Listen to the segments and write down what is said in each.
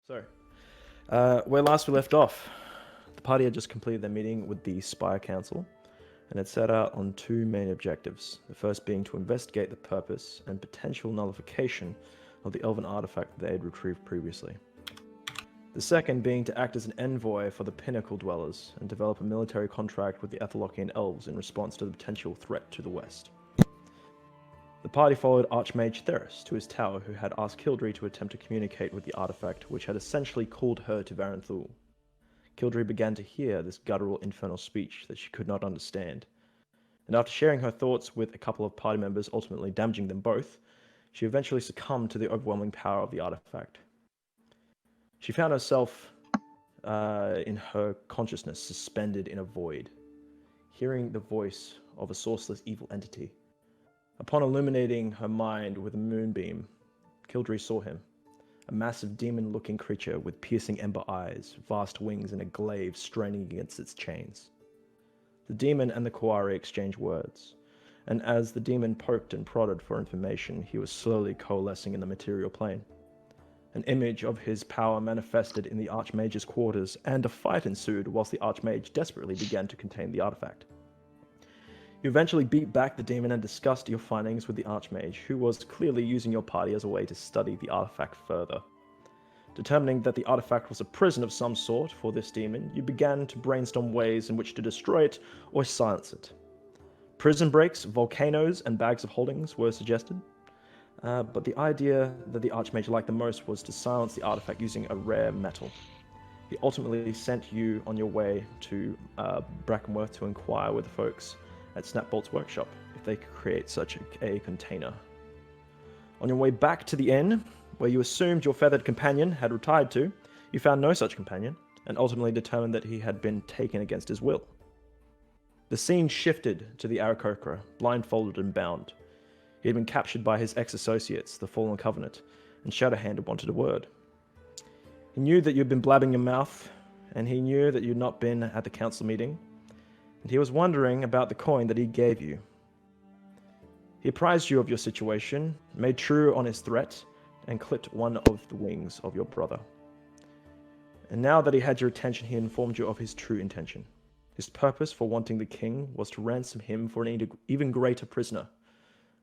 So, where last we left off, the party had just completed their meeting with the Spire Council and had set out on two main objectives. The first being to investigate the purpose and potential nullification of the elven artifact that they had retrieved previously. The second being to act as an envoy for the Pinnacle Dwellers and develop a military contract with the Ethalokian elves in response to the potential threat to the west. The party followed Archmage Theris to his tower, who had asked Kildry to attempt to communicate with the artifact, which had essentially called her to Varen'thul. Kildry began to hear this guttural infernal speech that she could not understand, and after sharing her thoughts with a couple of party members, ultimately damaging them both, she eventually succumbed to the overwhelming power of the artifact. She found herself in her consciousness suspended in a void, hearing the voice of a sourceless evil entity. Upon illuminating her mind with a moonbeam, Kildry saw him, a massive demon-looking creature with piercing ember eyes, vast wings, and a glaive straining against its chains. The demon and the Kuari exchanged words, and as the demon poked and prodded for information, he was slowly coalescing in the material plane. An image of his power manifested in the Archmage's quarters, and a fight ensued whilst the Archmage desperately began to contain the artifact. You eventually beat back the demon and discussed your findings with the Archmage, who was clearly using your party as a way to study the artifact further. Determining that the artifact was a prison of some sort for this demon, you began to brainstorm ways in which to destroy it or silence it. Prison breaks, volcanoes, and bags of holdings were suggested, but the idea that the Archmage liked the most was to silence the artifact using a rare metal. He ultimately sent you on your way to Brackenworth to inquire with the folks at Snapbolt's workshop if they could create such a container. On your way back to the inn, where you assumed your feathered companion had retired to, you found no such companion, and ultimately determined that he had been taken against his will. The scene shifted to the Aarakocra, blindfolded and bound. He had been captured by his ex-associates, the Fallen Covenant, and Shadowhand had wanted a word. He knew that you'd been blabbing your mouth, and he knew that you'd not been at the council meeting, and he was wondering about the coin that he gave you. He apprised you of your situation, made true on his threat, and clipped one of the wings of your brother. And now that he had your attention, he informed you of his true intention. His purpose for wanting the king was to ransom him for an even greater prisoner,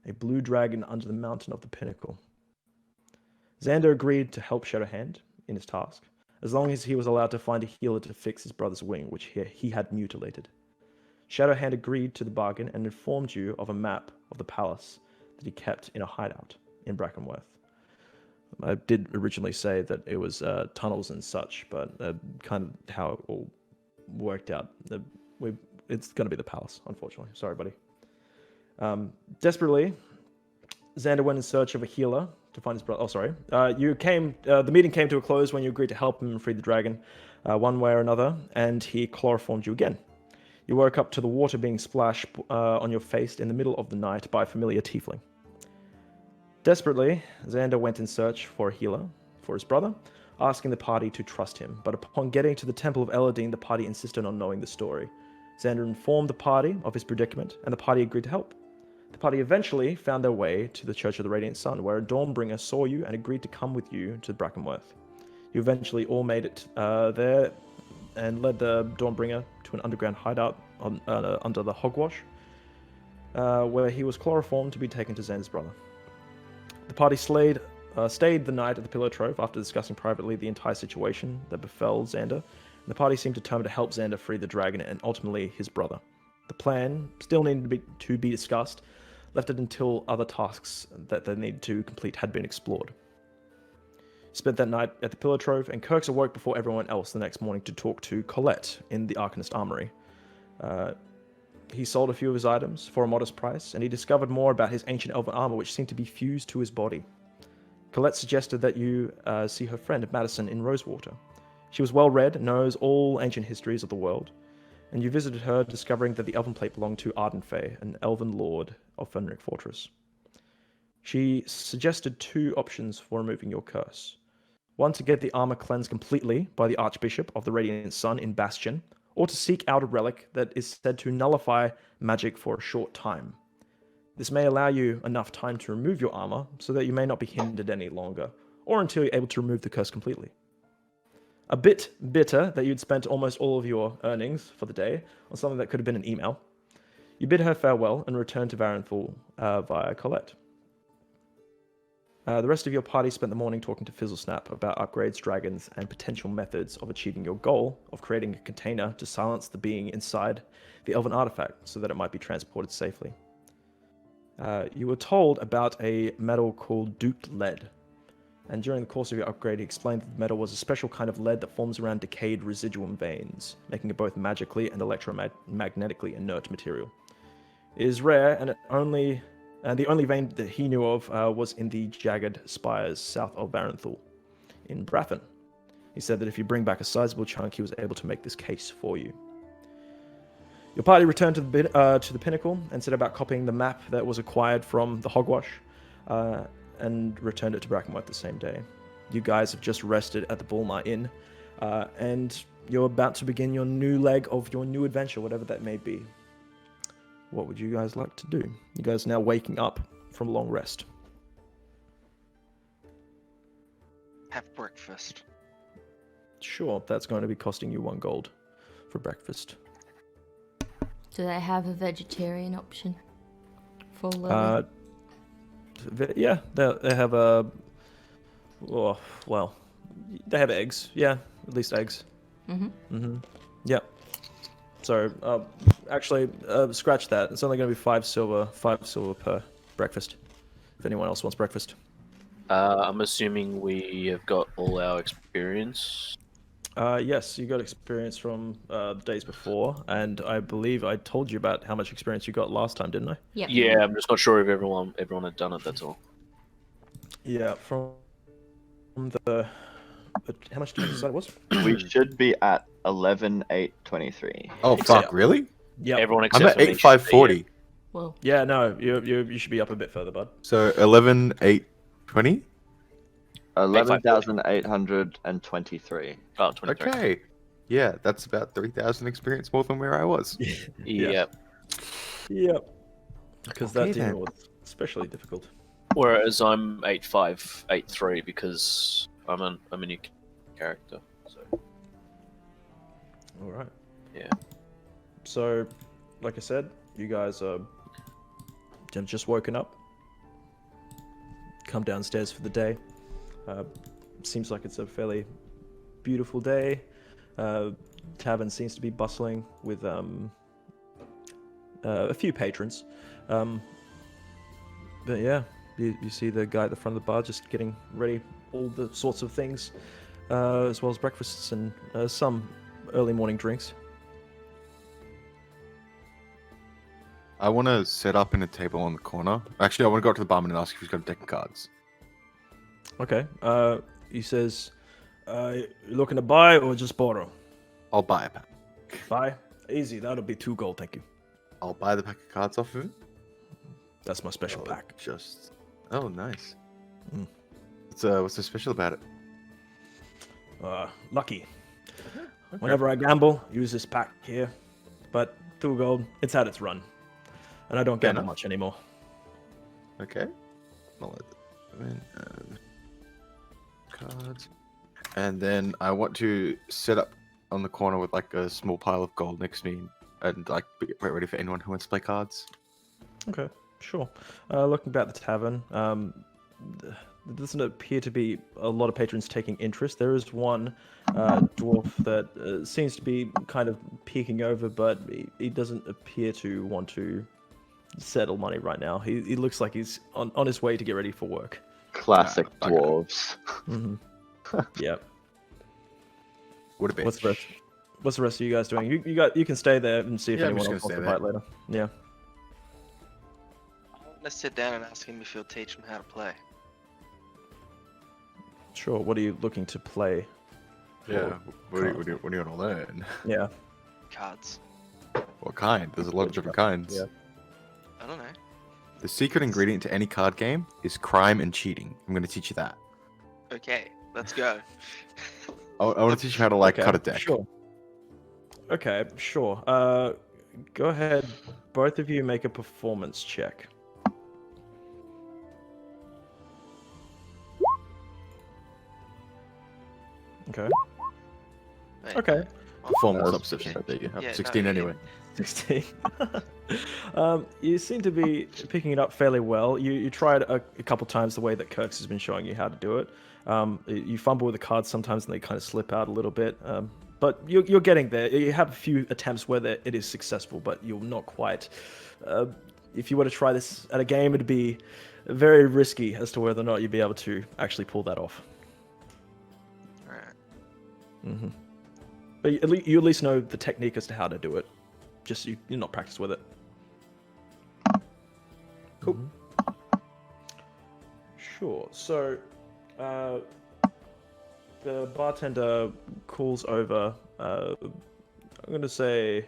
a blue dragon under the mountain of the Pinnacle. Xander agreed to help Shadowhand in his task, as long as he was allowed to find a healer to fix his brother's wing, which he had mutilated. Shadowhand agreed to the bargain and informed you of a map of the palace that he kept in a hideout in Brackenworth. I did originally say that it was tunnels and such, but kind of how it all worked out. It's going to be the palace, unfortunately. Sorry, buddy. Desperately, Xander went in search of a healer to find his brother. Oh, sorry. The meeting came to a close when you agreed to help him free the dragon, one way or another, and he chloroformed you again. You woke up to the water being splashed on your face in the middle of the night by a familiar tiefling. Desperately, Xander went in search for a healer for his brother, asking the party to trust him. But upon getting to the Temple of Eladine, the party insisted on knowing the story. Xander informed the party of his predicament, and the party agreed to help. The party eventually found their way to the Church of the Radiant Sun, where a Dawnbringer saw you and agreed to come with you to Brackenworth. You eventually all made it there and led the Dawnbringer to an underground hideout under the Hogwash, where he was chloroformed to be taken to Xander's brother. The party stayed the night at the Pillar Trove after discussing privately the entire situation that befell Xander, and the party seemed determined to help Xander free the dragon and ultimately his brother. The plan still needed to be discussed, left it until other tasks that they needed to complete had been explored. Spent that night at the Pillar Trove, and Kirks awoke before everyone else the next morning to talk to Colette in the Arcanist Armory. He sold a few of his items for a modest price, and he discovered more about his ancient elven armor, which seemed to be fused to his body. Colette suggested that you see her friend Madison in Rosewater. She was well-read, knows all ancient histories of the world, and you visited her, discovering that the elven plate belonged to Ardenfey, an elven lord of Fenric Fortress. She suggested two options for removing your curse. One, to get the armor cleansed completely by the Archbishop of the Radiant Sun in Bastion, or to seek out a relic that is said to nullify magic for a short time. This may allow you enough time to remove your armor so that you may not be hindered any longer, or until you're able to remove the curse completely. A bit bitter that you'd spent almost all of your earnings for the day on something that could have been an email, you bid her farewell and returned to Varen'thul via Colette. The rest of your party spent the morning talking to Fizzlesnap about upgrades, dragons, and potential methods of achieving your goal of creating a container to silence the being inside the elven artifact so that it might be transported safely. You were told about a metal called duped lead, and during the course of your upgrade, he explained that the metal was a special kind of lead that forms around decayed residuum veins, making it both magically and electromagnetically inert material. It is rare, and the only vein that he knew of was in the jagged spires south of Varen'thul, in Braffen. He said that if you bring back a sizable chunk, he was able to make this case for you. Your party returned to the pinnacle and set about copying the map that was acquired from the Hogwash, and returned it to Brackenworth the same day. You guys have just rested at the Bullmar Inn, and you're about to begin your new leg of your new adventure, whatever that may be. What would you guys like to do? You guys are now waking up from a long rest. Have breakfast. Sure, that's going to be costing you 1 gold for breakfast. Do they have a vegetarian option for Lily? Yeah, they have a. Oh, well, they have eggs. Yeah, at least eggs. Yeah. So, actually, scratch that. It's only going to be 5 silver per breakfast. If anyone else wants breakfast. I'm assuming we have got all our experience. Yes, you got experience from the days before, and I believe I told you about how much experience you got last time, didn't I? Yep. Yeah, I'm just not sure if everyone had done it. That's all. Yeah, from the how much did you decide it was? We should be at 11,823. Oh fuck! Really? Yeah, Everyone I'm except at for me should be, 8,540. Well, Yeah, no, you should be up a bit further, bud. So 11,820. 11,823. Oh, 23. Okay. Yeah, that's about 3,000 experience more than where I was. Yep. Yep. Because Okay, that demon then. was especially difficult. Whereas I'm 8,583 because I'm a new character. So All right. yeah. So, like I said, you guys have just woken up. Come downstairs for the day. Seems like it's a fairly beautiful day. Tavern seems to be bustling with a few patrons. But yeah, you see the guy at the front of the bar just getting ready all the sorts of things, as well as breakfasts and some early morning drinks. I want to set up in a table on the corner. Actually, I want to go up to the barman and ask if he's got a deck of cards. Okay. He says, "You looking to buy or just borrow?" I'll buy a pack. Buy. Easy. That'll be 2 gold. Thank you. I'll buy the pack of cards off of him. That's my special Oh, pack. Just. Oh, nice. Mm. What's so special about it? Lucky. Okay. Whenever I gamble, use this pack here. But 2 gold, it's had its run. And I don't Fair gamble enough. much anymore. Okay. Cards. And then I want to set up on the corner with like a small pile of gold next to me and like get ready for anyone who wants to play cards. Okay, sure. Looking about the tavern, there doesn't appear to be a lot of patrons taking interest. There is one dwarf that seems to be kind of peeking over, but he doesn't appear to want to settle money right now. He looks like he's on his way to get ready for work. Classic okay. dwarves. Mm-hmm. Yeah. What a bitch. What's the rest of you guys doing? You can stay there and see if Yeah, I'm anyone just else gonna wants to stay fight later. Yeah. I want to sit down and ask him if he'll teach him how to play. Sure. What are you looking to play? Yeah. What do you want to learn? Yeah. Cards. What kind? There's a lot of different kinds. Yeah. I don't know. The secret ingredient to any card game is crime and cheating. I'm going to teach you that. Okay, let's go. I want to teach you how to like Okay, cut a deck. Sure. Okay, sure. Go ahead. Both of you make a performance check. Okay. Wait, Okay. no. Performance That's- opposition. okay. There you have Yeah, no, 16 yeah. anyway. 16. You seem to be picking it up fairly well. You tried a couple times the way that Kirks has been showing you how to do it. You fumble with the cards sometimes and they kind of slip out a little bit. But you're getting there. You have a few attempts where it is successful, but you're not quite. If you were to try this at a game, it'd be very risky as to whether or not you'd be able to actually pull that off. Alright. But you at least know the technique as to how to do it. Just you're not practiced with it. Cool. Sure. So, the bartender calls over. I'm gonna say,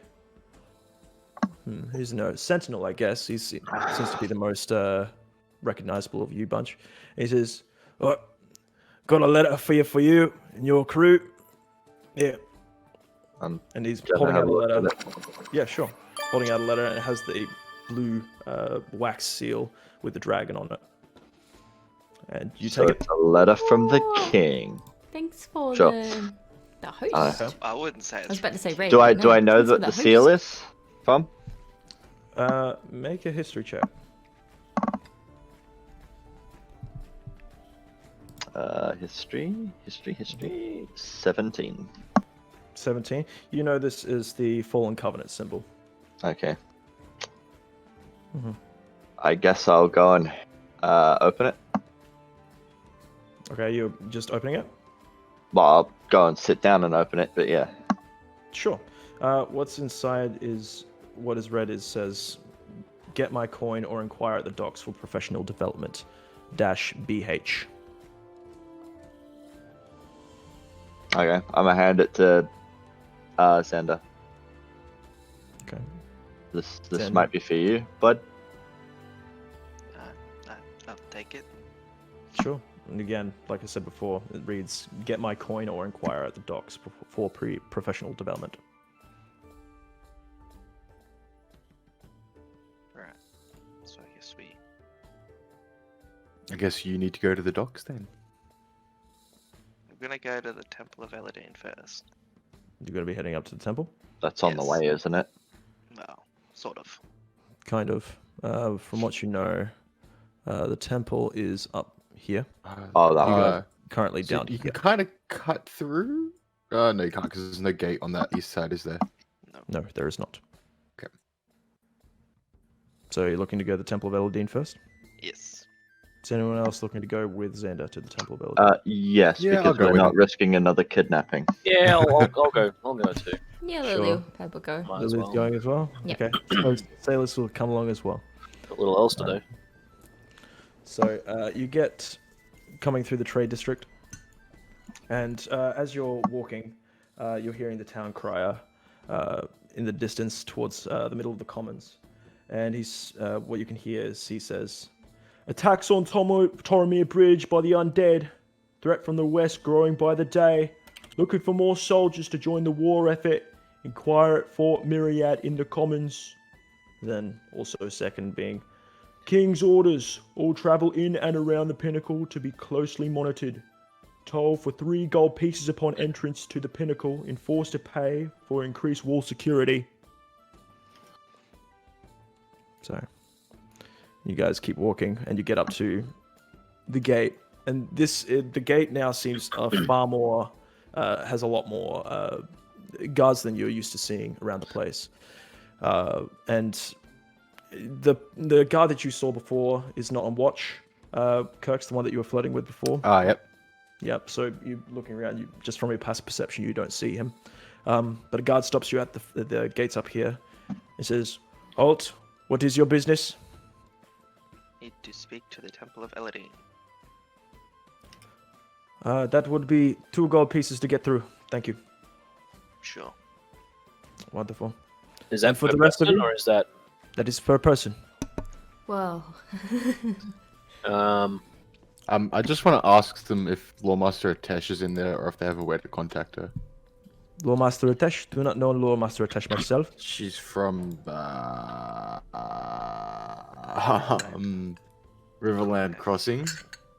who's no Sentinel? I guess he seems to be the most recognizable of you bunch. He says, "Oh, got a letter for you and your crew. Yeah." Um, And he's Can I holding have out a a look letter. at it? Yeah, sure. Holding out a letter, and it has the blue wax seal with the dragon on it. And you So take it. it's a letter from the king. Thanks for Sure. the host. Okay. I wouldn't say it's I was about to say Ray. Do I but do no, I know thanks for that the seal host. is from? Make a history check. History. 17. 17. You know this is the Fallen Covenant symbol. Okay. Mhm. I guess I'll go and open it. Okay, you're just opening it? Well, I'll go and sit down and open it, but yeah. Sure. What's inside is what is read says, "Get my coin or inquire at the docks for professional development. -BH." Okay, I'm gonna hand it to Xander. Okay. This Xander. might be for you, bud. I'll take it. Sure. And again, like I said before, it reads, "Get my coin or inquire at the docks for professional development." Right. So I guess I guess you need to go to the docks then. we're gonna go to the Temple of Eladine first. You're going to be heading up to the temple? That's on the Yes. way, isn't it? Well, sort of. Kind of. From what you know, the temple is up here. Oh, that You way. guys currently So down you here. can kind of cut through. No, you can't because there's no gate on that east side, is there? No, there is not. Okay. So you're looking to go to the Temple of Eladine first? Yes. Is anyone else looking to go with Xander to the Temple of Eladine? Yes, Yeah, I'll because go we're with not it. risking another kidnapping. Yeah, I'll go. I'll go too. Yeah, Sure. Lily, Pepper go. Might as Lily's well. going as well? Yep. Okay. So Sailors will come along as well. Got little else to do. So you get coming through the trade district, and as you're walking, you're hearing the town crier in the distance towards the middle of the commons, and he's what you can hear is he says, "Attacks on Toromir Bridge by the undead. Threat from the west growing by the day. Looking for more soldiers to join the war effort. Inquire at Fort Myriad in the commons." Then also second being, "King's orders. All travel in and around the pinnacle to be closely monitored. Toll for 3 gold pieces upon entrance to the pinnacle. Enforced to pay for increased wall security." So, you guys keep walking, and you get up to the gate. And the gate now seems far more, has a lot more guards than you're used to seeing around the place. And the guard that you saw before is not on watch. Kirk's the one that you were flirting with before. Yep. Yep. So you looking around, you just from your passive perception, you don't see him. But a guard stops you at the gates up here. He says, "Halt! What is your business?" Need to speak to the Temple of Eladine. That would be 2 gold pieces to get through. Thank you. Sure. Wonderful. Is that And for per the rest of person, you? or is that? That is per person. Whoa. I just want to ask them if Lawmaster Atesh is in there or if they have a way to contact her. Lawmaster Atesh. Do not know Lawmaster Atesh myself. She's from Riverland Crossing.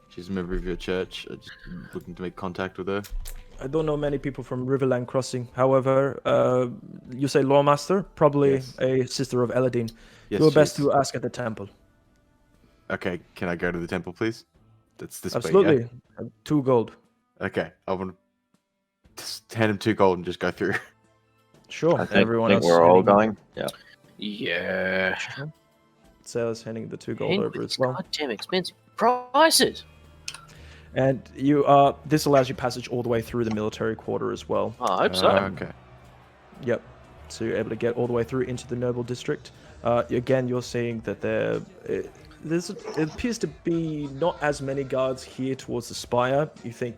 She's a member of your church. I'm just looking to make contact with her. I don't know many people from Riverland Crossing. However, you say Lawmaster, probably Yes. a sister of Eladin. Yes, Do your she best is. to ask at the temple. Okay, can I go to the temple, please? That's this way, yeah? Absolutely. 2 gold. Okay, I want to just hand him 2 gold and just go through. Sure. I think, Everyone think else we're all handing- going. Yeah. Yeah. Sure. Sarah's handing the 2 gold over as well. Goddamn expensive prices. And you this allows you passage all the way through the military quarter as well. Oh, I hope so. Okay. Yep. So you're able to get all the way through into the noble district. Again, you're seeing that it appears to be not as many guards here towards the spire. You think,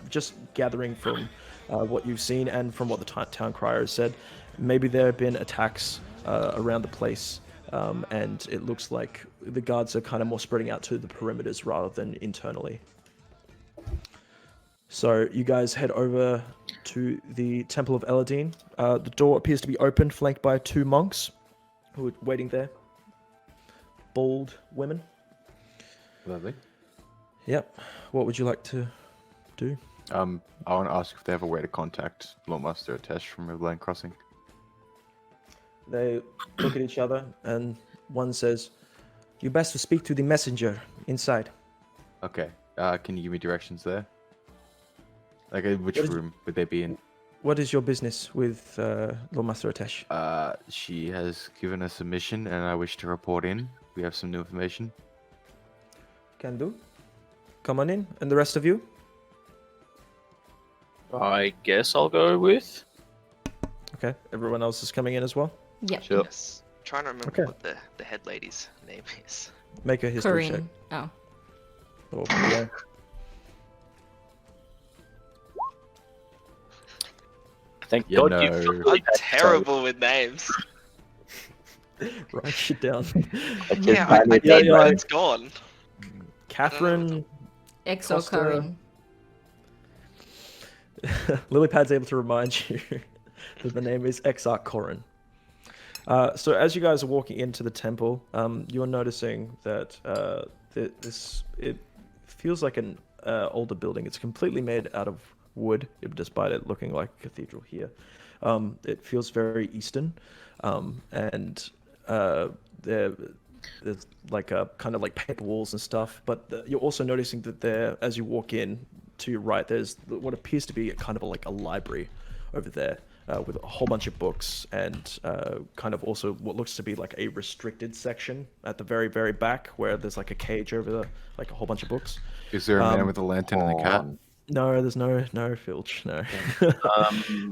just gathering from what you've seen and from what the town crier has said, maybe there have been attacks around the place, and it looks like the guards are kind of more spreading out to the perimeters rather than internally. So you guys head over to the Temple of Eladin. The door appears to be open, flanked by 2 monks who are waiting there. Bald women. Lovely. Yep. What would you like to do? I want to ask if they have a way to contact Lawmaster Tesh from Riverland Crossing. They look at each other, and one says, "You best to speak to the messenger inside." Okay. Can you give me directions there? Like, which What is- room would they be in? What is your business with Lawmaster Atesh? She has given us a mission, and I wish to report in. We have some new information. Can do. Come on in, and the rest of you. I guess I'll go with. Okay. Everyone else is coming in as well. Yep. Sure. Yes. Trying to remember Okay. what the head lady's name is. Make a history check. Corinne. Oh. Or, yeah. Thank Yeah, God no. you I'm forgot that. terrible with names. Write it down. Yeah, I Yeah, did, yeah, but I- it's gone. Catherine. Exo Costa- Corinne. Lilypad's able to remind you that the name is Exarch Corin. So as you guys are walking into the temple, you're noticing that it feels like an older building. It's completely made out of wood, despite it looking like a cathedral here. It feels very Eastern, and there's like a kind of like paper walls and stuff. But you're also noticing that there, as you walk in to your right, there's what appears to be kind of like a library over there. With a whole bunch of books and kind of also what looks to be like a restricted section at the very, very back where there's like a cage over the, like a whole bunch of books. Is there a man Um, with a lantern and a cat? No, there's no filch, no. Are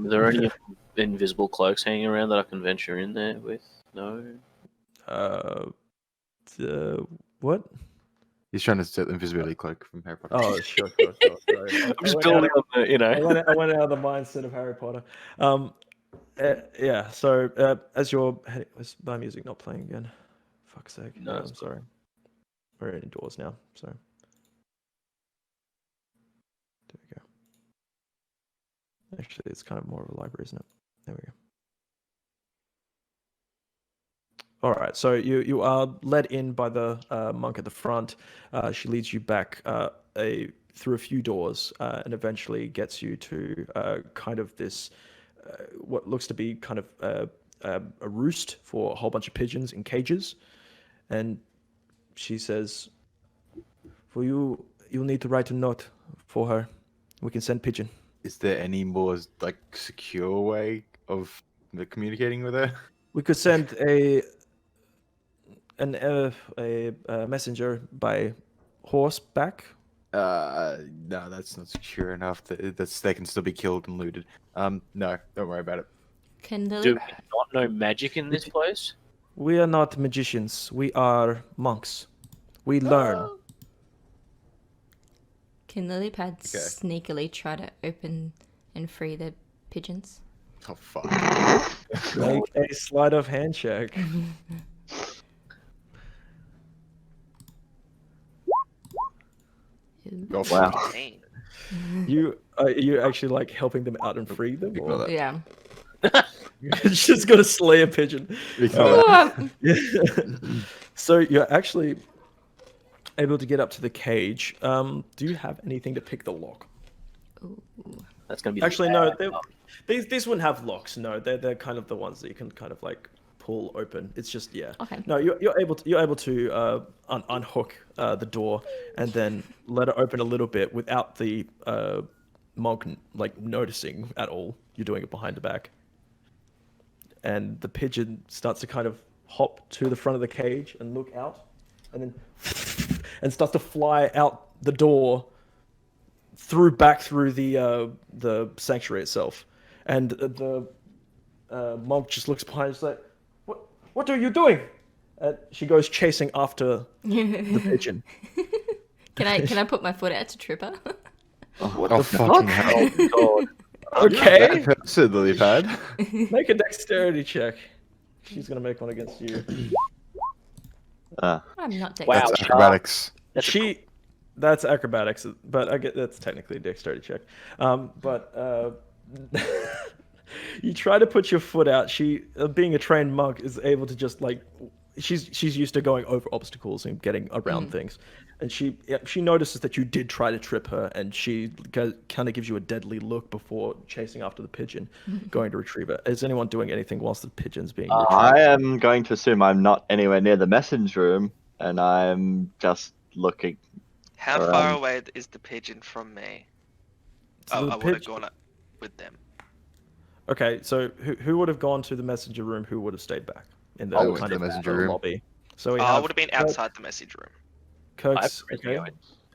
there any invisible cloaks hanging around that I can venture in there with? No. What? He's trying to set the invisibility cloak from Harry Potter. Oh, sure. Sorry. I'm just building on the, you know. I went out of the mindset of Harry Potter. Yeah. So as you're heading, is my music not playing again? Fuck's sake. No, I'm it's sorry. We're indoors now. So there we go. Actually, it's kind of more of a library, isn't it? There we go. All right, so you are led in by the monk at the front. She leads you back through a few doors and eventually gets you to kind of this, what looks to be kind of a roost for a whole bunch of pigeons in cages. And she says, "For you, you'll need to write a note for her. We can send pigeon." Is there any more like secure way of communicating with her? We could send a messenger by horseback. No, that's not secure enough. They can still be killed and looted. No, don't worry about it. Can Do Lily we not know magic in this place? We are not magicians. We are monks. We learn. Can Lilypad sneakily try to open and free the pigeons? Oh fuck! Make a sleight of hand check. Oh, Wow. Dang. You actually like helping them out and free them? Ignore Or... that. Yeah. It's just got to slay a pigeon. Ignore that. Yeah. So you're actually able to get up to the cage. Do you have anything to pick the lock? Ooh. That's gonna be Actually, no. These wouldn't have locks. No, they're kind of the ones that you can kind of like pull open. It's just Okay. No, you're able to unhook the door and then let it open a little bit without the monk like noticing at all. You're doing it behind the back, and the pigeon starts to kind of hop to the front of the cage and look out, and then and starts to fly out the door back through the sanctuary itself, and the monk just looks behind, and is like, "What are you doing?" She goes chasing after the pigeon. Can I put my foot out to trip her? What Oh, the fucking fuck? hell. God. Okay, Bad person, Lilypad. make a dexterity check. She's gonna make one against you. Uh, I'm not Wow. dexterous. That's acrobatics. That's acrobatics, but I get that's technically a dexterity check. But you try to put your foot out. She, being a trained monk, is able to just like she's used to going over obstacles and getting around things, and she notices that you did try to trip her, and she kind of gives you a deadly look before chasing after the pigeon, going to retrieve it. Is anyone doing anything whilst the pigeon's being retrieved? I am going to assume I'm not anywhere near the message room, and I'm just looking. How far away is the pigeon from me? So I the would have pigeon- gone up with them. Okay, so who would have gone to the messenger room? Who would have stayed back in the I went kind to of the messenger room. lobby? So we I have would have been outside the message room. Kirk's I've okay,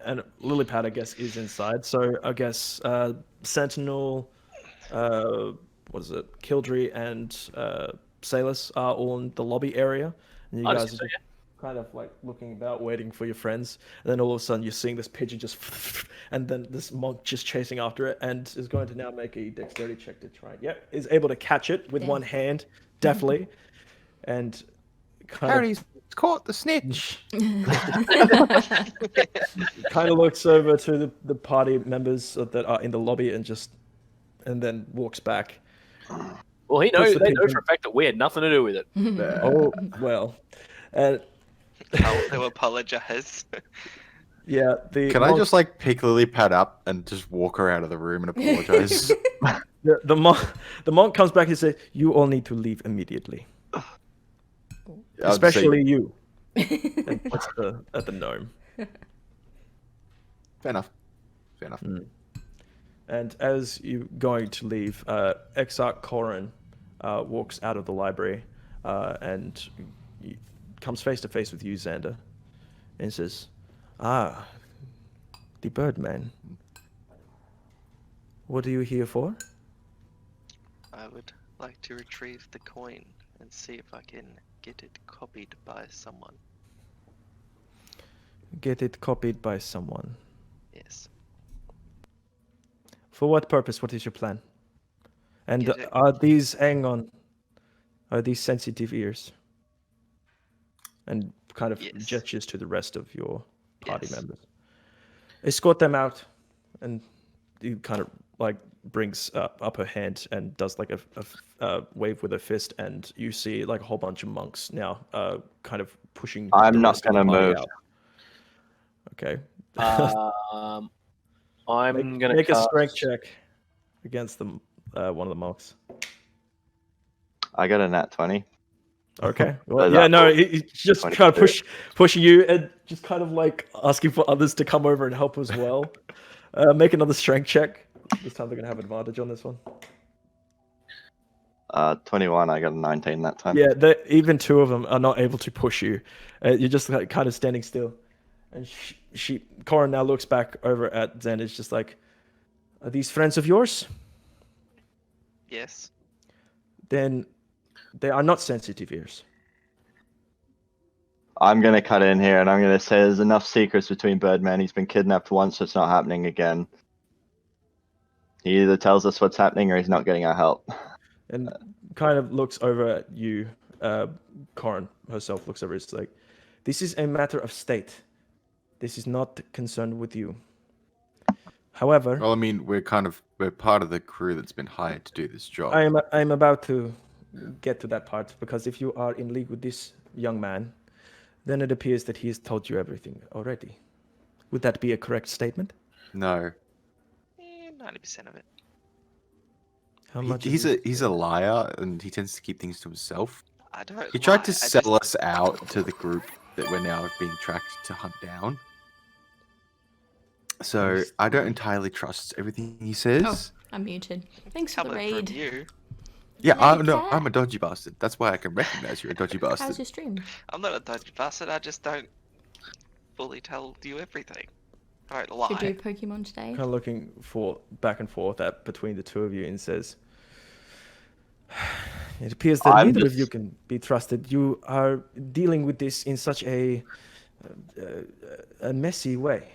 and Lilypad, I guess, is inside. So I guess Sentinel, what is it? Kildry and Salus are all in the lobby area, and you I guys just- are just kind of like looking about, waiting for your friends. And then all of a sudden, you're seeing this pigeon just, and then this monk just chasing after it, and is going to now make a dexterity check to try. Yep, is able to catch it with Yeah. one hand, definitely, and kind Harry's caught the snitch. kind of looks over to the party members that are in the lobby and then walks back. Well, Puts they the know pigeon- for a fact that we had nothing to do with it. Oh well, and I'll to apologize. yeah, the Can I monk- just like pick Lilypad up and just walk her out of the room and apologize? the monk comes back and says, "You all need to leave immediately, I'd especially say- you." And points at the gnome. Fair enough. Fair enough. And as you're going to leave, Exarch Corin walks out of the library and comes face to face with you, Xander, and says, "Ah, the Birdman. What are you here for?" I would like to retrieve the coin and see if I can get it copied by someone. Get it copied by someone. Yes. For what purpose? What is your plan? And Get it. hang on, are these sensitive ears? And kind of Yes. gestures to the rest of your party Yes. members. Escort them out, and he kind of like brings up her hand and does like a wave with her fist, and you see like a whole bunch of monks now kind of pushing. I'm the not rest of the gonna party move. out. Okay. I'm gonna make a cast... strength check against one of the monks. I got a nat 20. Okay. So Well, yeah, that no, will- he's just kind of 22. pushing you and just kind of like asking for others to come over and help as well. Make another strength check. This time they're gonna have advantage on this one. 21. I got a 19 that time. Yeah, even two of them are not able to push you. You're just like, kind of standing still. And Corin now looks back over at Zen. It's just like, "Are these friends of yours?" Yes. Then they are not sensitive ears. I'm gonna cut in here and I'm gonna say there's enough secrets between Birdman. He's been kidnapped once, so it's not happening again. He either tells us what's happening or he's not getting our help. And kind of looks over at you. Corin herself looks over. It's like, "This is a matter of state. This is not concerned with you. However, Well, I mean, we're part of the crew that's been hired to do this job. I'm about to get to that part, because if you are in league with this young man, then it appears that he has told you everything already. Would that be a correct statement?" No. 90% of it. How much? He's a liar, and he tends to keep things to himself. I don't. He tried lie, to I sell just- us out to the group that we're now being tracked to hunt down. So I don't entirely trust everything he says. Oh, I'm muted. Thanks for the Coming from raid. you. Yeah, Hey, no, cat. I'm a dodgy bastard. That's why I can recognize you're a dodgy How's bastard. your stream? I'm not a dodgy bastard. I just don't fully tell you everything. I don't Should we lie. do Pokemon today? Kind of looking for back and forth at between the two of you, and says, "It appears that I'm neither of you just- can be trusted. You are dealing with this in such a messy way.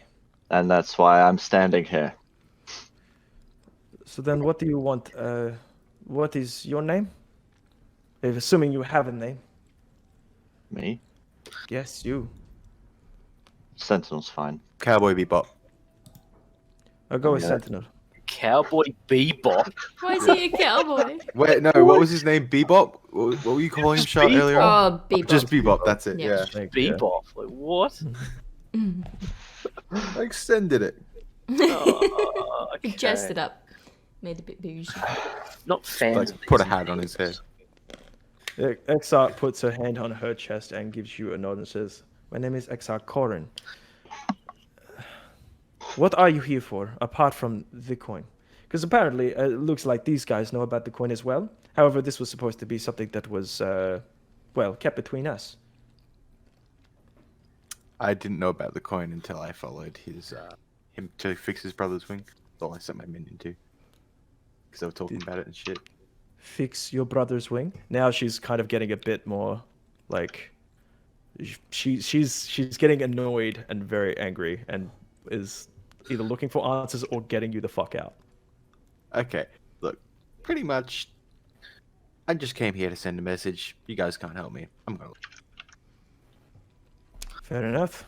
And that's why I'm standing here. So then, what do you want? What is your name? If assuming you have a name. Me? Yes, you. Sentinel's fine. Cowboy Bebop. I'll go with Yeah. Sentinel. Cowboy Bebop. Why is he a cowboy? Wait, no, what was his name? Bebop? What were you calling him, Shot, earlier on? Oh, Bebop. Just Bebop, that's it, Yeah. yeah. Bebop. Like what? I extended it. Oh, He okay. jazzed it up. Made it a bit bougie. Not fans. Like, of put a these hat on his head. Exarch puts her hand on her chest and gives you a nod and says, "My name is Exarch Corin. What are you here for, apart from the coin? Because apparently it looks like these guys know about the coin as well. However, this was supposed to be something that was, well, kept between us." I didn't know about the coin until I followed him to fix his brother's wing. That's all I sent my minion to. Because they were talking about it and shit. Fix your brother's wing. Now she's kind of getting a bit more, like, she's getting annoyed and very angry and is either looking for answers or getting you the fuck out. Okay, look, pretty much, I just came here to send a message. You guys can't help me. I'm gonna. Fair enough.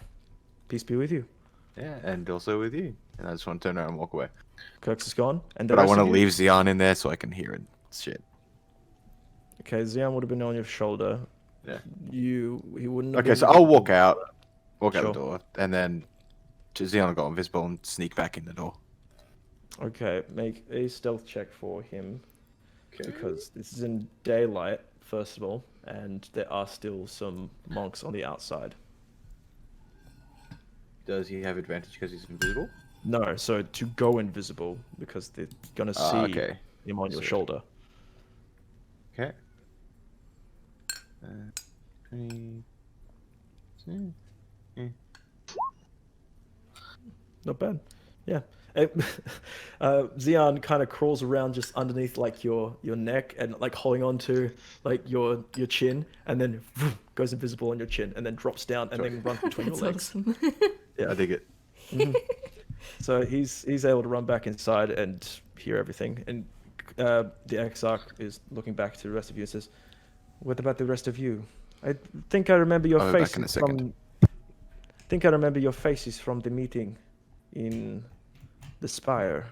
Peace be with you. Yeah, and also with you. And I just want to turn around and walk away. Kirk's is gone. And the But I rest want to of you? leave Xeon in there so I can hear it. Shit. Okay, Xian would have been on your shoulder. Yeah. He wouldn't have Okay, been so I'll walk out Sure. the door, and then Xeon will go invisible and sneak back in the door. Okay, make a stealth check for him. Okay. Because this is in daylight, first of all, and there are still some monks on the outside. Does he have advantage because he's invisible? No, so to go invisible, because they're gonna see Okay. him on your So- shoulder. Okay. 20. Not bad. Yeah. Xian kind of crawls around just underneath like your neck and like holding on to like your chin, and then goes invisible on your chin, and then drops down and then runs between your That's legs. awesome. Yeah. I dig it. So he's able to run back inside and hear everything. And the Exarch is looking back to the rest of you and says, "What about the rest of you? I think I remember your I'll be back in a faces second." from. Think I remember your faces from the meeting in the spire."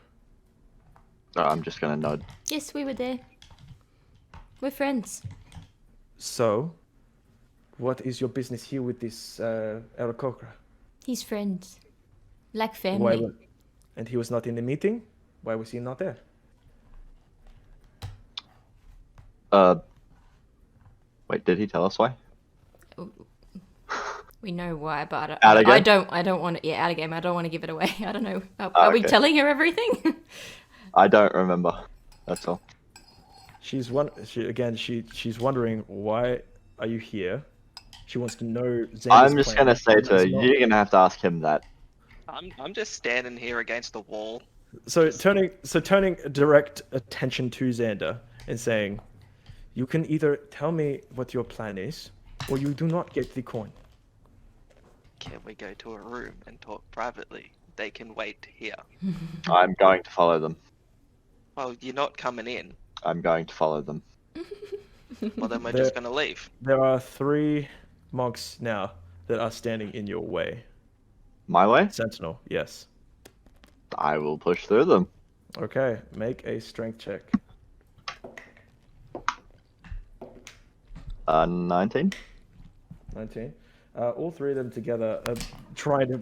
Oh, I'm just gonna nod. Yes, we were there. We're friends. So, what is your business here with this Aarakocra? He's friends. Like Why family. wa- and he was not in the meeting? Why was he not there? Wait, did he tell us why? We know why, but Out I again? don't want to. Yeah, out of game. I don't want to give it away. I don't know. Are Oh, we okay. telling her everything? I don't remember. That's all. She's wondering, why are you here? She wants to know Xander's I'm just plan. gonna say to her, Xander's not. you're gonna have to ask him that. I'm just standing here against the wall. So turning direct attention to Xander and saying, "You can either tell me what your plan is, or you do not get the coin." Can we go to a room and talk privately? They can wait here. I'm going to follow them. Well, you're not coming in. I'm going to follow them. Well, then we're There- just gonna leave. There are 3 monks now that are standing in your way. My way? Sentinel, yes. I will push through them. Okay, make a strength check. 19. 19. All 3 of them together are trying to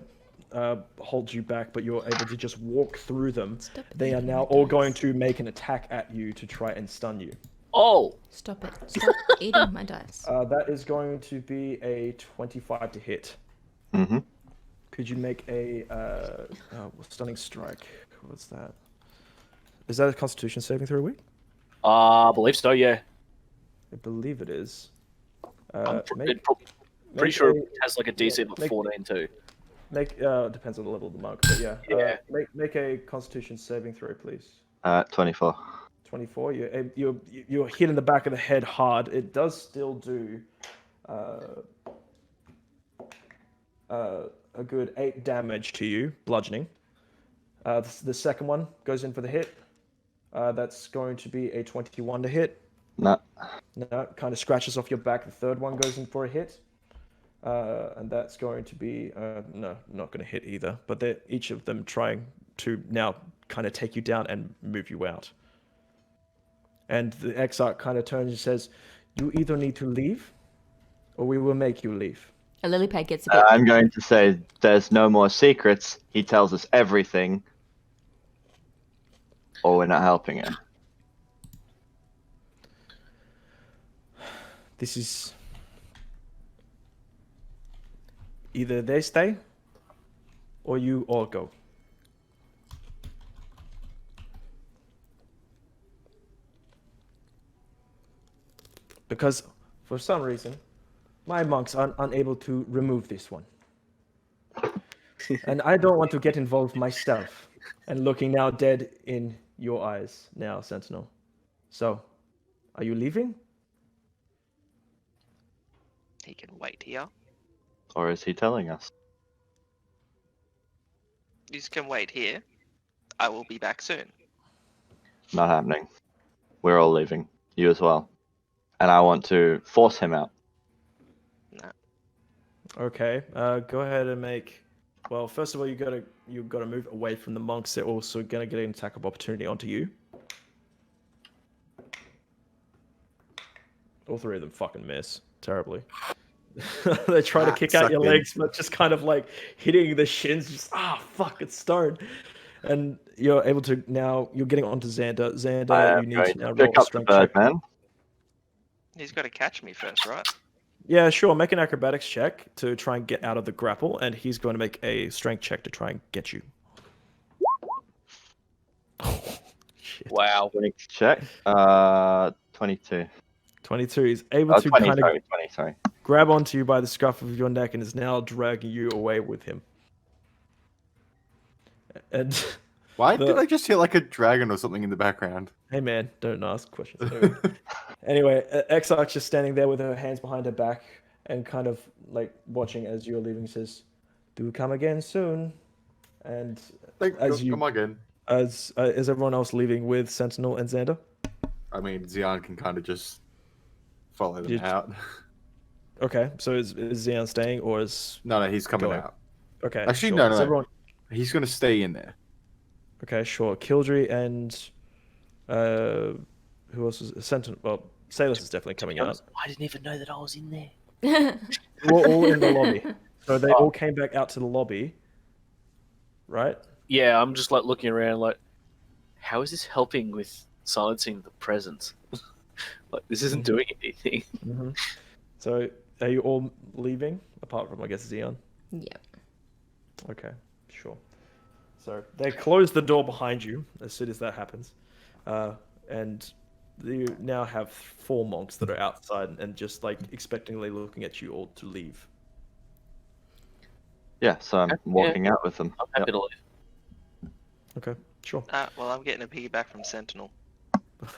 hold you back, but you're able to just walk through them. Stop They are eating now my all going dice. to make an attack at you to try and stun you. Oh, Stop it. Stop eating my dice. That is going to be a 25 to hit. Mm-hmm. Could you make a stunning strike? What's that? Is that a Constitution saving throw week? I believe so. Yeah, I believe it is. I'm Make pretty sure a- it has like a DC of like make- 14 too. depends on the level of the monk, but yeah. Yeah. Make a Constitution saving throw, please. 24. 24. You're hit in the back of the head hard. It does still do a good 8 damage to you, bludgeoning. The second one goes in for the hit. That's going to be a 21 to hit. No. No, kind of scratches off your back. The third one goes in for a hit. And that's going to be no, not going to hit either. But they're each of them trying to now kind of take you down and move you out. And the Exarch kind of turns and says, "You either need to leave, or we will make you leave." A lily pad gets a bit. I'm going to say there's no more secrets. He tells us everything. Or we're not helping him. This is either they stay, or you all go. Because for some reason, my monks are unable to remove this one. And I don't want to get involved myself. And looking now dead in your eyes now, Sentinel. So, are you leaving? He can wait here. Or is he telling us? You can wait here. I will be back soon. Not happening. We're all leaving. You as well. And I want to force him out. No. Okay, go ahead and make. Well, first of all, you gotta move away from the monks. They're also gonna get an attack of opportunity onto you. All three of them fucking miss terribly. They try to kick out your sucked in. legs, but just kind of like hitting the shins. Just fuck, it's stone. And you're able to now. You're getting onto Xander. I Xander, am you need going to now to roll pick a up the strength bird, check. man. He's got to catch me first, right? Yeah, sure. Make an acrobatics check to try and get out of the grapple, and he's going to make a strength check to try and get you. Shit. Wow. Check. 22. 22. He's able Oh, to 20, kind of sorry, 20, sorry. grab onto you by the scruff of your neck and is now dragging you away with him. And Why did I just hear like a dragon or something in the background? hey, man, don't ask questions. Anyway, Exarch just standing there with her hands behind her back and kind of like watching as you're leaving. Says, "Do come again soon." And Like, As you- come again. as is everyone else leaving with Sentinel and Xander? I mean, Xian can kind of just follow them You- out. Okay, so is Xeon staying or is No, he's coming Going. out. okay? Actually, sure. no, Is no. everyone... He's going to stay in there. Okay, sure. Kildry and who else is Sentinel? Well, Salus is definitely coming out. I didn't even know that I was in there. We're all in the lobby, so they all came back out to the lobby, right? Yeah, I'm just like looking around, like, how is this helping with silencing the presence? Like, this isn't doing anything. Mm-hmm. So, are you all leaving? Apart from, I guess, Xeon. Yep. Okay, sure. So they close the door behind you as soon as that happens, and you now have 4 monks that are outside and just like expectingly looking at you all to leave. Yeah, so I'm walking out with them. I'm happy to leave. Okay, sure. Well, I'm getting a piggyback from Sentinel.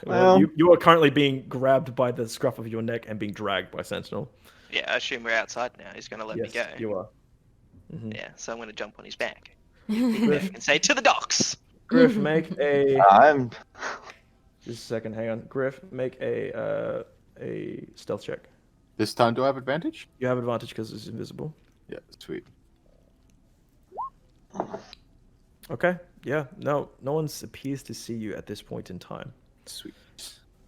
Well, Well- you are currently being grabbed by the scruff of your neck and being dragged by Sentinel. Yeah, I assume we're outside now. He's going to let me go. You are. Mhm. Yeah, so I'm going to jump on his back. And say, to the docks! Griff, make a. I'm Just a second, hang on. Griff, make a stealth check. This time, do I have advantage? You have advantage because it's invisible. Yeah, sweet. Okay. Yeah. No one appears to see you at this point in time. Sweet.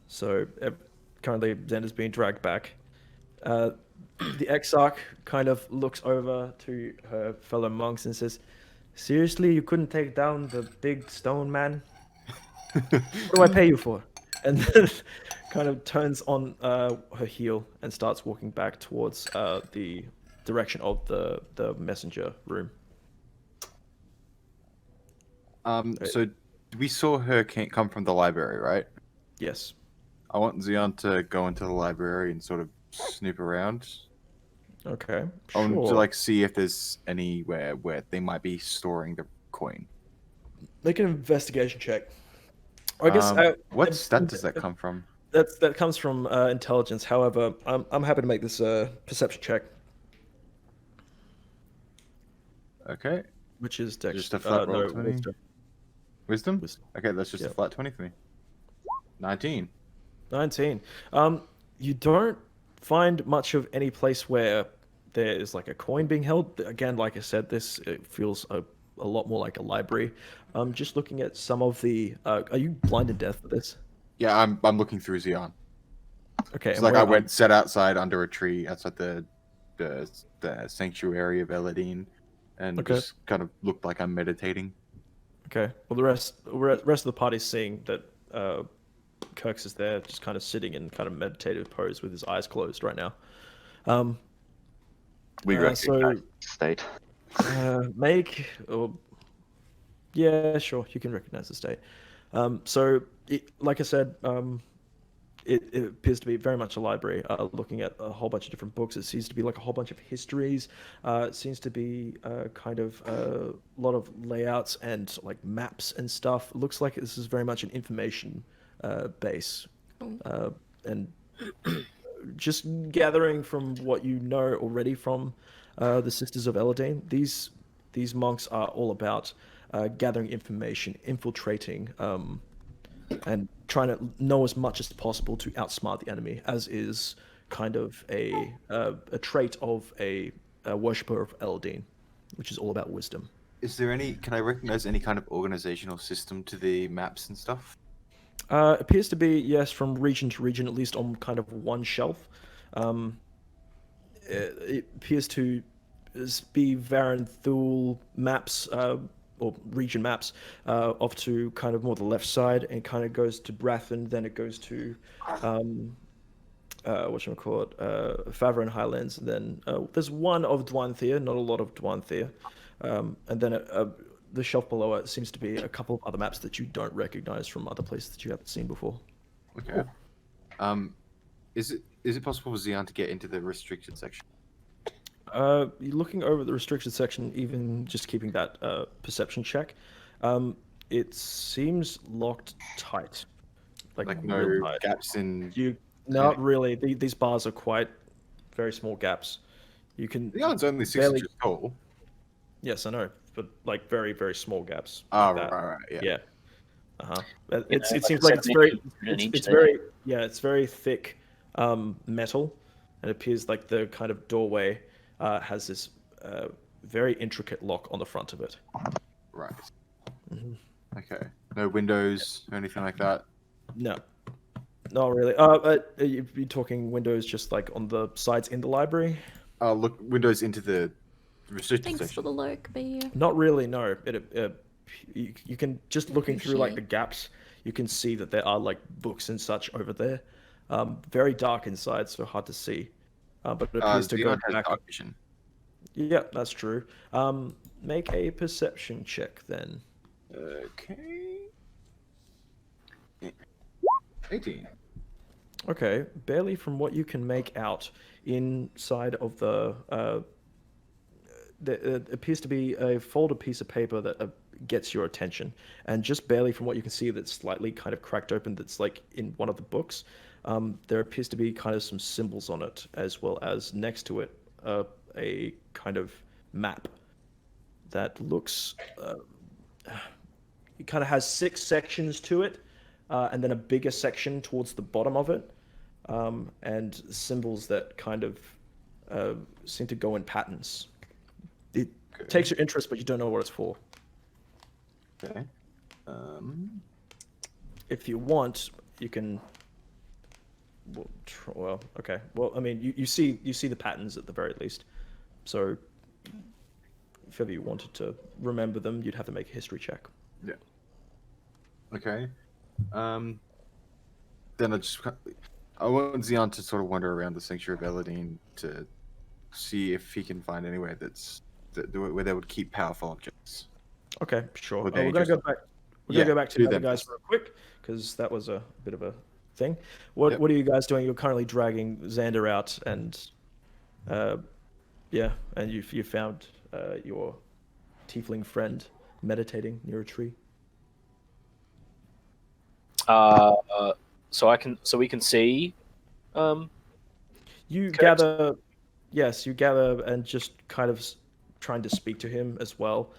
So currently, Xander's being dragged back. the exarch kind of looks over to her fellow monks and says, "Seriously, you couldn't take down the big stone man? What do I pay you for?" And then kind of turns on her heel and starts walking back towards the direction of the messenger room. So we saw her come from the library, right? Yes. I want Xeon to go into the library and sort of snoop around. Okay. I want to Sure. like see if there's anywhere where they might be storing the coin. Make an investigation check. I guess What stat does that come from? that comes from intelligence. However, I'm happy to make this a perception check, Okay, which is just a flat roll 20. wisdom. Wisdom? Wisdom. Okay, that's just a Yep. flat 20 for me. 19. 19. You don't find much of any place where there is like a coin being held. Again, like I said, it feels a lot more like a library. Just looking at some of the. Are you blind and deaf for this? Yeah, I'm looking through Xeon. Okay. It's and like where I went, sat outside under a tree outside the sanctuary of Eladine, and Okay. just kind of looked like I'm meditating. Okay. Well, the rest of the party's seeing that Kirks is there, just kind of sitting in kind of meditative pose with his eyes closed right now. We So recognize the state. make. Yeah, sure. You can recognize the state. Like I said, it appears to be very much a library. Looking at a whole bunch of different books, it seems to be like a whole bunch of histories. It seems to be kind of a lot of layouts and like maps and stuff. It looks like this is very much an information base, and just gathering from what you know already from the Sisters of Eladine. These monks are all about gathering information, infiltrating, and trying to know as much as possible to outsmart the enemy, as is kind of a trait of a worshipper of Eladine, which is all about wisdom. Is there any? Can I recognize any kind of organizational system to the maps and stuff? Appears to be, yes, from region to region, at least on kind of one shelf. It appears to be Varen'thul maps, or region maps, off to kind of more the left side, and kind of goes to Brathen, then it goes to whatchamacallit, Favren Highlands, and then there's one of Dwanthea, not a lot of Dwanthea, and then the shelf below it seems to be a couple of other maps that you don't recognize from other places that you haven't seen before. Okay. Is it possible for Xeon to get into the restricted section? Looking over the restricted section, even just keeping that perception check, it seems locked tight. Like real no tight. gaps in. Not really. These bars are quite very small gaps. You can. Xeon's only 6 barely- inches tall. Yes, I know, but like very very small gaps. Oh, like that. right, yeah. Yeah. Uh-huh. You It know, seems like like it's very an inch it's there. very it's very thick metal, and it appears like the kind of doorway has this very intricate lock on the front of it. Right. Mhm. Okay. No windows or anything like that. No, not really. You'd be talking windows just like on the sides in the library? Look, windows into the restricted Thanks for section. the lurk, bear. Not really. No. You can just looking through like the Appreciate. gaps, you can see that there are like books and such over there. Very dark inside, so hard to see. But it appears to go Xeon has back. dark vision. Yeah, that's true. Make a perception check then. Okay. 18. Okay, barely from what you can make out inside of there appears to be a folded piece of paper that gets your attention, and just barely from what you can see that's slightly kind of cracked open, that's like in one of the books, there appears to be kind of some symbols on it, as well as next to it a kind of map that looks it kind of has 6 sections to it, and then a bigger section towards the bottom of it, and symbols that kind of seem to go in patterns. It takes your interest, but you don't know what it's for. Okay. If you want, you can Well, okay. Well, I mean, you see the patterns at the very least. So, if ever you wanted to remember them, you'd have to make a history check. Yeah. Okay. Then I want Xeon to sort of wander around the Sanctuary of Eladine to see if he can find anywhere where they would keep powerful objects. Okay, sure. Or We're gonna dangerous. go back. We're Yeah, gonna go back to do the other them guys first. real quick because that was a bit of a thing. What Yep. What are you guys doing? You're currently dragging Xander out, and yeah, and you found your tiefling friend meditating near a tree. So we can see. You Correct. gather, yes, you gather, and just kind of trying to speak to him as well.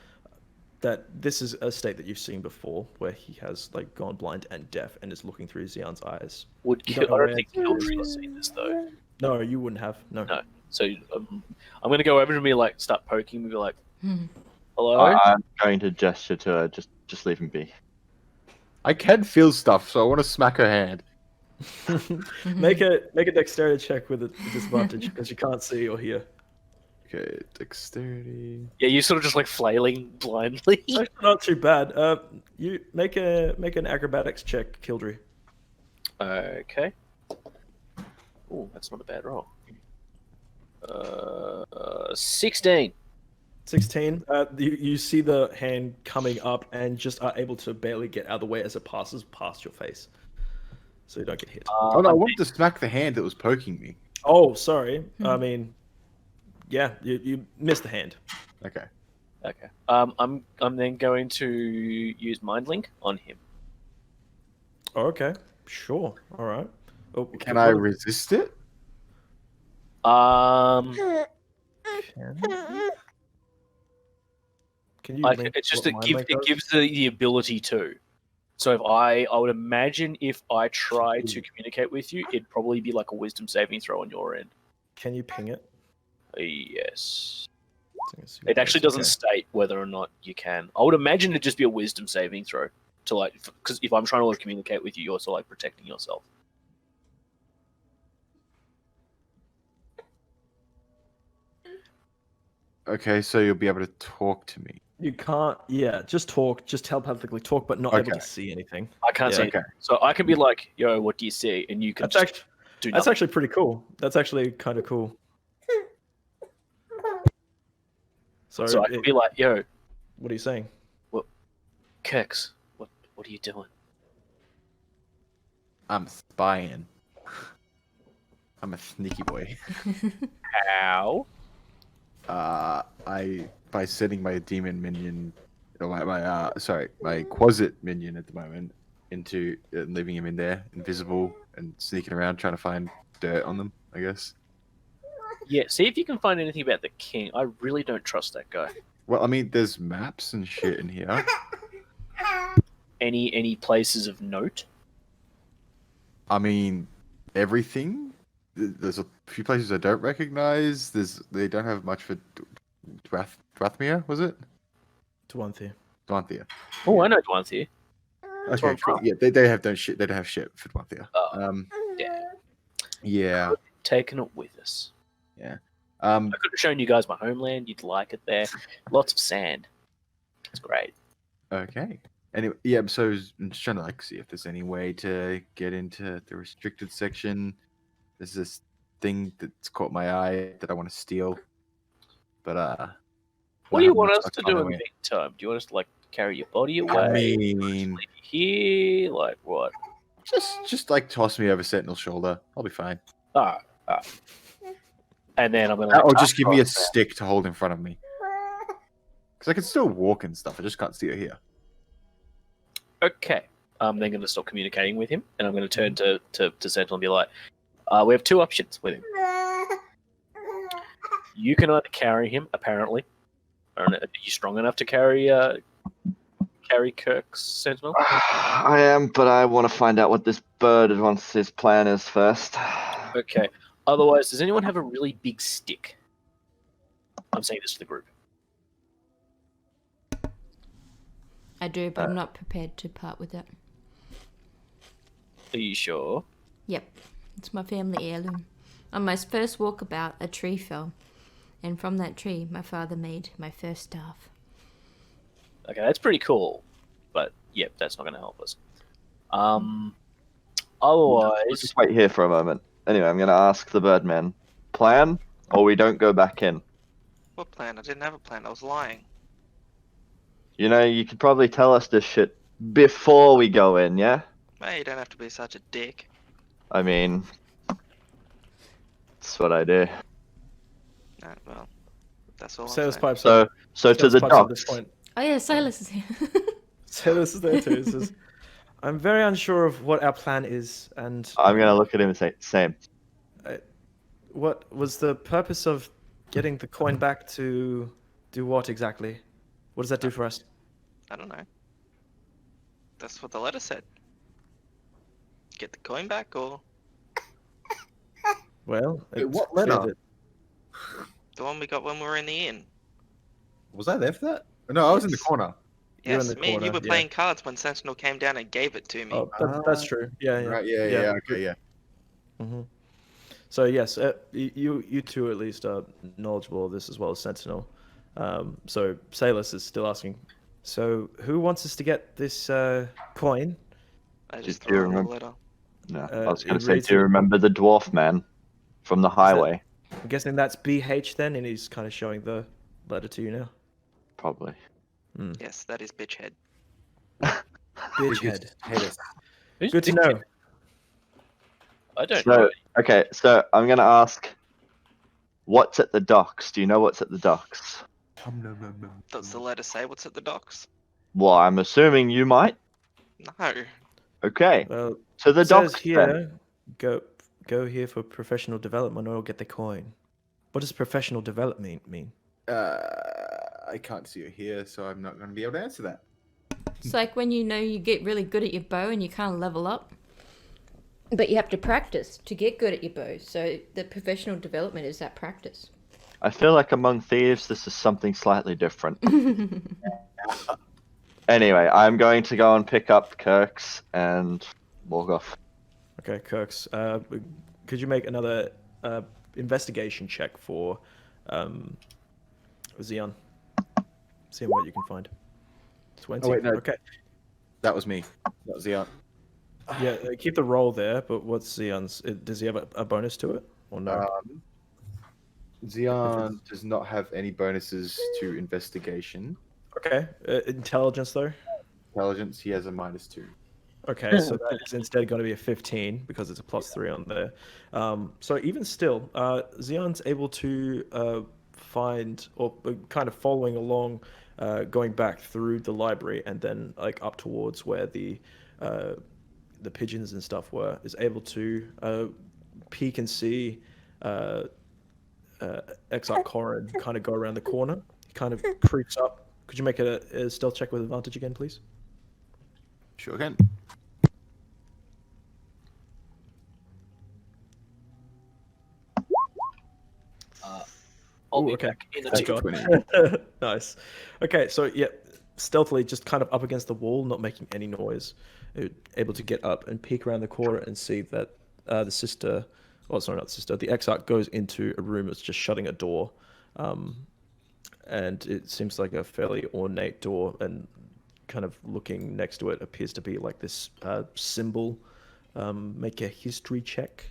That this is a state that you've seen before, where he has like gone blind and deaf, and is looking through Xeon's eyes. I don't know don't where think Kildry has seen this though. No, you wouldn't have. No. No. So I'm gonna go over to him and be like, start poking him and be like, Hmm. hello. I'm going to gesture to her. Just leave him be. I can feel stuff, so I want to smack her hand. make a dexterity check with a disadvantage because you can't see or hear. Okay, dexterity. Yeah, you sort of just like flailing blindly. Actually, not too bad. You make an acrobatics check, Kildry. Okay. Oh, that's not a bad roll. 16. 16. You see the hand coming up and just are able to barely get out of the way as it passes past your face, so you don't get hit. Oh no, I wanted to smack the hand that was poking me. Oh, sorry. I mean, yeah, you missed the hand. Okay. Okay. I'm then going to use Mind Link on him. Oh, okay, sure. All right. Oh, Can I resist it? Can you? Like, link it's just what it Mind gives Link it does? gives the ability to. So if I would imagine if I tried to communicate with you, it'd probably be like a wisdom saving throw on your end. Can you ping it? Yes. Let's see It actually that's doesn't okay. state whether or not you can. I would imagine it'd just be a wisdom saving throw to like, because if I'm trying to communicate with you, you're also like protecting yourself. Okay, so you'll be able to talk to me. You can't. Yeah, just talk. Just telepathically talk, but not able Okay. to see anything. I can't Yeah. see. Okay. So I can be like, "Yo, what do you see?" And you can That's just actually do that's nothing. actually pretty cool. That's actually kind of cool. So, So I can be like, "Yo, what are you saying? Kirks, what are you doing?" I'm spying. I'm a sneaky boy. How? By setting my demon minion, or my Quasit minion at the moment into leaving him in there, invisible, and sneaking around trying to find dirt on them. I guess. Yeah. See if you can find anything about the king. I really don't trust that guy. Well, I mean, there's maps and shit in here. Any places of note? I mean, everything. There's a few places I don't recognize. They don't have much for Dwathmir, was it? Dwanthir. Dwanthir. Oh, I know one's here. Okay, where I'm cool. from. Yeah, they have don't shit. They don't have shit for Dwanthir. Oh. Yeah. Yeah. Taking it with us. Yeah. I could have shown you guys my homeland. You'd like it there. Lots of sand. It's great. Okay. Anyway, yeah. So I'm just trying to see if there's any way to get into the restricted section. There's this thing that's caught my eye that I want to steal, but What do you want us to do in the meantime? Do you want us to like carry your body away? I mean, Leave you here? Like what? just like toss me over Sentinel's shoulder. I'll be fine. Ah. And then I'm gonna. Or just give me a stick to hold in front of me, because I can still walk and stuff. I just can't see it here. Okay. I'm then gonna stop communicating with him, and I'm gonna turn to Sentinel and be like, "We have two options with him. You can either carry him. Apparently, I don't know, are you strong enough to carry Kirk's Sentinel? I am, but I want to find out what this bird wants his plan is first. Okay. Otherwise, does anyone have a really big stick? I'm saying this to the group. I do, but I'm not prepared to part with it. Are you sure? Yep. It's my family heirloom. On my first walkabout, a tree fell, and from that tree, my father made my first staff. Okay, that's pretty cool. But, yeah, that's not going to help us. We'll Otherwise, just wait here for a moment. Anyway, I'm going to ask the Birdman. Plan, or we don't go back in? What plan? I didn't have a plan. I was lying. You know, you could probably tell us this shit before we go in, yeah? Hey, you don't have to be such a dick. I mean, that's what I do. Nah, well, that's all Sailor's I'm saying. pipes So, up. so to Sailor's the pipes up at this docks. point. Oh yeah, Silas is here. Sailor's is there too. He says, I'm very unsure of what our plan is, and I'm going to look at him and say, same. what was the purpose of getting the coin back to do what exactly? What does that do for us? I don't know. That's what the letter said. Get the coin back, or Well, Wait, what clear letter? that- the one we got when we were in the inn. Was I there for that? No, I was in the Yes. corner. You're in Yes, the me and you corner, were yeah. playing cards when Sentinel came down and gave it to me. Oh, that's true. Yeah, yeah. Right, yeah, okay, yeah. hmm So yes, you two at least are knowledgeable of this as well as Sentinel. So Salus is still asking. So who wants us to get this coin? I Did just you threw in the remember? letter. No, Uh, I was going it to say, reads do you it- remember the dwarf man from the highway? I'm guessing that's BH then, and he's kind of showing the letter to you now. Probably. Yes, that is bitch head. Bitch head. Haters. who's Good to Dick? know. I don't So, know. okay, so I'm going to ask, what's at the docks? Do you know what's at the docks? Does the letter say what's at the docks? Well, I'm assuming you might. No. Okay, Well, to the it says docks here, then. go here for professional development or get the coin. What does professional development mean? I can't see it here, so I'm not going to be able to answer that. It's like when you know you get really good at your bow and you can't level up. But you have to practice to get good at your bow. So the professional development is that practice. I feel like among thieves, this is something slightly different. Anyway, I'm going to go and pick up Kirk's and walk off. Okay, Kirks. Could you make another investigation check for Xeon? See what you can find. 20. Oh, wait, no. Okay. That was me. That was the Yeah, keep the roll there, but what's Xeon's? Does he have a bonus to it? Or no? Xeon does not have any bonuses to investigation. Okay. Intelligence, though? Intelligence, he has a -2. Okay, so that is instead going to be a 15 because it's a +3 on there. So even still, Xeon's able to find, or kind of following along, going back through the library and then like up towards where the pigeons and stuff were, is able to peek and see Exarch Corin kind of go around the corner. He kind of creeps up. Could you make a stealth check with advantage again, please? Sure can. I'll Ooh, be okay. back in the That's team. a 20. Nice. Okay, so yeah, stealthily, just kind of up against the wall, not making any noise, able to get up and peek around the corner and see that the sister, oh sorry, not the sister, the Exarch goes into a room that's just shutting a door, and it seems like a fairly ornate door, and kind of looking next to it appears to be like this symbol. Make a history check.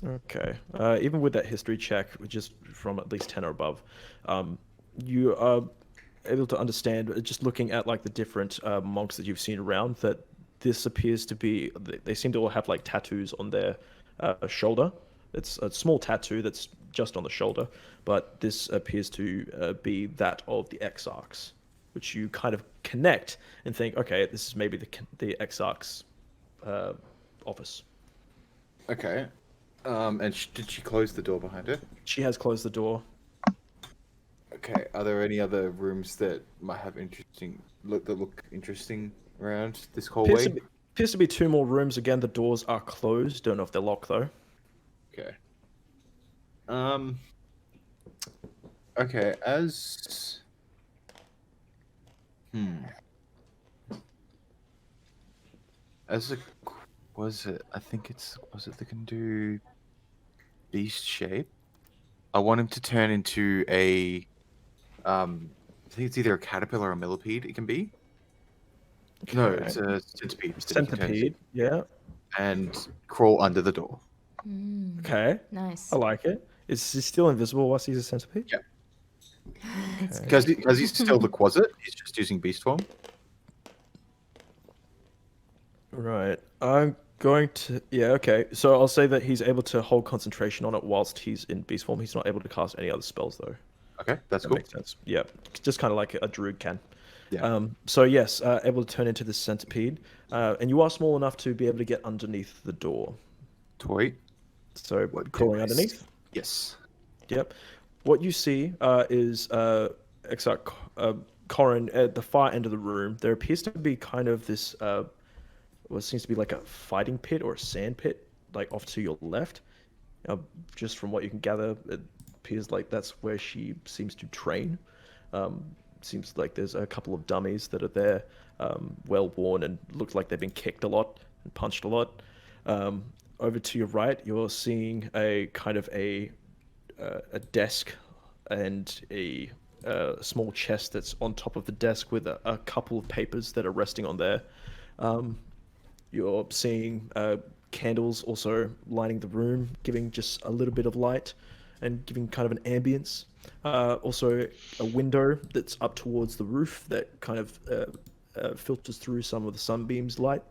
Okay. Even with that history check, which is from at least 10 or above, you are able to understand, just looking at like the different monks that you've seen around, that this appears to be, they seem to all have like tattoos on their shoulder. It's a small tattoo that's just on the shoulder, but this appears to be that of the Exarchs, which you kind of connect and think, okay, this is maybe the Exarch's office. Okay. And did she close the door behind her? She has closed the door. Okay. Are there any other rooms that might have look interesting around this hallway? Appears to be two more rooms. Again, the doors are closed. Don't know if they're locked though. Okay. Okay. As Hmm. As a was it? I think it's was it they can do beast shape. I want him to turn into a I think it's either a caterpillar or a millipede. It can be. No, Okay. it's a centipede that he can turn into Centipede. Yeah. and crawl under the door. Mm, Okay. nice. I like it. Is he still invisible whilst he's a centipede? Yeah. That's Okay. good. Because he's still the Quasit, he's just using beast form. Right. I'm going to. Yeah. Okay. So I'll say that he's able to hold concentration on it whilst he's in beast form. He's not able to cast any other spells though. Okay, that's That cool. makes sense. Yeah. Just kind of like a druid can. Yeah. So yes, able to turn into this centipede, and you are small enough to be able to get underneath the door. Toy. So What crawling do I see? underneath. Yes. Yep. What you see is Corin at the far end of the room. There appears to be kind of this what seems to be like a fighting pit or a sand pit, like off to your left. Just from what you can gather, it appears like that's where she seems to train. Seems like there's a couple of dummies that are there, well worn and looks like they've been kicked a lot and punched a lot. Over to your right, you're seeing a kind of a desk and a small chest that's on top of the desk with a couple of papers that are resting on there. You're seeing candles also lining the room, giving just a little bit of light and giving kind of an ambience. Also, a window that's up towards the roof that kind of filters through some of the sunbeams light.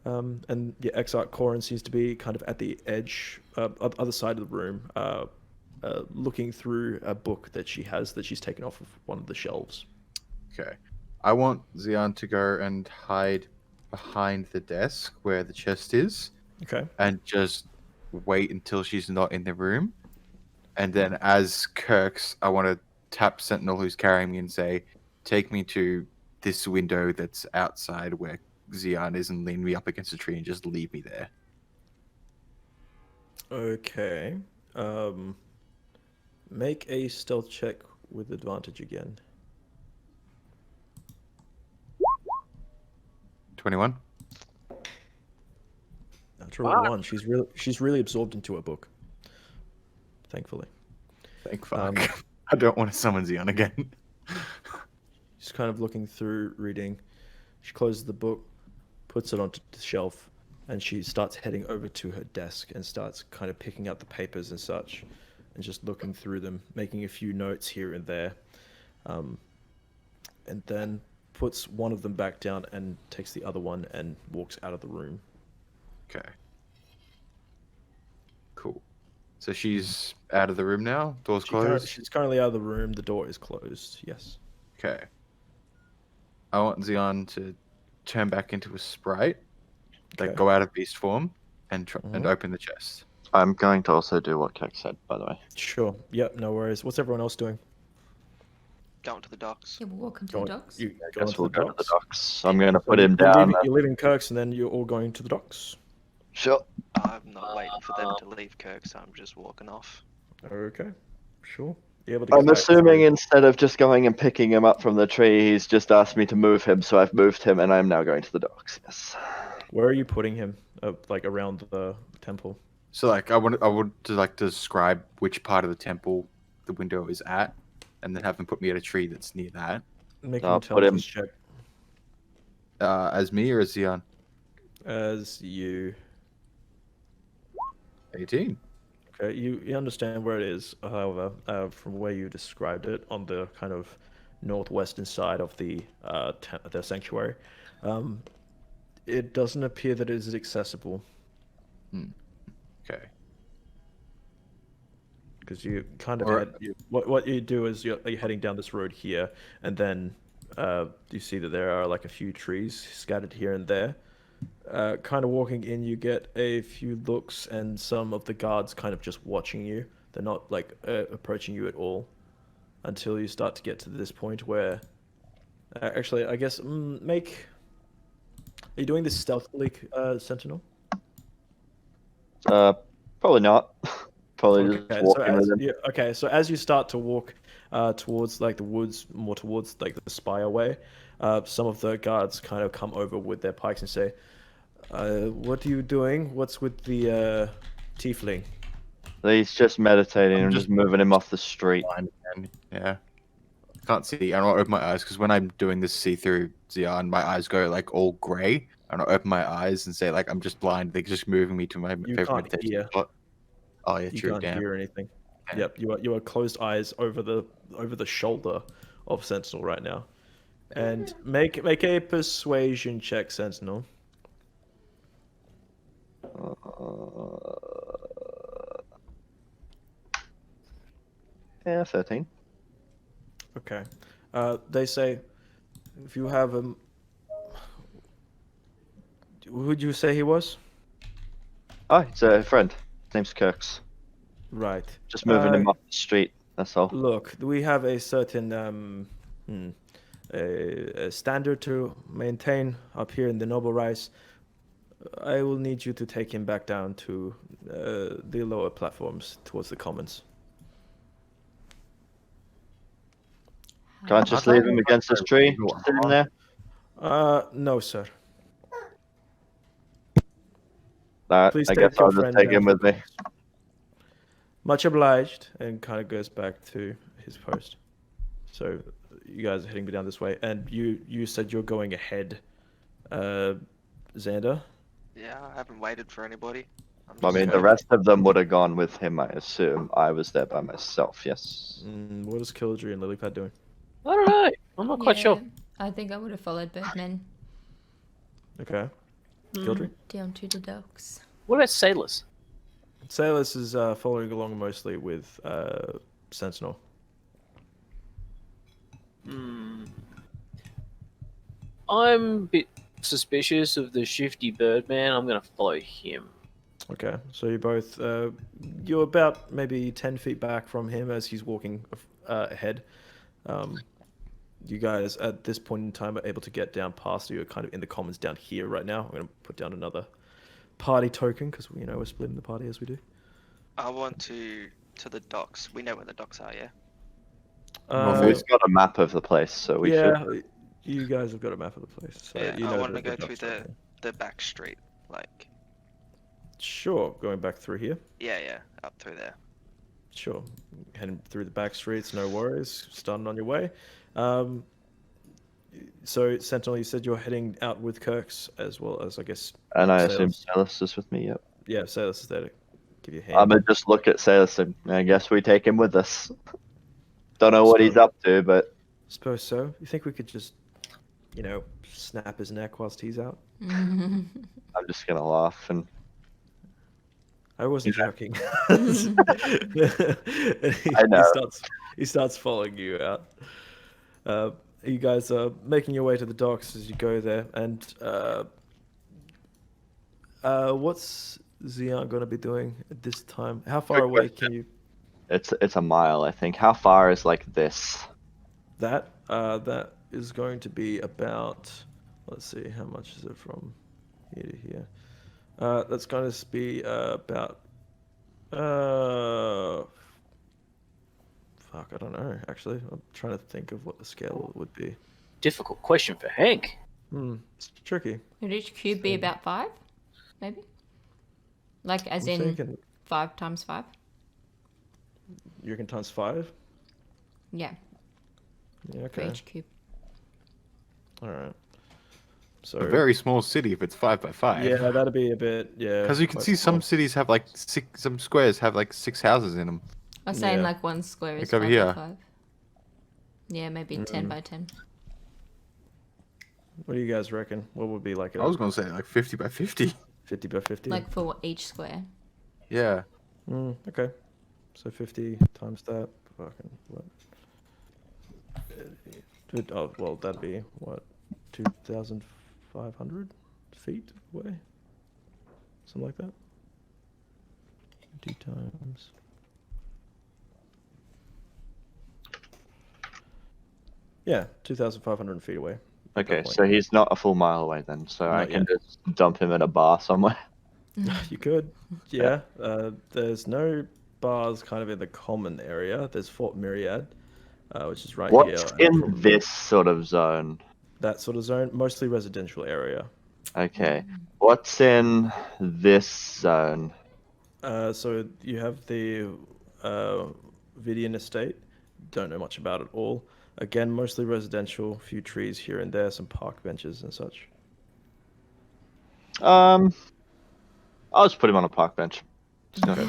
And the Exarch Corin seems to be kind of at the edge, other side of the room, looking through a book that she has that she's taken off of one of the shelves. Okay. I want Xian to go and hide behind the desk where the chest is Okay. and just wait until she's not in the room. And then as Kirks, I want to tap Sentinel who's carrying me and say, take me to this window that's outside where Xian is and lean me up against a tree and just leave me there. Okay. Make a stealth check with advantage again. 21. Natural one. She's really absorbed into her book. Thankfully. Thank fuck. I don't want to summon Xian again. She's kind of looking through, reading. She closes the book, puts it onto the shelf, and she starts heading over to her desk and starts kind of picking up the papers and such, and just looking through them, making a few notes here and there, and then puts one of them back down and takes the other one and walks out of the room. Okay. Cool. So she's out of the room now? Door's closed? She's currently out of the room. The door is closed. Yes. Okay. I want Xian to turn back into a sprite, like Okay. go out of beast form, and and Mhm. open the chest. I'm going to also do what Keck said, by the way. Sure. Yep. No worries. What's everyone else doing? Down to the docks. Yeah, well, welcome to Go the on- docks. You I go guess onto we'll the go to the docks? docks. I'm going to So put him you're down. You're leaving Kirk's, and then you're all going to the docks. Sure. I'm not waiting for them to leave Kirk, so I'm just walking off. Okay. Sure. You able to I'm kite assuming through- instead of just going and picking him up from the tree, he's just asked me to move him, so I've moved him, and I'm now going to the docks. Yes. Where are you putting him? Like around the temple? So like I would to like describe which part of the temple the window is at, and then have them put me at a tree that's near that. Make I'll an put him- intelligence check As me or as Xian? as you. 18. Okay, you understand where it is. However, from where you described it on the kind of northwestern side of the the sanctuary, it doesn't appear that it is accessible Okay. because you kind of Alright. what you do is you're heading down this road here, and then you see that there are like a few trees scattered here and there. Kind of walking in, you get a few looks, and some of the guards kind of just watching you. They're not like approaching you at all until you start to get to this point where, actually, I guess make. Are you doing this stealthily, Sentinel? Probably not. Probably just Okay, walking with him. okay, so as you start to walk towards like the woods, more towards like the spire way, some of the guards kind of come over with their pikes and say, "What are you doing? What's with the tiefling?" He's just meditating. I'm I'm just- just moving him off the street. Blind again. Yeah. Can't see. I don't open my eyes because when I'm doing this see-through Xian, my eyes go like all grey. I don't open my eyes and say like I'm just blind. They're just moving me to my You favorite can't meditation hear. spot. Oh yeah, You true. can't Damn. hear anything. Okay. Yep, you are closed eyes over the shoulder of Sentinel right now, and make a persuasion check, Sentinel. Yeah, 13. Okay. They say, if you have a, who'd you say he was? Oh, it's a friend. His name's Kirks. Right. Just moving him Uh, off the street. That's all. Look, we have a certain a standard to maintain up here in the Noble Rise. I will need you to take him back down to the lower platforms towards the commons. Can't just I leave thought him it was against this like tree, a just sitting there. No, sir. Please I take guess your I'll just friend take down him to with the me. Much obliged, and kind of goes back to his post. So you guys are heading down this way, and you said you're going ahead, Xander. Yeah, I haven't waited for anybody. I'm I just mean, Okay. the rest of them would have gone with him, I assume. I was there by myself, yes. What is Kildry and Lilypad doing? I don't know. I'm not quite sure. I think I would have followed Birdman Okay, Kildry. down to the docks. What about sailors? Sailors is following along mostly with Sentinel. I'm a bit suspicious of the shifty Birdman. I'm going to follow him. Okay, so you both you're about maybe 10 feet back from him as he's walking ahead. You guys at this point in time are able to get down past. You're kind of in the commons down here right now. I'm going to put down another party token because we're splitting the party as we do. I want to the docks. We know where the docks are, yeah? Uh, We've got a map of the place, so we yeah, should. you guys have got a map of the place. So Yeah, you I know want to the go through docks right here. the back street. Like, Sure, going back through here. yeah, up through there. Sure, heading through the back streets, no worries. Starting on your way. So Sentinel, you said you're heading out with Kirks as well as I guess. And I assume Sailors. Salus is with me, yep. Yeah, Sailors is there to give you a hand. I'm gonna just look at Salus and I guess we take him with us. Don't know what he's up to, but Suppose so. You think we could just, snap his neck whilst he's out? I'm just gonna laugh and I wasn't joking. I know. He starts following you out. You guys are making your way to the docks as you go there, and what's Xian gonna be doing at this time? How far Good away question. can you? it's a mile, I think. How far is like this? That is going to be about. Let's see, how much is it from here to here? That's going to be about. Fuck, I don't know. Actually, I'm trying to think of what the scale would be. Difficult question for Hank. It's tricky. Would each cube be about 5? Maybe? Like, as I'm in thinking 5 times 5? you reckon times 5? Yeah, Yeah, for okay. each cube. All right. So A very small city if it's 5 by 5. yeah, that'd be a bit Because you can quite see some small. cities have like some squares have like 6 houses in them. I was saying Yeah. like one square is Like over 5 here. by 5. Yeah, maybe 10 by 10. What do you guys reckon? What would be like I was gonna say like 50 by 50. 50 by 50? Like for each square. Yeah. Okay. So 50 times that. Fucking what? Oh, well, that'd be what? 2,500 feet away? Something like that? 2 times. Yeah, 2,500 feet away. Okay, point. so he's not a full mile away then, so I Not can yet. just dump him in a bar somewhere. You could, yeah. There's no bars kind of in the common area. There's Fort Myriad. which is right What's here. in this sort of zone? That sort of zone, mostly residential area. Okay. What's in this zone? So you have the Vidian estate. Don't know much about it all. Again, mostly residential. A few trees here and there, some park benches and such. I'll just put him on a park bench.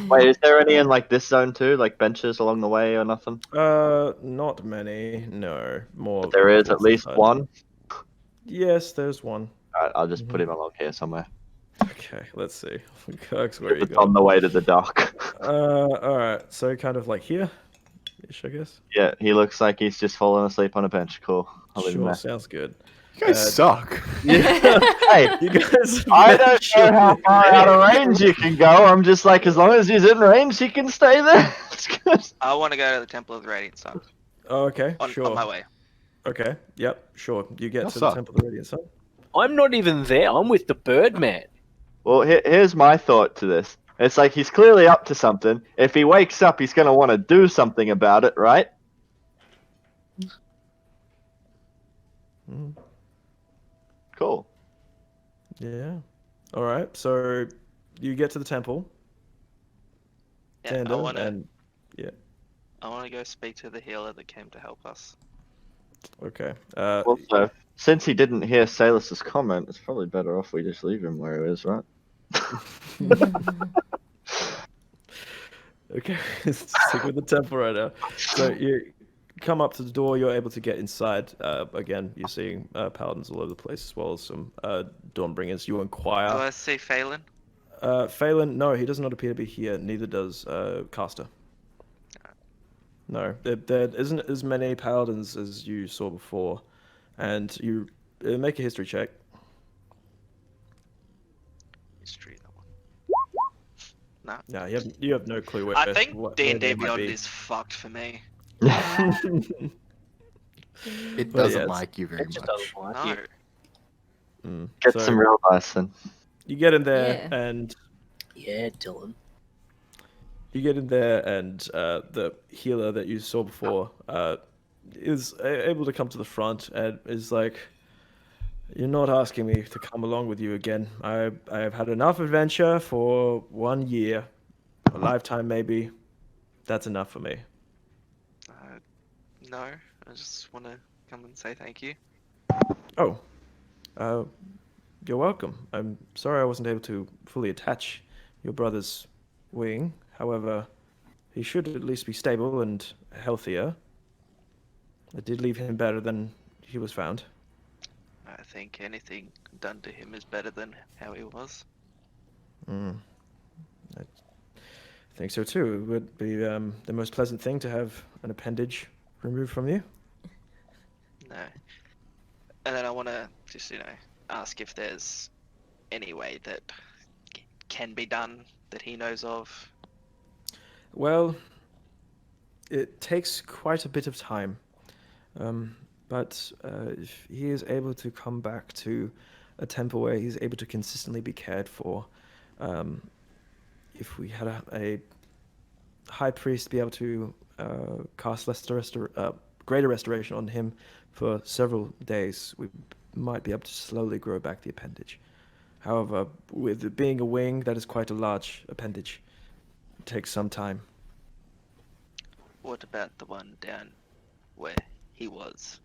Wait, is there any in like this zone too? Like benches along the way or nothing? Not many. No, more. But there is at towards the least side. one. Yes, there's one. Alright, I'll just put him along here somewhere. Okay, let's see. Kirk's where you It's on go. the way to the dock. All right. So kind of like here, ish, I guess. Yeah, he looks like he's just fallen asleep on a bench. Cool. I'll leave him Sure, there. sounds good. You guys suck. Yeah. Hey, You guys. I don't know how far out of range you can go. I'm just like, as long as he's in range, he can stay there. It's good. I want to go to the Temple of the Radiant Sun. Oh, okay. Sure. On my way. Okay. Yep. Sure. You get What's to the up? Temple of the Radiant Sun. I'm not even there. I'm with the Birdman. Well, here's my thought to this. It's like he's clearly up to something. If he wakes up, he's going to want to do something about it, right? Mm. Cool. Yeah. All right. So you get to the temple, Yeah, Xander, I want to. and I want to go speak to the healer that came to help us. okay. Also, since he didn't hear Salus's comment, it's probably better off we just leave him where he is, right? Okay. Stick with the temple right now. So you come up to the door. You're able to get inside. Again, you're seeing paladins all over the place, as well as some Dawnbringers. You Do inquire. I see Phelan? Phelan, no, he does not appear to be here. Neither does Caster. No, there isn't as many paladins as you saw before, and you make a history check. History, that one. No, you have no clue where. I think what- D where and they D might Beyond be. is fucked for me. It But doesn't yeah, like you very It just much. doesn't like No. you. Get So some real dice then. you get in there, Yeah. and Yeah, Dylan. the healer that you saw before is able to come to the front and is like, "You're not asking me to come along with you again. I have had enough adventure for 1 year, a lifetime maybe. That's enough for me." No, I just want to come and say thank you. Oh, you're welcome. I'm sorry I wasn't able to fully attach your brother's wing. However, he should at least be stable and healthier. I did leave him better than he was found. I think anything done to him is better than how he was. I think so too. It would be the most pleasant thing to have an appendage removed from you. No. And then I want to just, ask if there's any way that can be done that he knows of. Well, it takes quite a bit of time. But if he is able to come back to a temple where he's able to consistently be cared for, if we had a high priest be able to cast greater restoration on him for several days, we might be able to slowly grow back the appendage. However, with it being a wing, that is quite a large appendage. It takes some time. What about the one down where he was?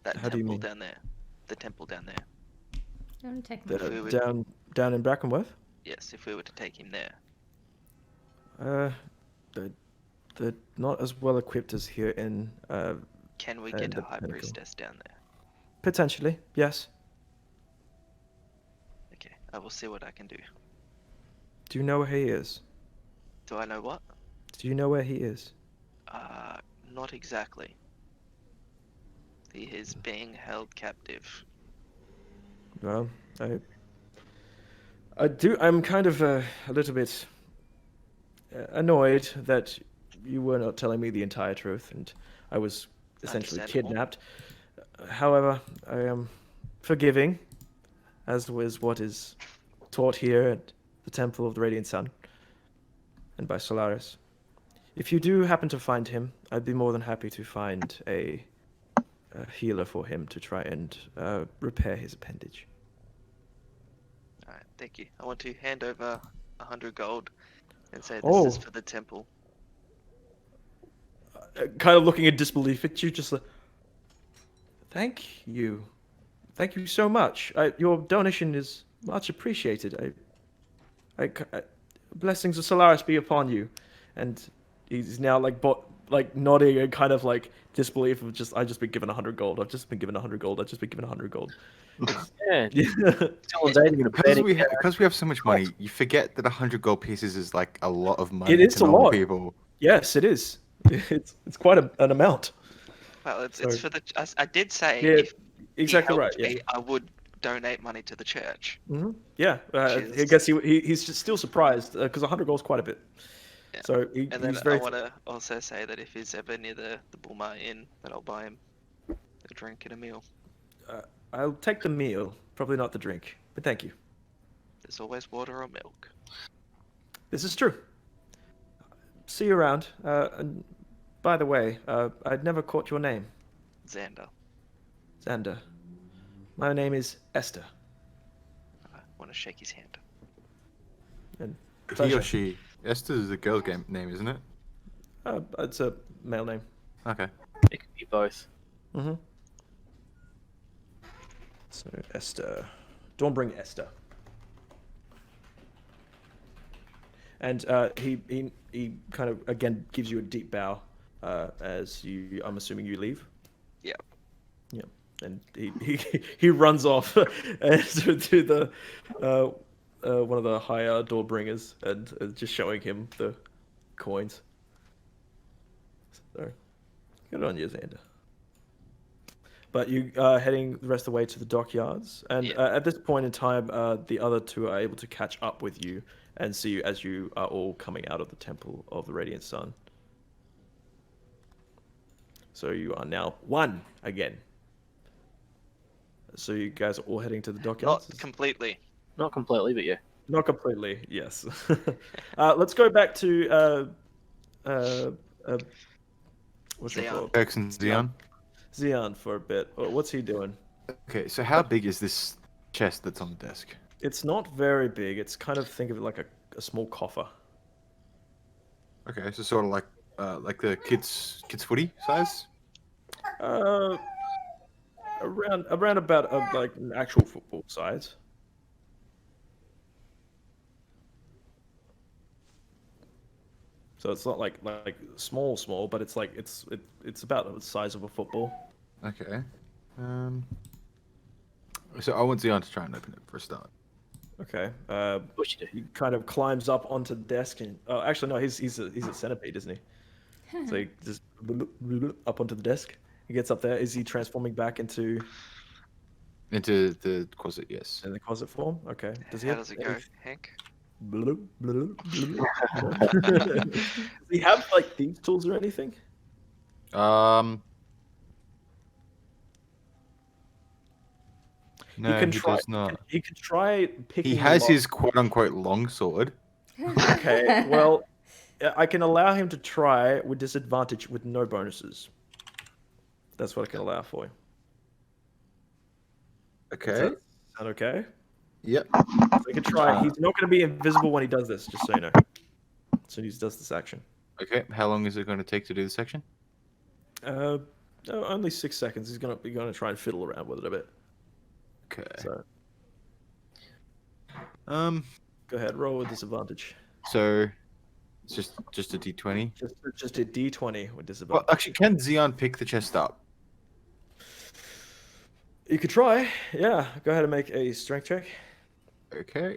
That How do you temple mean? down there. The temple down there. Don't take The- my If we would- down in Brackenworth. Yes, if we were to take him there. They're not as well equipped as here in Can we And get the a high pinnacle. priestess down there? potentially, yes. Okay, I will see what I can do. Do you know where he is? Do I know what? Do you know where he is? Not exactly. He is being held captive. Well, I'm kind of a little bit annoyed that you were not telling me the entire truth, and I was essentially Understandable. kidnapped. However, I am forgiving, as was what is taught here at the Temple of the Radiant Sun and by Solaris. If you do happen to find him, I'd be more than happy to find a healer for him to try and repair his appendage. All right, thank you. I want to hand over 100 gold and say this Oh. is for the temple. Kind of looking in disbelief at you, just like, thank you so much. Your donation is much appreciated. Blessings of Solaris be upon you. And he's now like nodding and kind of like disbelief of I've just been given 100 gold. I've just been given 100 gold. I've just been given 100 gold. Yeah. Yeah. Someone's aiding and abetting. Because we have so much money, you forget that 100 gold pieces is like a lot of money It is to a normal lot. people. Yes, it is. It's quite an amount. Well, it's So- for the. I did say Yeah, if exactly he right. helped Yeah. me, I would donate money to the church. Hmm. Yeah. I Which guess he's just still surprised because 100 gold is quite a bit. Yeah. So And then he's very. I want to also say that if he's ever near the Bulmar Inn, that I'll buy him a drink and a meal. I'll take the meal, probably not the drink, but thank you. There's always water or milk. This is true. See you around. And by the way, I'd never caught your name, Xander, Xander. My name is Esther. I want to shake his hand. And He pleasure. or she. Esther is the girl's name, isn't it? It's a male name. Okay. It could be both. Mm-hmm. So Esther, don't bring Esther. And he kind of again gives you a deep bow as you. I'm assuming you leave. Yeah. Yeah. And he runs off to the one of the higher door bringers and just showing him the coins. So good on you, Xander. But you are heading the rest of the way to the dockyards, and Yeah. at this point in time, the other two are able to catch up with you and see you as you are all coming out of the Temple of the Radiant Sun. So you are now one again. So you guys are all heading to the dockyards? Not completely. Not completely, but yeah. Not completely, yes. Let's go back to what's it Xeon. called? Erx and Xeon. Xeon for a bit. What's he doing? Okay, so how big is this chest that's on the desk? It's not very big. It's kind of, think of it like a small coffer. Okay, so sort of like the kids footy size. Around about like an actual football size. So it's not like small, but it's like it's about the size of a football. Okay. So I want Xeon to try and open it for a start. Okay. What you do? He kind of climbs up onto the desk and actually no, he's a centipede, isn't he? So he just up onto the desk. He gets up there. Is he transforming back into Into the closet, yes. in the closet form? Okay. Does he How have does it go, Hank? Does he have like thieves tools or anything? No, he can he try. does not. He can try picking. He them has up. his quote-unquote long sword. Okay. Well, I can allow him to try with disadvantage with no bonuses. That's what I can allow for him. Okay. Does that sound okay? Yep. So he can try. He's not going to be invisible when he does this, just so you know. So he does this action. Okay. How long is it going to take to do the section? No, only 6 seconds. He's going to try and fiddle around with it a bit. Okay. So Um. go ahead, roll with disadvantage. So it's just a d20. Just a D20 with Well, disadvantage. actually, can Xeon pick the chest up? You could try. Yeah. Go ahead and make a strength check. Okay.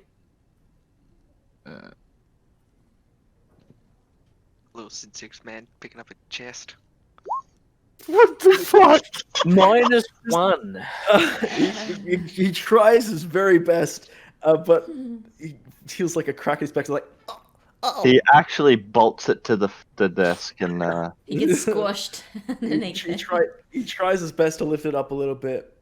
Little Sid Six man picking up a chest. What the fuck? -1. He tries his very best, but he feels like a crack in his back. He's like, oh. He actually bolts it to the desk and He gets squashed He, underneath he, it. he tries his best to lift it up a little bit,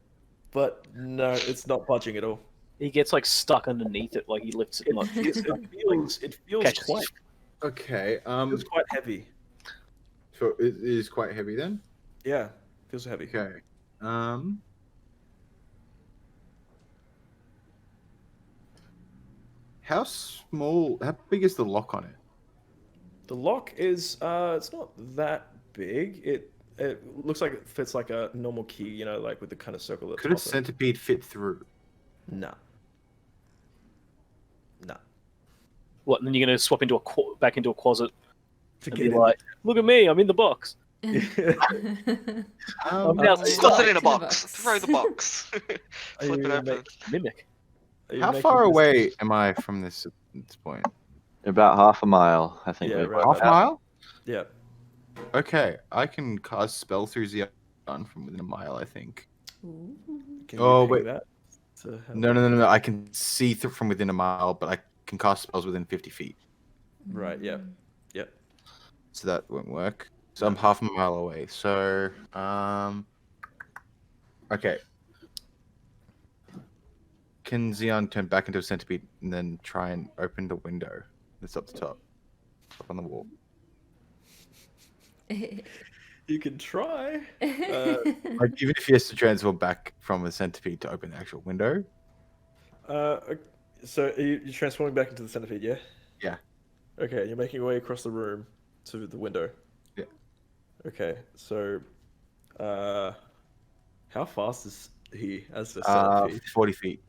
but no, it's not budging at all. He gets like stuck underneath it, like he lifts it. Like, It feels catches quite Okay. feels quite heavy. So it is quite heavy then. Yeah, feels heavy. Okay. How small? How big is the lock on it? The lock is it's not that big. It looks like it fits like a normal key, you know, like with the kind of circle at the Could a top. centipede fit through? Nah. Nah. What? And then you're gonna swap into back into a closet To and get be in. like, "Look at me, I'm in the box." Um, I'm now Stuff it in a To the box. box. Throw the box. Are Flip you it gonna open. Mimic. Are you how making far this- away am I from this at this point? About half a mile, I think. Yeah, we've right worked Half a out. mile? Yeah. Okay, I can cast spell through Xeon from within a mile, I think. Ooh. Can Oh, you ping wait. that to have- No. I can see from within a mile, but I can cast spells within 50 feet. Right. Yeah. So that won't work. So I'm half a mile away. So, okay. Can Xeon turn back into a centipede and then try and open the window that's up the top, up on the wall? You can try. Like, even if he has to transform back from a centipede to open the actual window. So you're transforming back into the centipede, yeah? Yeah. Okay, you're making your way across the room to the window. Yeah. Okay, so how fast is he as a 40 feet.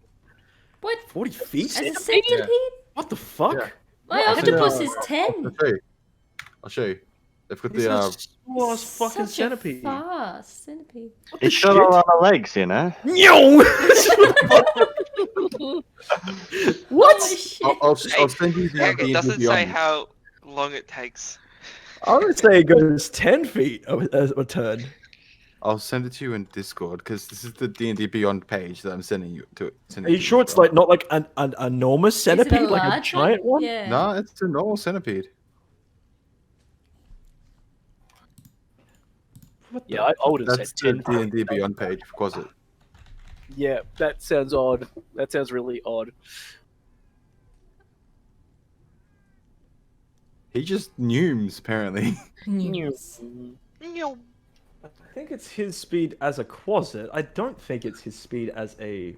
What? 40 feet? As a centipede? What the fuck? Yeah. My I'll send octopus it- is 10. I'll show you. They've got He's the a small-ass fucking Such centipede. A fast centipede. It's got a lot of legs, you know. What? Oh, shit. I'll send you the It D&D doesn't say Beyond. how long it takes. I would say it goes 10 feet a turn. I'll send it to you in Discord because this is the D&D Beyond page that I'm sending you to. Are you sure it's like not like an enormous Is it centipede, like a large giant one? Yeah. No, it's a normal centipede. What the- Yeah, I would have That's said the 10. D&D Beyond page for Quasit. Yeah, that sounds odd. That sounds really odd. He just neumes, apparently. News. Meow. I think it's his speed as a quasit. I don't think it's his speed as a.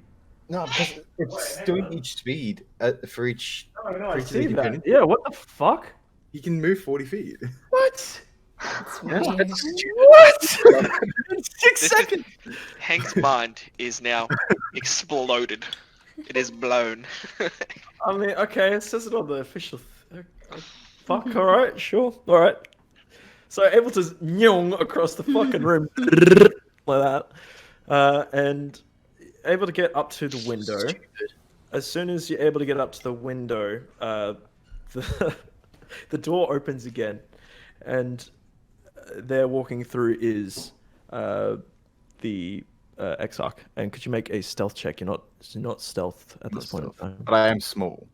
No, because it's doing each speed for each. No, I creature see that you that. can hit. Yeah, what the fuck? He can move 40 feet. What? It's Yeah, weird. What? In 6 This is- seconds. Hank's mind is now exploded. It is blown. I mean, okay, it says it on the official. Fuck, alright, sure, alright. So able to nyong across the fucking room like that, and able to get up to the window. Stupid. As soon as you're able to get up to the window, the door opens again, and there walking through is the Exarch. And could you make a stealth check? You're not stealth at Not this point in stealth. time. But I am small.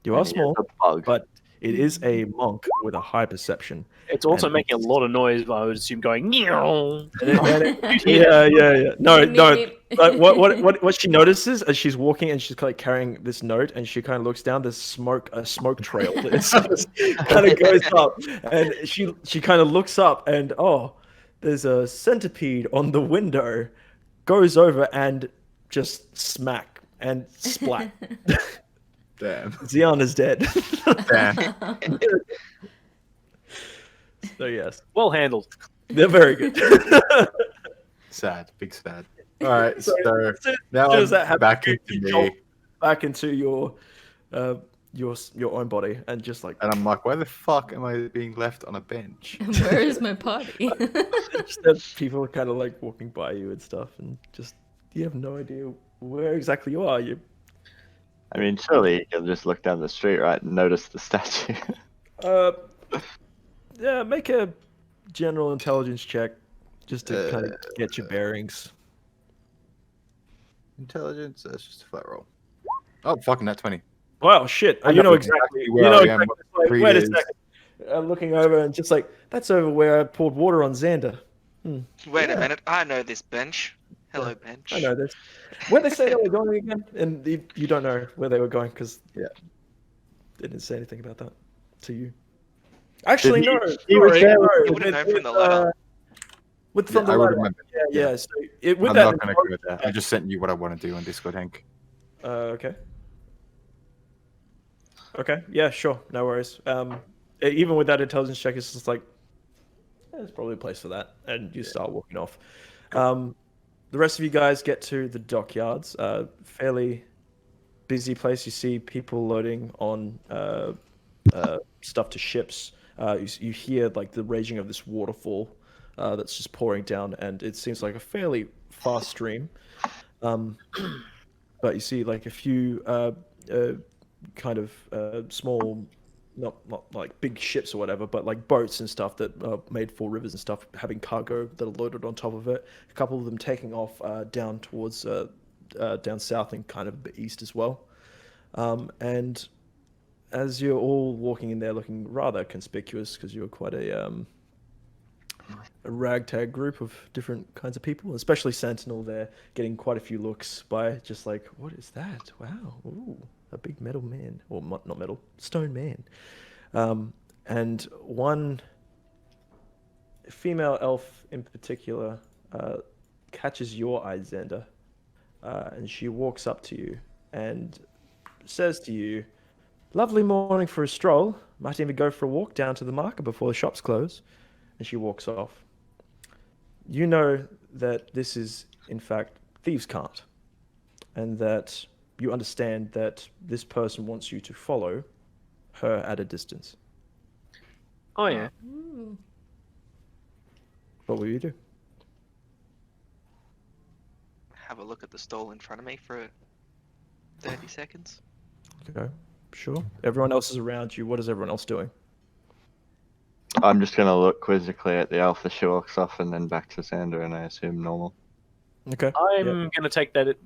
You are And he is small, a bug. but it is a monk with a high perception. It's also And making a lot of noise, I would assume, going, "Meow." Yeah. No. Meep, meep. Like what she notices as she's walking and she's like carrying this note and she kind of looks down. There's a smoke trail that kind of goes up, and she kind of looks up and there's a centipede on the window, goes over and just smack and splat. Damn. Xeon is dead. Damn. So yes, Well handled. they're very good. Sad. Big sad. All right. So, So as now soon as I'm that happens, back you into jolt me. back into your own body and just like And I'm like, why the fuck am I being left on a bench? Where is my party? just that people are kind of like walking by you and stuff, and just you have no idea where exactly you are. You I mean, surely you can just look down the street, right, and notice the statue. yeah, make a general intelligence check just to kind of Uh, get your bearings. Intelligence. That's just a flat roll. Oh, fucking that 20. Wow, shit! I You know know exactly. exactly where You know I am, exactly. what Like, tree wait a is. second. I'm looking over and just like that's over where I poured water on Xander. Wait Yeah. a minute, I know this bench. Hello, bench. I know this. Where they say they were going again, and you don't know where they were going because Yeah. they didn't say anything about that to you. Actually, Did he- no. he was Sorry, there no. with- You would have known from the letter. With Yeah, from the I would letter. remember. Yeah. So with I'm that. not going to go with that. I just sent you what I want to do on Discord, Hank. Okay. Okay. Yeah. Sure. No worries. Even with that intelligence check, it's just like there's probably a place for that, and you start walking off. The rest of you guys get to the dockyards. Fairly busy place. You see people loading on stuff to ships. You hear like the raging of this waterfall that's just pouring down, and it seems like a fairly fast stream. But you see like a few kind of small, not like big ships or whatever, but like boats and stuff that are made for rivers and stuff, having cargo that are loaded on top of it. A couple of them taking off down towards down south and kind of east as well. And as you're all walking in there looking rather conspicuous because you're quite a ragtag group of different kinds of people, especially Sentinel there, getting quite a few looks by just like, what is that? Wow, ooh, a big metal man, or not metal, stone man. And one female elf in particular catches your eye, Xander, and she walks up to you and says to you, "Lovely morning for a stroll. Might even go for a walk down to the market before the shops close." And she walks off. You know that this is, in fact, thieves' cart, and that you understand that this person wants you to follow her at a distance. Oh yeah. Ooh. What will you do? Have a look at the stall in front of me for 30 seconds. Okay, sure. Everyone else is around you. What is everyone else doing? I'm just gonna look quizzically at the elf as she walks off, and then back to Xander, and I assume normal. Okay. I'm yeah. going to take that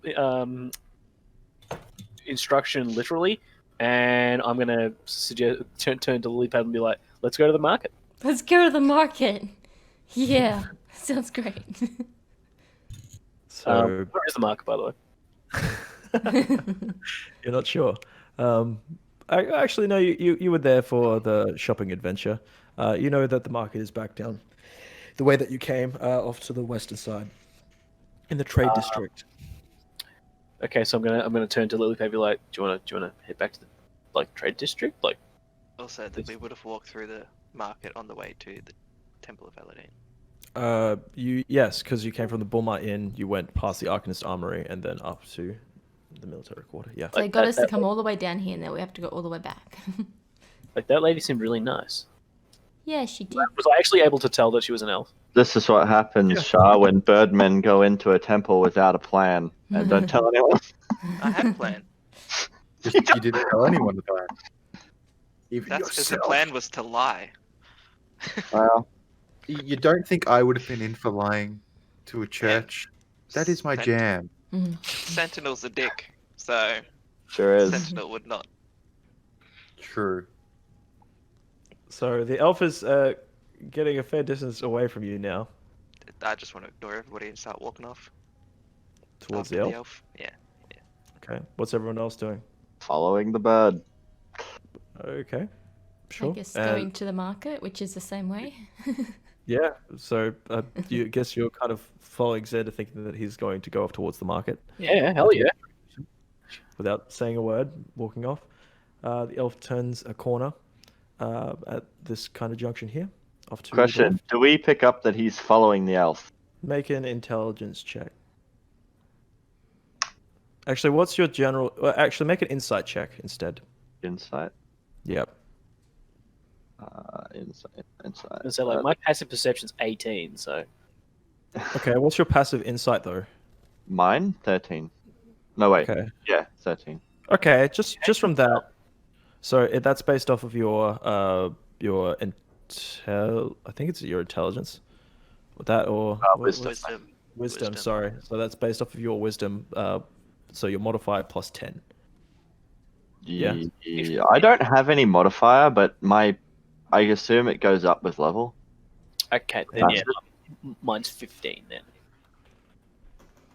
instruction literally, and I'm going to suggest turn to Lilypad and be like, "Let's go to the market." Let's go to the market. Yeah, sounds great. So Where is the market, by the way? you're not sure. Actually, no. You were there for the shopping adventure. You know that the market is back down the way that you came, off to the western side, in the trade district. Okay, so I'm gonna turn to Lilypad and be like, "Do you wanna head back to the trade district?" Like, Also, that we would have walked through the market on the way to the Temple of Eladine. Yes, because you came from the Bulmar Inn, you went past the Arcanist Armory, and then up to the military quarter. Yeah. So they got us to come all the way down here, and now we have to go all the way back. like that lady seemed really nice. Yeah, she did. Was I actually able to tell that she was an elf? This is what happens, Shah, when birdmen go into a temple without a plan and don't tell anyone. I had a plan. You didn't tell anyone the plan. Even That's because the yourself. plan was to lie. Well, You don't think I would have been in for lying to a church? That is my jam. Sentinel's a dick, so sure is. Sentinel would not. True. So the elf is getting a fair distance away from you now, I just want to ignore everybody and start walking off. towards after the elf. Yeah. Okay. What's everyone else doing? Following the bird. Okay. Sure. I guess going to the market, which is the same way. Yeah. So you guess you're kind of following Xander, thinking that he's going to go off towards the market Yeah, hell yeah. without saying a word, walking off. The elf turns a corner at this kind of junction here. Off to the Question: left. do we pick up that he's following the elf? Make an intelligence check. Actually, what's your general? Well, actually, make an insight check instead. Insight. Yep. Insight. And so like my passive perception's 18, so Okay. What's your passive insight though? Mine 13. No wait. Okay. Yeah, 13. Okay. Just from that. So that's based off of your intel. I think it's your intelligence. With that or Wisdom. Wisdom. Sorry. So that's based off of your wisdom. So your modifier plus 10. Yeah. I don't have any modifier, but I assume it goes up with level. okay, then yeah, Passive? mine's 15 then.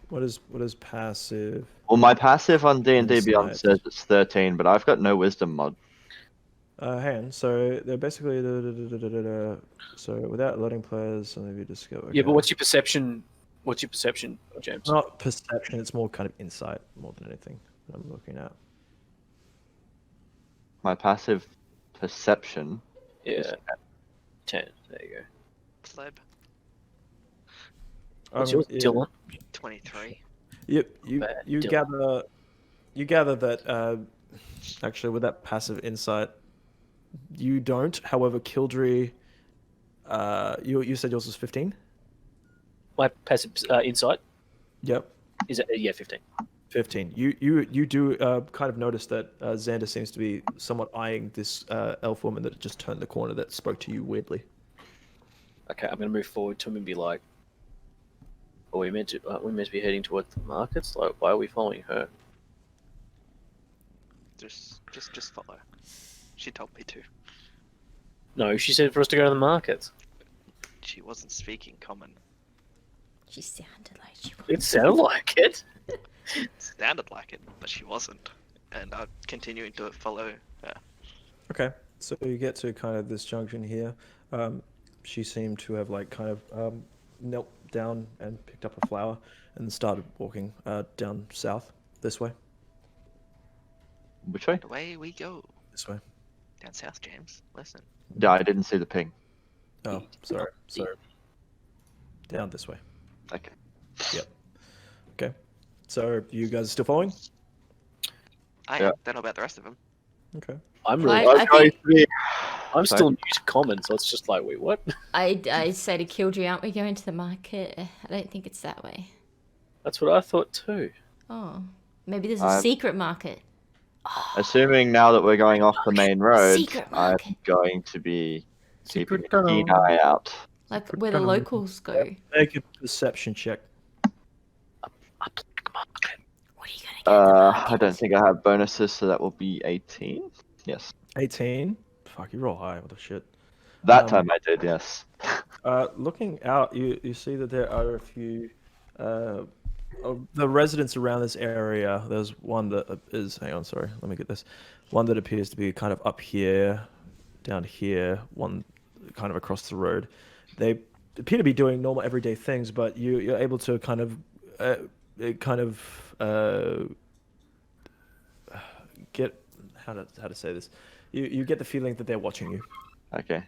What is passive? Well, my passive on D&D Beyond Insight. says it's 13, but I've got no wisdom mod. Hang on. So they're basically so without letting players, so maybe just go. Yeah, but okay. what's your perception? What's your perception, James? Not perception. It's more kind of insight more than anything that I'm looking at. My passive perception. Yeah, 10. There you go. Pleb, What's yours, Yeah. Dylan? 23. You Bad you Dylan. gather that actually with that passive insight you don't. However, Kildry, you said yours was 15. My passive insight Yep, is 15. 15. You do kind of notice that Xander seems to be somewhat eyeing this elf woman that just turned the corner that spoke to you weirdly. Okay, I'm gonna move forward to him and be like, "Are we meant to be heading towards the markets? Like, why are we following her?" Just follow. She told me to. No, she said for us to go to the markets. She wasn't speaking common. She sounded like she was. It sounded like it. It sounded like it, but she wasn't. And I'm continuing to follow her. Okay, so you get to kind of this junction here. She seemed to have like kind of knelt down and picked up a flower and started walking down south this way. Which way? Away we go. This way. Down south, James. Listen. Yeah, I didn't see the ping. Oh, sorry. Down this way. Okay. Okay. So you guys are still following? I Yeah. don't know about the rest of them. Okay. I'm Well, really, I think I'm still new to common, so it's just like, wait, what? I say to Kildry, aren't we going to the market? I don't think it's that way. That's what I thought too. Oh, maybe there's a I've- secret market. Assuming now that we're going off the main road, Secret I'm market. going to be keeping Secret a keen tunnel. eye out. Like where the locals go. Make a perception check. What are you gonna get? at the I market? don't think I have bonuses, so that will be 18. Yes. 18. Fuck, you roll high. What the shit. That Um, time I did, yes. Looking out, you see that there are a few of the residents around this area. There's one that is. Hang on, sorry. Let me get this. One that appears to be kind of up here, down here. One kind of across the road. They appear to be doing normal everyday things, but you're able to kind of get how to say this. You get the feeling that they're watching you. Okay.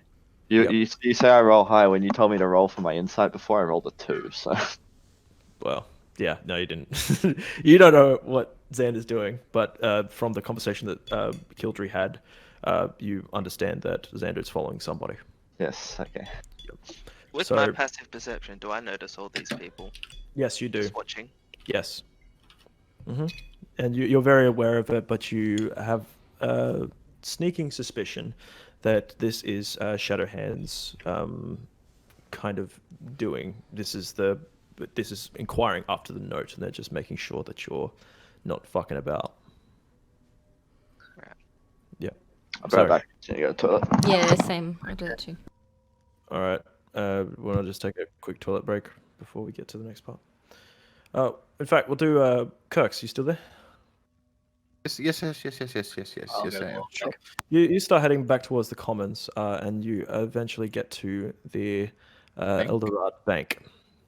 You, Yep. you say I roll high. When you told me to roll for my insight before, I rolled a 2, so... Well, yeah, no, you didn't. You don't know what Xander's doing, but from the conversation that Kildry had, you understand that Xander is following somebody. Yes, okay. With So- my passive perception, do I notice all these people Yes, you do. just watching? Yes. And you're very aware of it, but you have a sneaking suspicion that this is Shadowhand's kind of doing. This is inquiring after the note, and they're just making sure that you're not fucking about. Right. Yeah. I'll be Sorry. right back. Need to go to the toilet. Yeah, same. I'll do that too. All right. Want to just take a quick toilet break before we get to the next part? In fact, we'll do Kirks. You still there? Yes, I'll I go am. well. Check. You start heading back towards the commons, and you eventually get to the Eldorad Bank.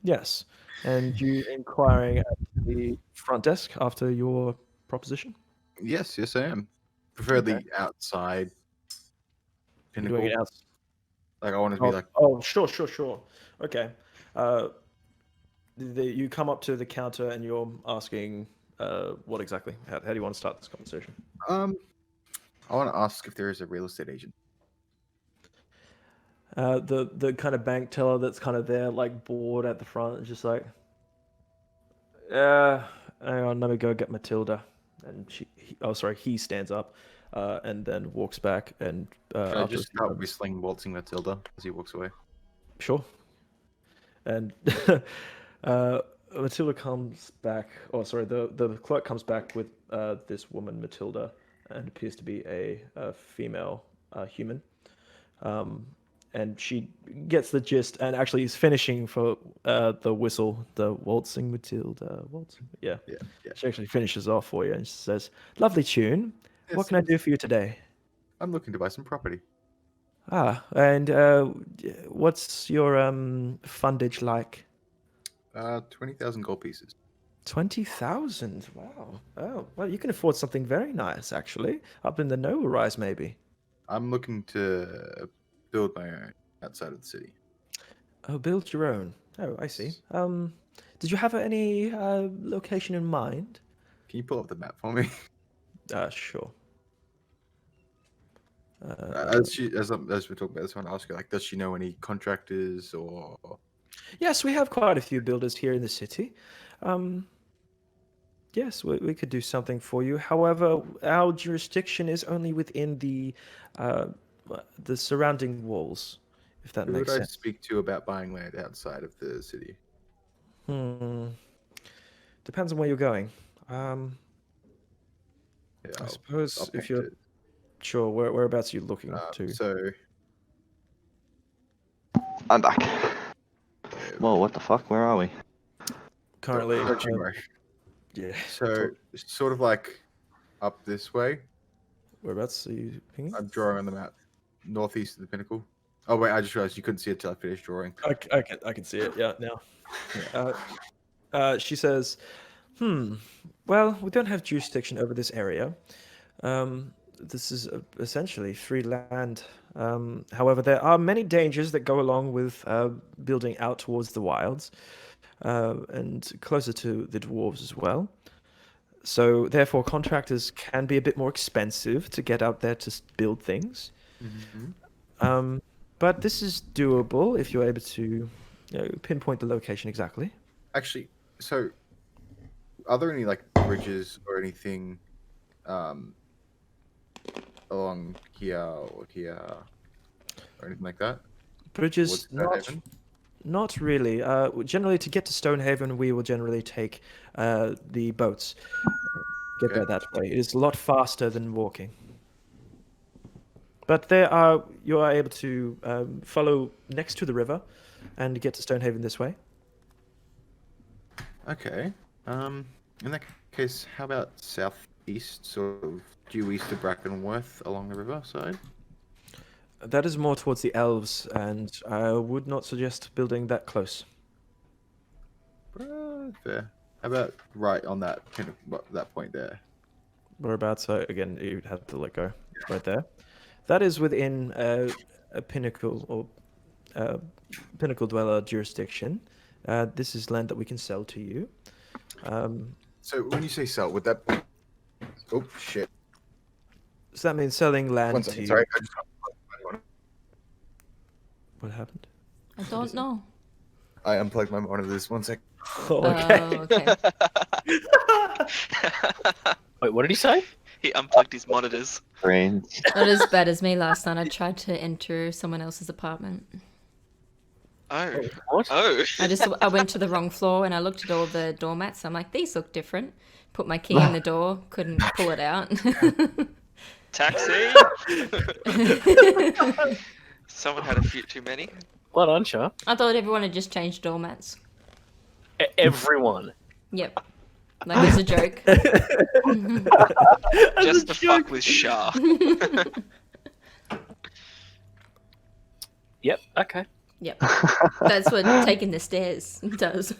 Yes, and you inquiring at the front desk after your proposition. Yes, I am. Preferably outside. You're doing it Pinnacle. out. Like I want to be like, Sure. Okay. You come up to the counter and you're asking what exactly? How do you want to start this conversation? I want to ask if there is a real estate agent. The kind of bank teller that's kind of there, like bored at the front, is just like, hang on, let me go get Matilda. And he stands up, and then walks back and Can I after a just few start moments- whistling Waltzing Matilda as he walks away? Sure. And Matilda comes back. Oh, sorry. The clerk comes back with this woman, Matilda, and appears to be a female human. And she gets the gist, and actually is finishing for the whistle, the waltzing Matilda. Waltzing. Yeah. Yeah. She actually finishes off for you, and she says, "Lovely tune. What can I do for you today?" I'm looking to buy some property. Ah, and what's your fundage like? 20,000 gold pieces. 20,000. Wow. Oh, well, you can afford something very nice, actually. Up in the Noble Rise, maybe. I'm looking to build my own outside of the city. Oh, build your own. Oh, I see. Did you have any location in mind? Can you pull up the map for me? Sure. As we talk about this, I want to ask you, like, does she know any contractors or? Yes, we have quite a few builders here in the city. Yes, we could do something for you. However, our jurisdiction is only within the surrounding walls, if that Who would makes I sense. speak to about buying land outside of the city? Depends on where you're going. Yeah, I I'll suppose if paint you're it. sure, whereabouts are you looking to? So I'm back. Whoa, what the fuck? Where are we? Currently, don't you worry. yeah. So sort of like up this way. Whereabouts are you pinging? I'm drawing on the map, northeast of the pinnacle. Oh wait, I just realized you couldn't see it till I finished drawing. I can see it. Yeah, now. She says, well, we don't have jurisdiction over this area. This is essentially free land. However, there are many dangers that go along with building out towards the wilds and closer to the dwarves as well. So, therefore, contractors can be a bit more expensive to get out there to build things. But this is doable if you're able to pinpoint the location exactly. Actually, so are there any like bridges or anything along here or here or anything like that? Bridges, Towards Stonehaven? not really. Generally, to get to Stonehaven, we will generally take the boats. Get Okay. there that way. It is a lot faster than walking. But you are able to follow next to the river and get to Stonehaven this way. Okay. In that case, how about southeast, sort of due east of Brackenworth along the riverside? That is more towards the elves, and I would not suggest building that close. Fair. How about right on that that point there? Whereabouts? Again, you'd have to let go right there. That is within a pinnacle or pinnacle dweller jurisdiction. This is land that we can sell to you. So when you say sell, would that be... Oh, shit. So that means selling land 1 to second, you. sorry. What happened? I don't know. I unplugged my monitors. 1 second. Oh, okay. Oh, okay. Wait, what did he say? He unplugged his monitors. Brains. Not as bad as me last night. I tried to enter someone else's apartment. Oh. What? Oh. I went to the wrong floor and I looked at all the doormats. I'm like, these look different. Put my key in the door, couldn't pull it out. Taxi! Someone had a few too many. Well done, Char. I thought everyone had just changed doormats. Everyone. Yep. Like it's a joke. Just to fuck with Shah. Yep. Okay. Yep. That's what taking the stairs does.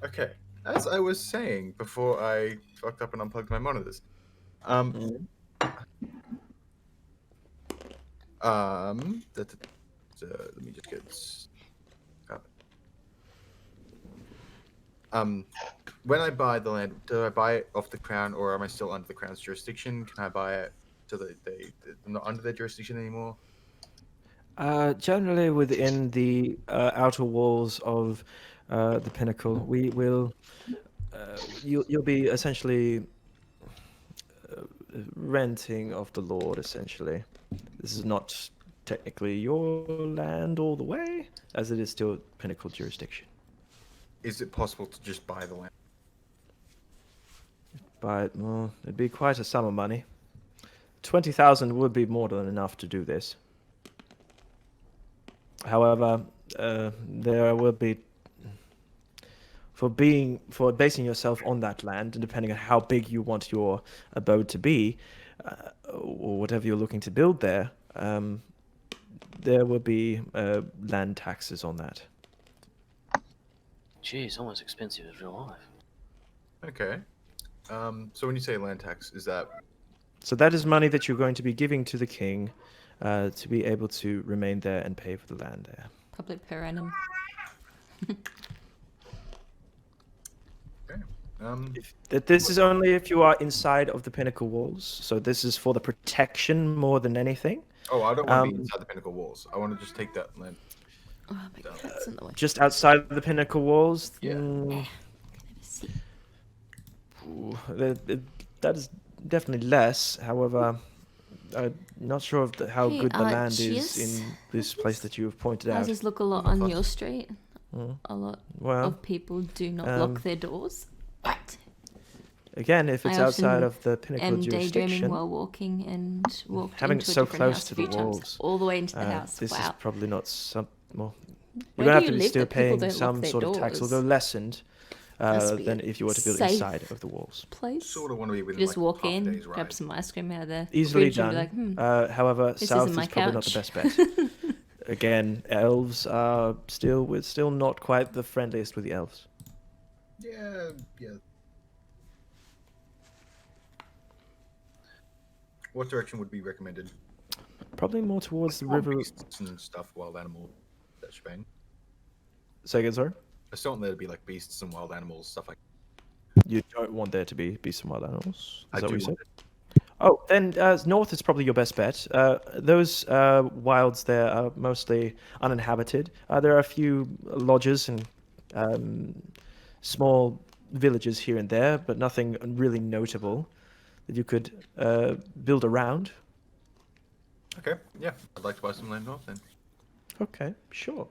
Okay. As I was saying before I fucked up and unplugged my monitors. Let me just get... when I buy the land, do I buy it off the crown, or am I still under the crown's jurisdiction? Can I buy it so that I'm not under their jurisdiction anymore? Generally within the outer walls of the pinnacle, we will. You'll be essentially renting of the Lord. Essentially, this is not technically your land all the way, as it is still pinnacle jurisdiction. Is it possible to just buy the land? But well, it'd be quite a sum of money. 20,000 would be more than enough to do this. However, there will be for basing yourself on that land, and depending on how big you want your abode to be, or whatever you're looking to build there, there will be land taxes on that. Jeez, almost expensive as real life. Okay. So when you say land tax, is that So that is money that you're going to be giving to the king to be able to remain there and pay for the land there. Probably per annum. okay? This is only if you are inside of the pinnacle walls. So this is for the protection more than anything. Oh, I don't want to be inside the pinnacle walls. I want to just take that land. Oh my god, that's in the way. Just outside of the pinnacle walls. Yeah. See. That is definitely less. However, I'm not sure of how Hey, good the land cheers. is in this place that you have pointed Does out. this look a lot on your street? A lot Well, of people do not lock their doors. What? again, if it's I outside often of the pinnacle am daydreaming jurisdiction, while walking and walked having into it a so different close house to a the few times, walls, all the way into the house. this is Wow. probably not some. Well, you're Where gonna have do to you be live still that people paying don't lock some their sort of tax, doors? although lessened Must be than a if you were to build safe inside of the walls. Place. Sort of want to be within Just like walk half a in, day's grab ride. some ice cream out of the Easily fridge and done. be like, However, this south isn't my is probably not the couch. best bet. Again, elves are we're still not quite the friendliest with the elves. Yeah. What direction would be recommended? Probably more towards the Wild river. beasts and stuff, wild animal, that shebang. Say again, sorry? I still want there to be like beasts and wild animals, stuff like You don't want there to be some wild animals. Is I that do what you said? want it. Oh, then north is probably your best bet. Those wilds there are mostly uninhabited. There are a few lodges and small villages here and there, but nothing really notable that you could build around. Okay, yeah. I'd like to buy some land north then. Okay, sure.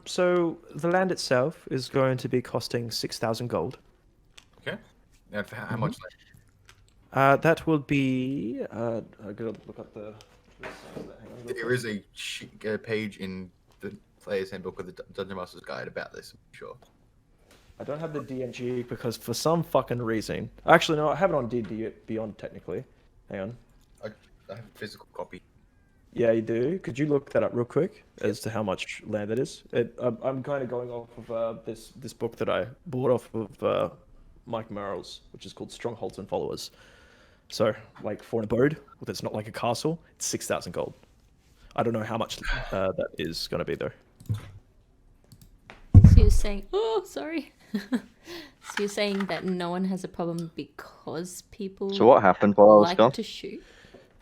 So the land itself is going to be costing 6,000 gold. Okay. And for how much land? That will be. I gotta look up the. There is a page in the player's handbook with the Dungeon Master's Guide about this, I'm sure. I don't have the DNG because for some fucking reason. Actually, no, I have it on D&D Beyond technically. Hang on. I have a physical copy. Yeah, you do. Could you look that up real quick as to how much land that is? I'm kind of going off of this book that I bought off of Mike Merrill's, which is called Strongholds and Followers. So, like for an abode that's not like a castle, it's 6,000 gold. I don't know how much that is going to be though. So you're saying, oh, sorry. So you're saying that no one has a problem because people So what happened while I was like gone? to shoot?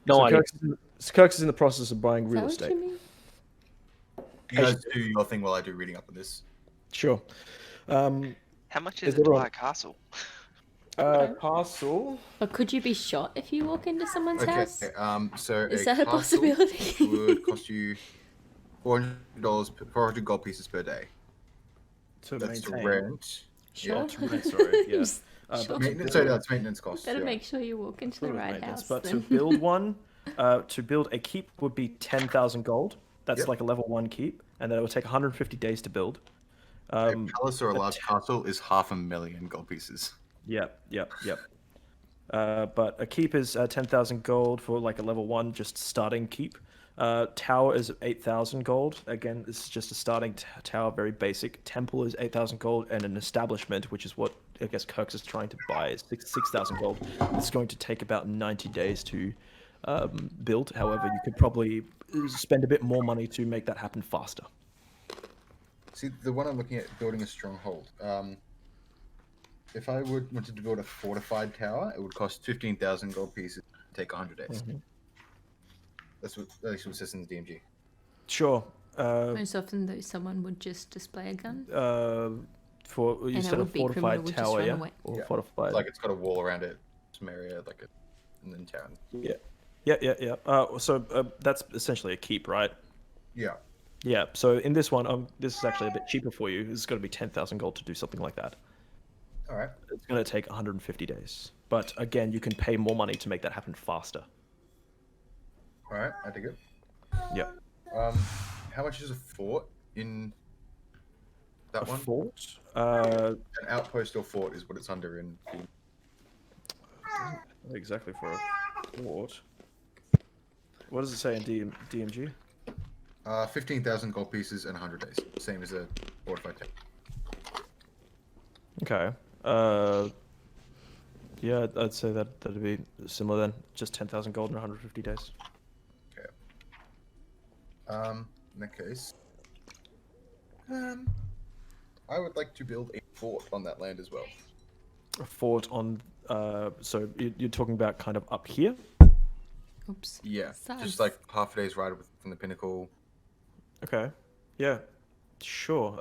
No so idea. Kirk is in the process of buying Is real that estate. what you mean? You guys do your thing while I do reading up on this. Sure. How much is Is it to everyone- buy a castle? Castle. But could you be shot if you walk into someone's house? So Is a that a castle possibility? would cost you $400, 400 gold pieces per day. To That's the maintain. rent. Sure. Sorry, yeah. Just But sure. to Maintenance, build- so that's maintenance costs. Better yeah. make sure you walk into the sort of right maintenance, house. But then. to build one, to build a keep would be 10,000 gold. That's Yep. like a level 1 keep, and then it would take 150 days to build. A palace or a large castle is 500,000 gold pieces. Yep. But a keep is 10,000 gold for like a level 1, just starting keep. Tower is 8,000 gold. Again, this is just a starting tower, very basic. Temple is 8,000 gold, and an establishment, which is what I guess Kirks is trying to buy, is 6,000 gold. It's going to take about 90 days to build. However, you could probably spend a bit more money to make that happen faster. See, the one I'm looking at building a stronghold. If I wanted to build a fortified tower, it would cost 15,000 gold pieces. Take 100 days. Mhm. That's what it says in the DMG. Sure. Most often, though, someone would just display a gun. For you And said it a would be criminal, fortified would just tower, run yeah, away. or Yeah. fortified. Like it's got a wall around it, some area, like and then town. Yeah. So that's essentially a keep, right? Yeah. Yeah. So in this one, this is actually a bit cheaper for you. It's going to be 10,000 gold to do something like that. All right. It's going to take 150 days. But again, you can pay more money to make that happen faster. All right. I dig it. Yeah. How much is a fort in that A one? fort. An outpost or fort is what it's under in. Exactly for. What? What does it say in DMG? 15,000 gold pieces and 100 days. Same as a fortified town. Okay. Yeah, I'd say that'd be similar then. Just 10,000 gold in 150 days. In that case, I would like to build a fort on that land as well. A fort on. So you're talking about kind of up here? Oops. Yeah, Size. just like half a day's ride from the pinnacle. Okay. Yeah. Sure.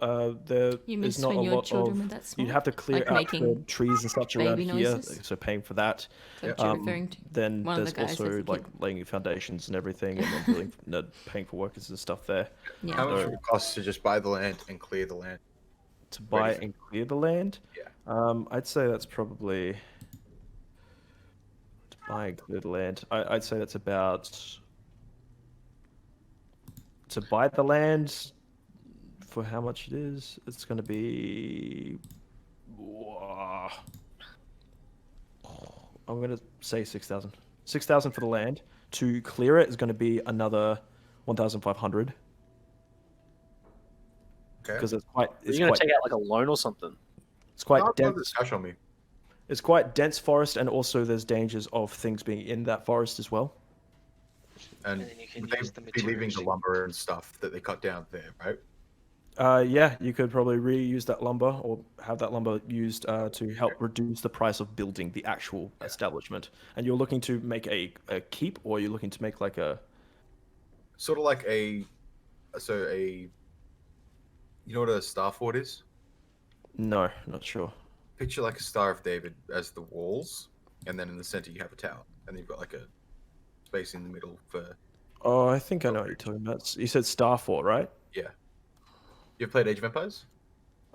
There You is miss not when a your lot children of. were that small? You'd have to clear Like out the making trees and such around baby here, noises? so paying for that. That's what you're referring to. Then One of there's the guys as also a kid. like laying foundations and everything, and then building, paying for workers and stuff there. Yeah. How much would it cost to just buy the land and clear the land? To buy for- and clear the land. Yeah. I'd say that's probably to buy and clear the land. I'd say that's about to buy the land for how much it is. It's going to be. Whoa. I'm going to say 6,000. 6,000 for the land. To clear it is going to be another 1,500 Okay. because it's quite. Are It's you going quite. to take out like a loan or something? It's quite I'll dense. this cash on me. It's quite dense forest, and also there's dangers of things being in that forest as well. And And then you can would they use the be leaving materials the you- lumber and stuff that they cut down there, right? Yeah, you could probably reuse that lumber or have that lumber used to help reduce the price of building the actual establishment. And you're looking to make a keep, or you're looking to make like a. Sort of like you know what a star fort is? No, not sure. Picture like a Star of David as the walls, and then in the center you have a tower, and then you've got like a space in the middle for. Oh, I think I know what you're talking about. You said Starfort, right? Yeah. You ever played Age of Empires?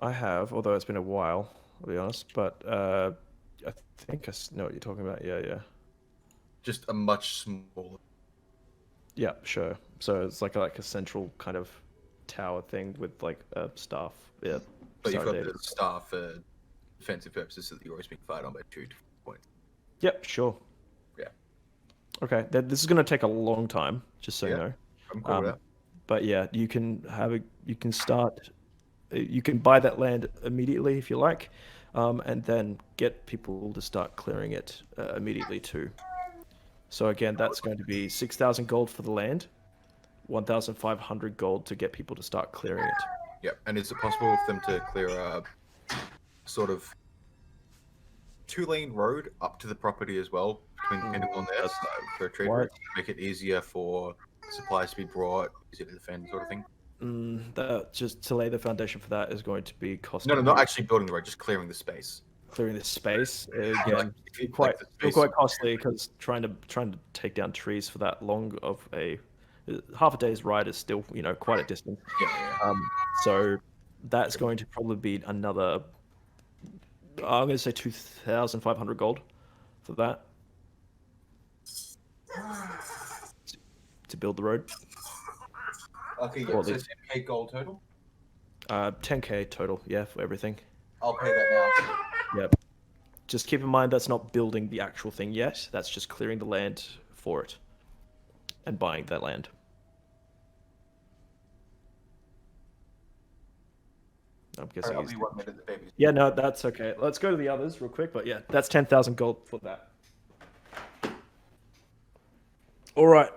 I have, although it's been a while, I'll be honest. But I think I know what you're talking about. Yeah. Just a much smaller. Yeah, sure. So it's like a central kind of tower thing with like a staff. Yeah. But you've Sorry, got David. the star for defensive purposes so that you're always being fired on by 2 points. Yep, sure. Yeah. Okay, this is going to take a long time, just so you Yeah. know. I'm cool with that. But yeah, you can buy that land immediately if you like, and then get people to start clearing it immediately too. So again, that's going to be 6,000 gold for the land, 1,500 gold to get people to start clearing it. Yep. And is it possible for them to clear a sort of 2-lane road up to the property as well between the pinnacle and their side for a trade What? route to make it easier for supplies to be brought, easier to defend, sort of thing? Just to lay the foundation for that is going to be costing. No, not actually building the road, just clearing the space. Clearing this space Like, again. if you- Quite like the still space- quite costly because trying to take down trees for that long of a half a day's ride is still quite a distance. Yeah. So that's going to probably be another. I'm going to say 2,500 gold for that to build the road. Okay, Or so the- 10k gold total. 10k total, yeah, for everything. I'll pay that now. Yep. Just keep in mind that's not building the actual thing yet. That's just clearing the land for it and buying that land. I'm guessing. I'll he's- be 1 minute, the baby's. Yeah, no, that's okay. Let's go to the others real quick. But yeah, that's 10,000 gold for that. All right.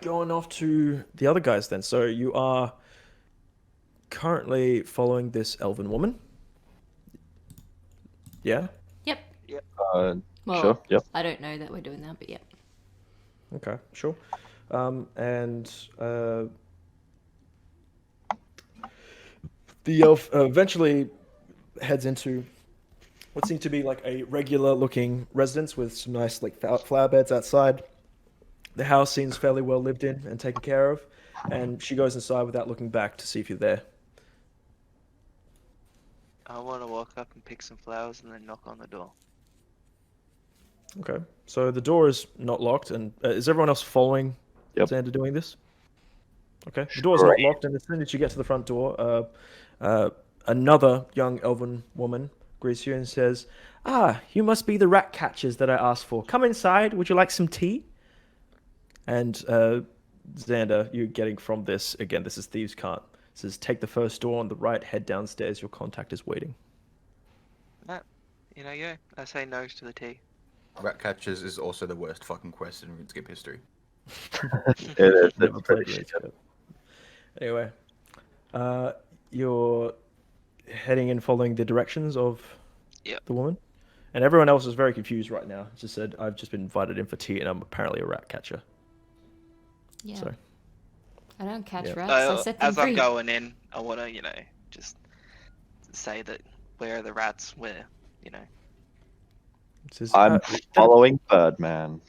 Going off to the other guys then. So you are currently following this elven woman. Yeah? Yep. Uh, Well, sure. Yep. I don't know that we're doing that, but yep. Okay, sure. The elf eventually heads into what seems to be like a regular looking residence with some nice like flower beds outside. The house seems fairly well lived in and taken care of, and she goes inside without looking back to see if you're there. I want to walk up and pick some flowers and then knock on the door. Okay, so the door is not locked, and is everyone else following Yep. Xander doing this? Okay, the door's not Great. locked, and as soon as you get to the front door, another young elven woman greets you and says, "Ah, you must be the rat catchers that I asked for. Come inside. Would you like some tea?" And Xander, you're getting from this again. This is Thieves' Cant. It says, "Take the first door on the right. Head downstairs. Your contact is waiting." Yeah, I say no to the tea. Rat catchers is also the worst fucking quest in RuneScape history. It is. Never It's played pretty shit. RuneScape. Anyway, you're heading in following the directions of Yep. the woman. And everyone else is very confused right now. It's just said, "I've just been invited in for tea and I'm apparently a rat catcher." Yeah. So, I don't catch Yeah. rats. I So set them as I'm free. going in, I want to, just say that where are the rats? Where, it says, I'm following Birdman.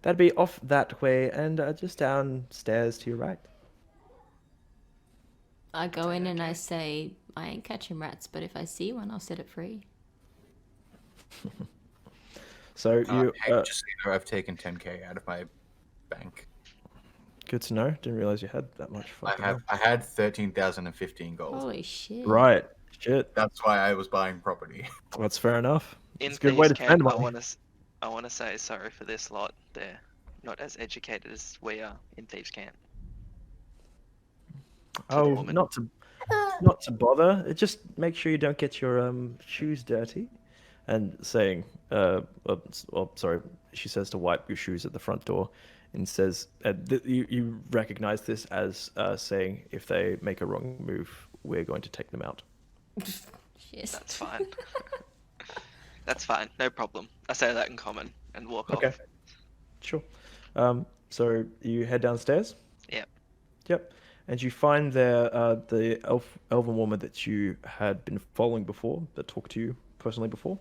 that'd be off that way and just downstairs to your right. I go in and I say, I ain't catching rats, but if I see one, I'll set it free. So you, Hey, just so you know, I've taken 10k out of my bank. good to know. Didn't realize you had that much. I had 13,015 gold. Holy shit. Right. Shit. That's why I was buying property. That's fair enough. in It's a good way Thieves' to spend Camp, money. I want to say sorry for this lot. They're not as educated as we are in Thieves' Camp. the Oh, woman. not to bother. Just make sure you don't get your shoes dirty. And saying, sorry, she says to wipe your shoes at the front door, and says, you recognize this as saying, if they make a wrong move, we're going to take them out. Yes. That's fine. That's fine. No problem. I say that in common and walk Okay. off. Sure. So you head downstairs. Yep. Yep. And you find there the elven woman that you had been following before, that talked to you personally before,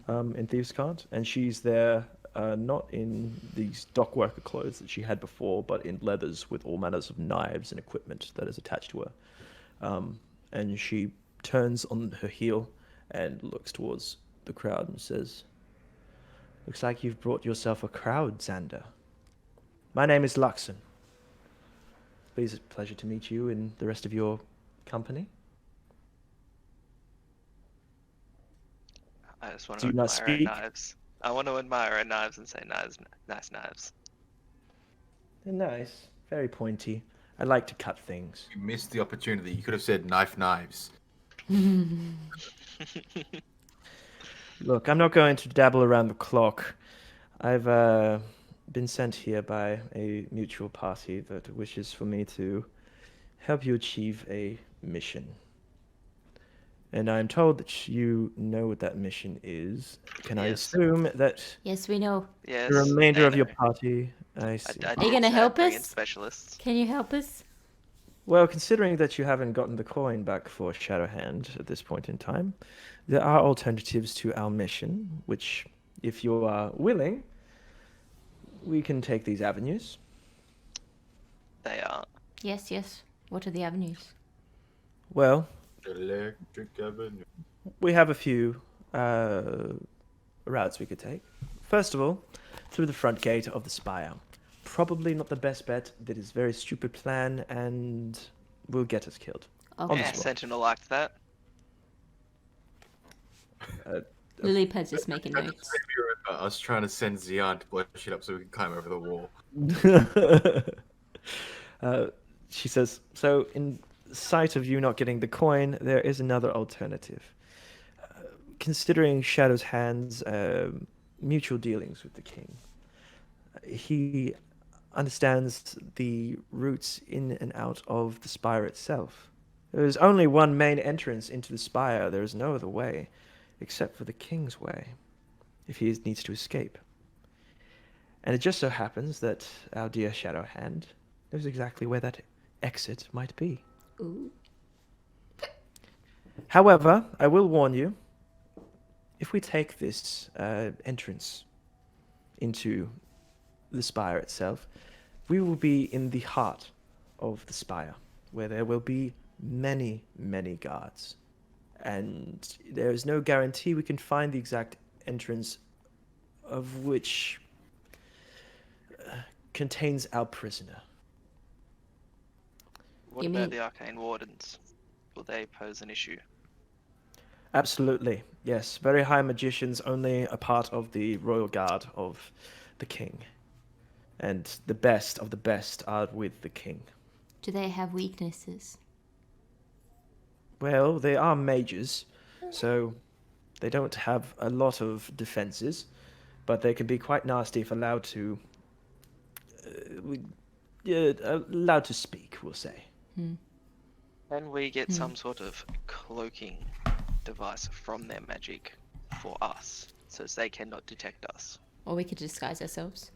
in Thieves' Cant, and she's there not in these dock worker clothes that she had before, but in leathers with all manners of knives and equipment that is attached to her. And she turns on her heel and looks towards the crowd and says, "Looks like you've brought yourself a crowd, Xander. My name is Luxon. Please, it's a pleasure to meet you and the rest of your company." I just want Do to you not admire her speak? knives. I want to admire her knives and say nice knives. They're nice, very pointy. I like to cut things. You missed the opportunity. You could have said knives. Look, I'm not going to dabble around the clock. I've been sent here by a mutual party that wishes for me to help you achieve a mission. And I'm told that you know what that mission is. Can I Yes. assume that Yes, we know. Yes. the remainder I of your know. party... I see. I Are you did gonna say help I'd bring in us? specialists. Can you help us? Well, considering that you haven't gotten the coin back for Shadowhand at this point in time, there are alternatives to our mission, which, if you are willing, we can take these avenues. They are. Yes, yes. What are the avenues? Well, Electric Avenue. we have a few routes we could take. First of all, through the front gate of the spire. Probably not the best bet. That is a very stupid plan and will get us killed. Oh, On Yeah, the spot. Sentinel liked that. Lilypad's just making notes. I was trying to send Xian to blow shit up so we can climb over the wall. She says, so in sight of you not getting the coin, there is another alternative. Considering Shadow's Hand's mutual dealings with the king, he understands the routes in and out of the spire itself. There is only one main entrance into the spire. There is no other way, except for the king's way, if he needs to escape. And it just so happens that our dear Shadow Hand knows exactly where that exit might be. Ooh. However, I will warn you, if we take this entrance into the spire itself, we will be in the heart of the spire, where there will be many, many guards. And there is no guarantee we can find the exact entrance of which contains our prisoner. What You about mean- the Arcane Wardens? Will they pose an issue? Absolutely. Yes, very high magicians, only a part of the royal guard of the king. And the best of the best are with the king. Do they have weaknesses? Well, they are mages, so they don't have a lot of defenses, but they can be quite nasty if allowed to. Allowed to speak, we'll say. Can we get some sort of cloaking device from their magic for us, so as they cannot detect us? Or we could disguise ourselves.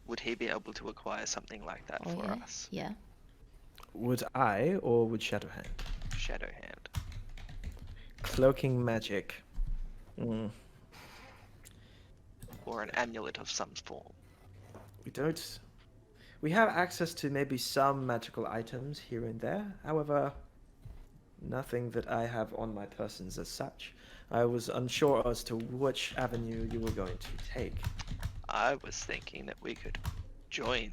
Would he be able to acquire something like that for yeah. us? Yeah. Would I or would Shadowhand? Shadow hand. Cloaking magic. Mm. Or an amulet of some form. We don't. We have access to maybe some magical items here and there. However, nothing that I have on my persons as such. I was unsure as to which avenue you were going to take. I was thinking that we could join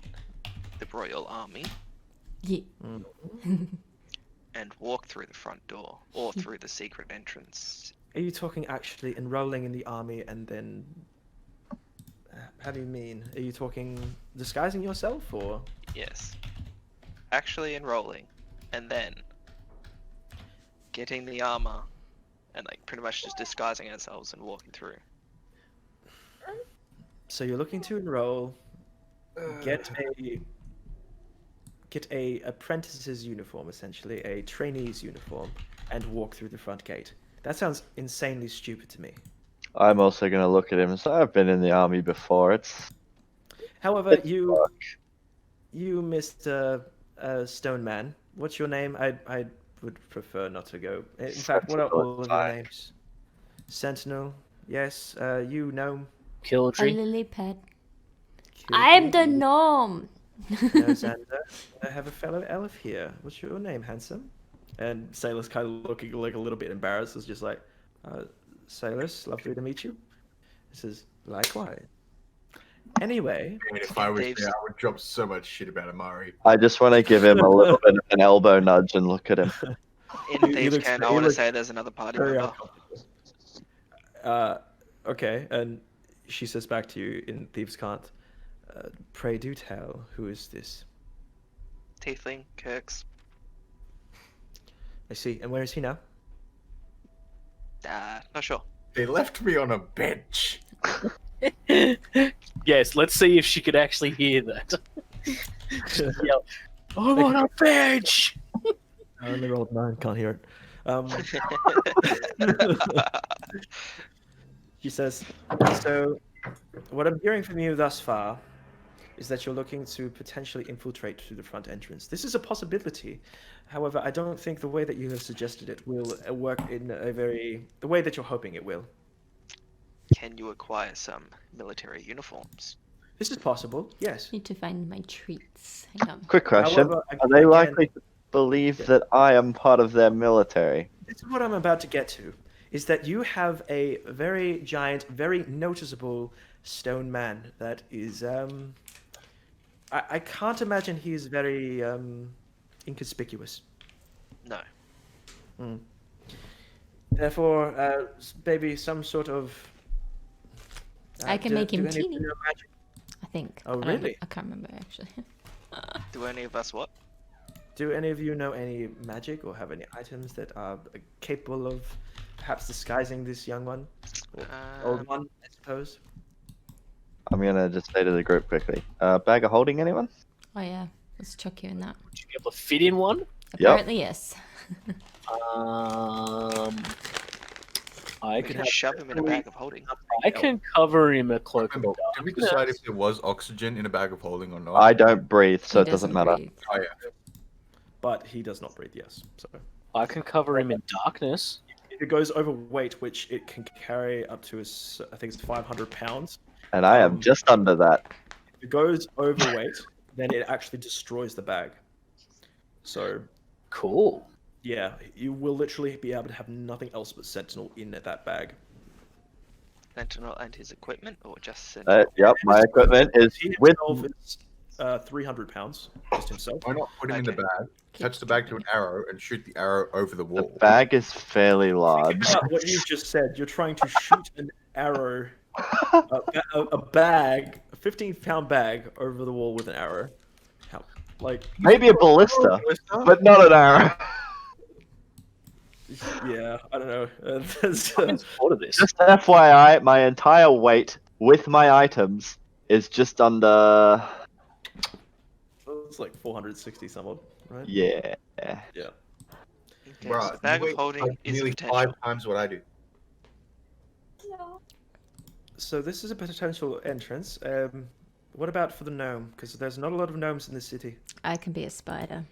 the royal army Yeah. and walk through the front door or through the secret entrance. Are you talking actually enrolling in the army and then... How do you mean? Are you talking disguising yourself or... Yes. Actually enrolling and then getting the armor and like pretty much just disguising ourselves and walking through. So you're looking to enroll, get a apprentice's uniform, essentially, a trainee's uniform, and walk through the front gate. That sounds insanely stupid to me. I'm also going to look at him and say, I've been in the army before. However, It's you, dark. Mr. Stone Man, what's your name? I would prefer not to go. In fact, what are Sentinel, all of your fine. names? Sentinel, yes. You gnome. A Kildry. lily pad. I'm the gnome. No, Xander. I have a fellow elf here. What's your name, handsome? And Sailor's kind of looking like a little bit embarrassed. It's just like, Sailors, lovely to meet you. He says, likewise. Anyway, And if I was Dave's- there, I would drop so much shit about Amari. I just want to give him a little bit of an elbow nudge and look at him. In He Thieves' looks- Cant, he I want to looks say there's another party very member. uncomfortable. Okay, and she says back to you in Thieves' Cant, pray do tell, who is this? Tiefling, Kirks. I see. And where is he now? Not sure. They left me on a bench. Yes, let's see if she could actually hear that. Yell, I'm on a bench! I only rolled 9, can't hear it. She says, so what I'm hearing from you thus far is that you're looking to potentially infiltrate through the front entrance. This is a possibility. However, I don't think the way that you have suggested it will work in the way that you're hoping it will. Can you acquire some military uniforms? This is possible, yes. Need to find my treats. Hang on. Quick question. However, Are they again, likely to believe Yeah. that I am part of their military? This is what I'm about to get to, is that you have a very giant, very noticeable stone man that is, I can't imagine he's very inconspicuous. No. Therefore, maybe some sort of... I can make him do any of you teeny. know magic? I think. Oh, I don't know. really? I can't remember actually. Do any of us what? Do any of you know any magic or have any items that are capable of perhaps disguising this young one? Or old one, I suppose? I'm going to just say to the group quickly. Bag of holding, anyone? Oh yeah. Let's chuck you in that. Would you be able to fit in one? Apparently yes. I We could can have, shove him in a bag of holding. I can cover him a cloak of Did we darkness. decide if there was oxygen in a bag of holding or not? I don't breathe, so He it doesn't matter. breathe. Oh, yeah. But he does not breathe, yes. So I can cover him in darkness. if it goes overweight, which it can carry up to, I think it's 500 pounds. And I am just under that. If it goes overweight, then it actually destroys the bag. So, Cool. yeah, you will literally be able to have nothing else but Sentinel in that bag. Sentinel and his equipment, or just Sentinel? Yep, my equipment is He with. himself is 300 pounds, just himself. Why not put him in the Okay. bag, attach the bag to an arrow, and shoot the arrow over the The wall? bag is fairly Think large. about what you just said. You're trying to shoot an arrow, a bag, a 15-pound bag over the wall with an arrow. How, like, Maybe a ballista, but not an arrow. yeah, I don't know. There's, I'm in support of this. Just FYI, my entire weight with my items is just under. it's like 460 some odd, right? Yeah. Okay, Bruh, so bag you of weigh, holding like, is nearly potential. 5 times what I do. So this is a potential entrance. What about for the gnome? Because there's not a lot of gnomes in this city. I can be a spider.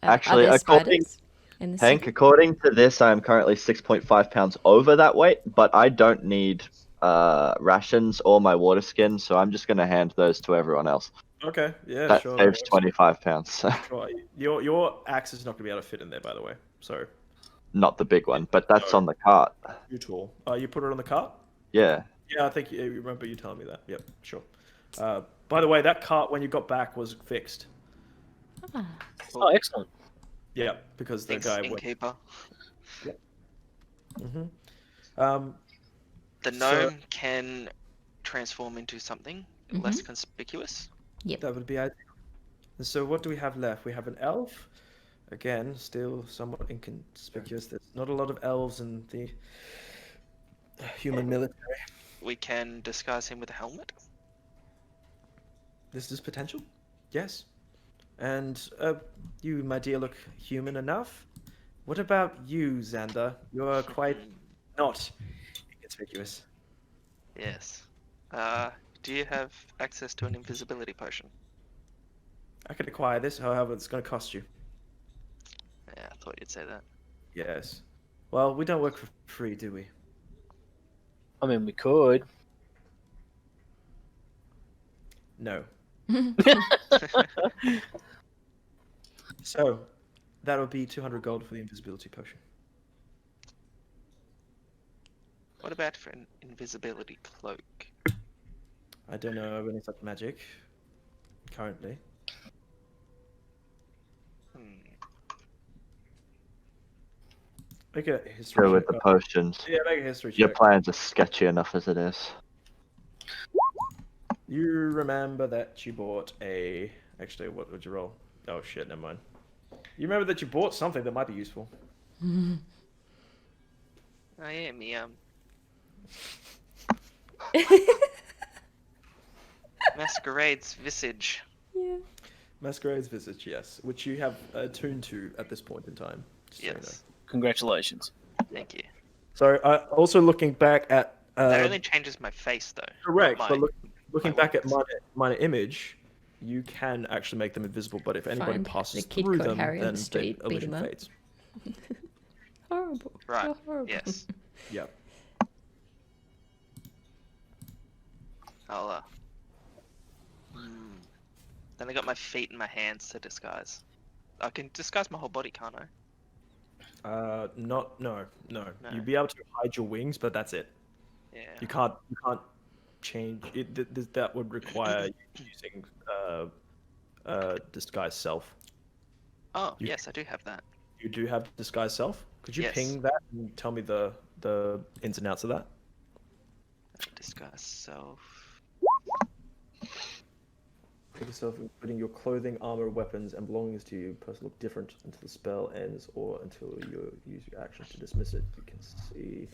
Actually, are there according- spiders in the Hank, city? according to this, I am currently 6.5 pounds over that weight, but I don't need rations or my water skin, so I'm just going to hand those to everyone else. Okay, yeah, That sure. saves works. 25 pounds. So Sure. Your axe is not gonna be able to fit in there, by the way. So not the big one, but that's on the cart. you tall. You put it on the cart. Yeah. Yeah, I think you remember you telling me that. Yep, sure. By the way, that cart when you got back was fixed. Ah, Oh, excellent. Yeah, because the Thanks, guy went. innkeeper. Mm-hmm. The So- gnome can transform into something less conspicuous. That would be ideal. And so what do we have left? We have an elf. Again, still somewhat inconspicuous. There's not a lot of elves in the human military. We can disguise him with a helmet. This is potential. Yes. And you, my dear, look human enough. What about you, Xander? You're quite not inconspicuous. Yes. Do you have access to an invisibility potion? I could acquire this, however, it's going to cost you. Yeah, I thought you'd say that. Yes. Well, we don't work for free, do we? I mean, we could. No. So, that would be 200 gold for the invisibility potion. What about for an invisibility cloak? I don't know of any such magic currently. Hmm. Make a history Go with check. the potions. Yeah, make a history Your check. plans are sketchy enough as it is. You remember that you bought a. Actually, what would you roll? Oh shit, never mind. You remember that you bought something that might be useful. Oh yeah, me Masquerade's visage. yeah. Masquerade's Visage, yes, which you have attuned to at this point in time. just so you know. Yes. Congratulations. Thank you. So, also looking back at. That only changes my face though. not Correct, my- but looking my back at weapons. minor image, you can actually make them invisible. But if anybody Find passes the kid through called them, Harry on then the the street, beat illusion him up. fades. Horrible. Right, You're horrible. Yes. Yeah. I'll Then I got my feet and my hands to disguise. I can disguise my whole body, can't I? No. No. You'd be able to hide your wings, but that's it. Yeah. You can't change it. That would require you using disguise self. Oh, you- yes, I do have that. You do have disguise self. Could you Yes. ping that and tell me the ins and outs of that? Disguise self. Put yourself, including your clothing, armor, weapons, and belongings to you, person look different until the spell ends or until you use your action to dismiss it. You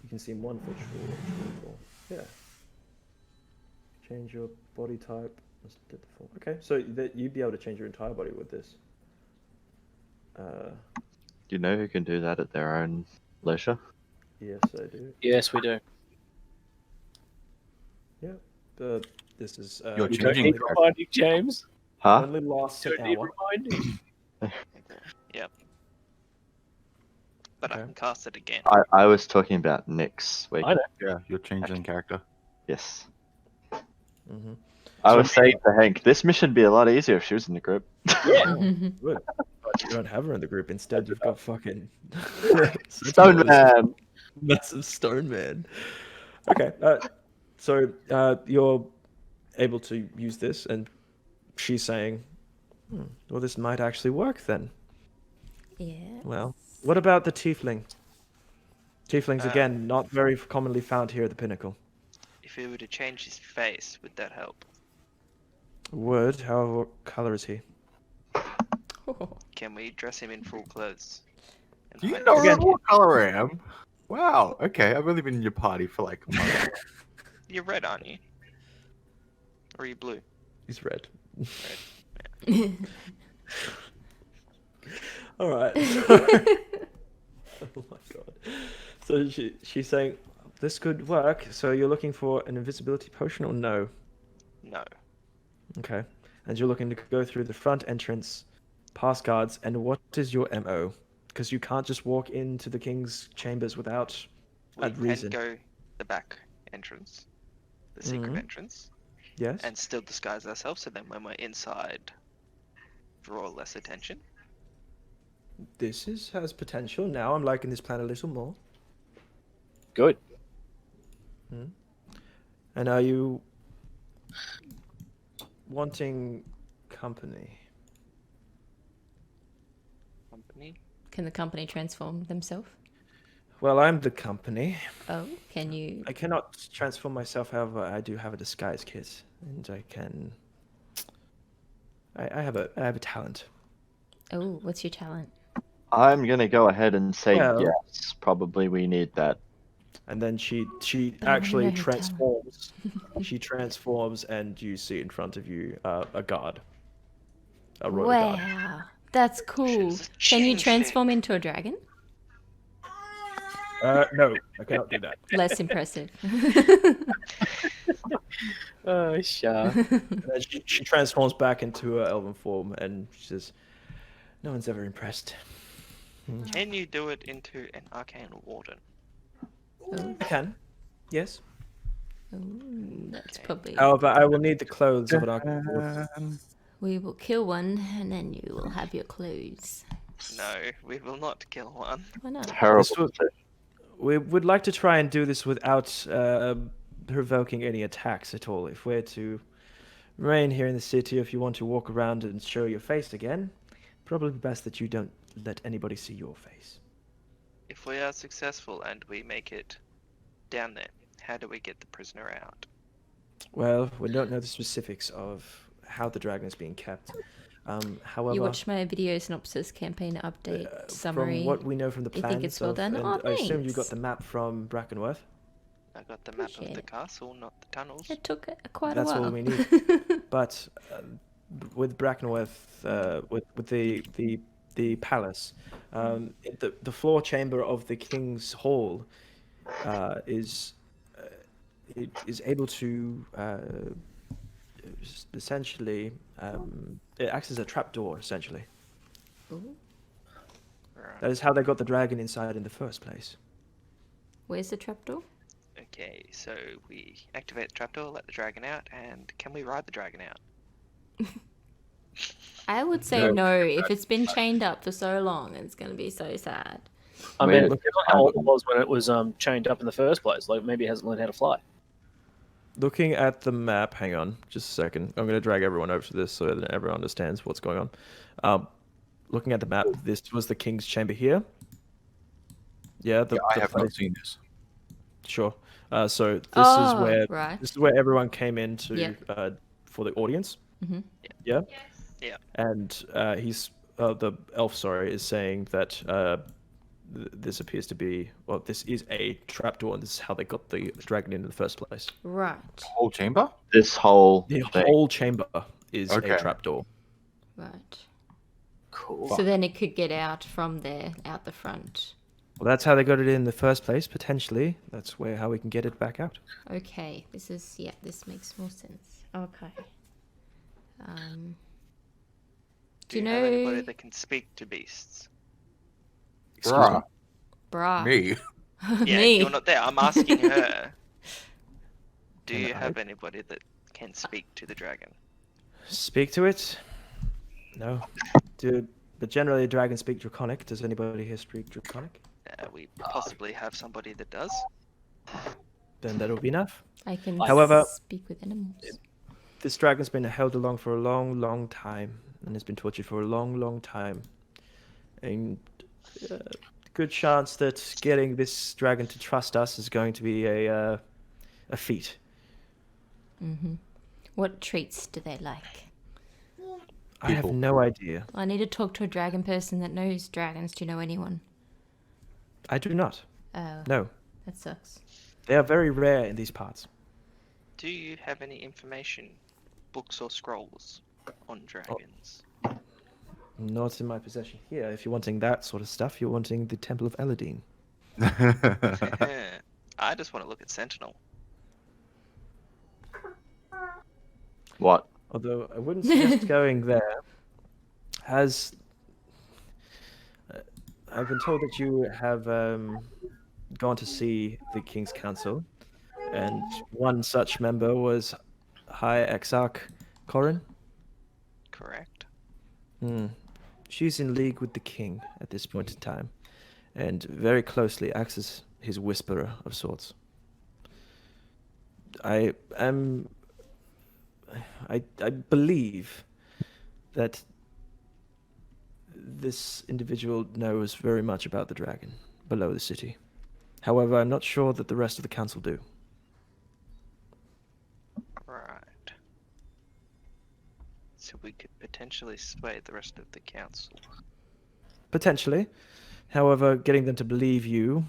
can see one for sure. Yeah. Change your body type. Okay, so you'd be able to change your entire body with this. Do you know who can do that at their own leisure? Yes, I do. Yes, we do. Yeah. This is. You're You don't changing need character. reminding, James. Huh? Only lasts You an don't need hour. reminding. Yep. But I Okay. can cast it again. I was talking about Nick's week. I know. Yeah, you're changing character. Yes. Mm-hmm. I So was saying to Hank, this mission would be a lot easier if she was in the group. Good. But you don't have her in the group. Instead, you've got fucking Stone Man! massive stone man. Okay. So you're able to use this, and she's saying, well, this might actually work then. Yeah. Well, what about the tiefling? Tieflings, again, not very commonly found here at the Pinnacle. If we were to change his face, would that help? Would, however, what color is he? Can we dress him in full clothes? And Do you hide know his Again- skin? what color I am? Wow. Okay, I've only been in your party for like a month. You're red, aren't you? Or are you blue? He's red. All right. Oh my god. So she's saying this could work. So you're looking for an invisibility potion or no? No. Okay. And you're looking to go through the front entrance, past guards, and what is your MO? Because you can't just walk into the king's chambers without We a reason. can go the back entrance, the secret Mhm. entrance, Yes. and still disguise ourselves. So then, when we're inside, draw less attention. This has potential. Now I'm liking this plan a little more. Good. And are you wanting company? Company. Can the company transform themselves? Well, I'm the company. Oh, can you? I cannot transform myself, however, I do have a disguise kit, and I can. I have a talent. Oh, what's your talent? I'm gonna go ahead and say Well- yes. Probably we need that. And then she But I wanna actually know her talent. transforms. She transforms, and you see in front of you a guard, a royal guard. Wow, that's cool. She's Can you changed transform into a dragon? No, I cannot do that. Less impressive. Oh, sure. And then she transforms back into her elven form, and she says, "No one's ever impressed." Can you do it into an arcane warden? Oh, I can, yes. that's Okay. probably. However, I will need the clothes of an arcane. We will kill one, and then you will have your clothes. No, we will not kill one. Why not? Terrible. This was- We would like to try and do this without provoking any attacks at all. If we're to remain here in the city, if you want to walk around and show your face again, probably best that you don't let anybody see your face. If we are successful and we make it down there, how do we get the prisoner out? Well, we don't know the specifics of how the dragon is being kept. However, You watched my video synopsis, campaign update, summary. from what we know from the You plans, think it's well done? and Oh, I assume you got thanks. the map from Brackenworth. I got the map of the Appreciate it. castle, not the tunnels. It took quite That's a while. all we need. But with Brackenworth, with the palace, the floor chamber of the king's hall is able to essentially it acts as a trapdoor. Essentially, Ooh, Right. that is how they got the dragon inside in the first place. where's the trapdoor? Okay, so we activate the trapdoor, let the dragon out, and can we ride the dragon out? I would say no. If it's been chained up for so long, it's going to be so sad. I Wait, mean, look at how old it was when it was chained up in the first place. Like, maybe it hasn't learned how to fly. Looking at the map, hang on, just a second. I'm going to drag everyone over to this so that everyone understands what's going on. Looking at the map, this was the king's chamber here. Yeah, I have not place- seen this. Sure. So this Oh, is where right. this is where everyone came in to Yep. for the audience. Mhm. Yeah. Yeah. And he's the elf, sorry, is saying that this appears to be this is a trapdoor, and this is how they got the dragon in the first place. Right, Whole chamber? This whole The thing. whole chamber is Okay. a trapdoor. right. Cool. So then it could get out from there, out the front. Well, that's how they got it in the first place. Potentially, that's how we can get it back out. Okay, this makes more sense. Okay. Do you you have anybody know- that can speak to beasts? Bruh. Brah. Me. Yeah, Me. you're not there. I'm asking her. Do Can you I? have anybody that can speak to the dragon? Speak to it? No. But generally, dragons speak Draconic. Does anybody here speak Draconic? We possibly have somebody that does. Then that'll be enough. I can However- speak with animals. this dragon's been held along for a long, long time, and has been tortured for a long, long time. And good chance that getting this dragon to trust us is going to be a feat. Mm-hmm. What treats do they like? I have People. no idea. I need to talk to a dragon person that knows dragons. Do you know anyone? I do not. Oh, No. that sucks. They are very rare in these parts. Do you have any information, books or scrolls, on dragons? Not in my possession here. If you're wanting that sort of stuff, you're wanting the Temple of Eladine. I just want to look at Sentinel. What? Although I wouldn't suggest going there. Has I've been told that you have gone to see the King's Council, and one such member was High Exarch Corin. Correct. Hmm. She's in league with the king at this point in time, and very closely acts as his whisperer of sorts. I believe that this individual knows very much about the dragon below the city. However, I'm not sure that the rest of the council do. Right. So we could potentially sway the rest of the council. Potentially. However, getting them to believe you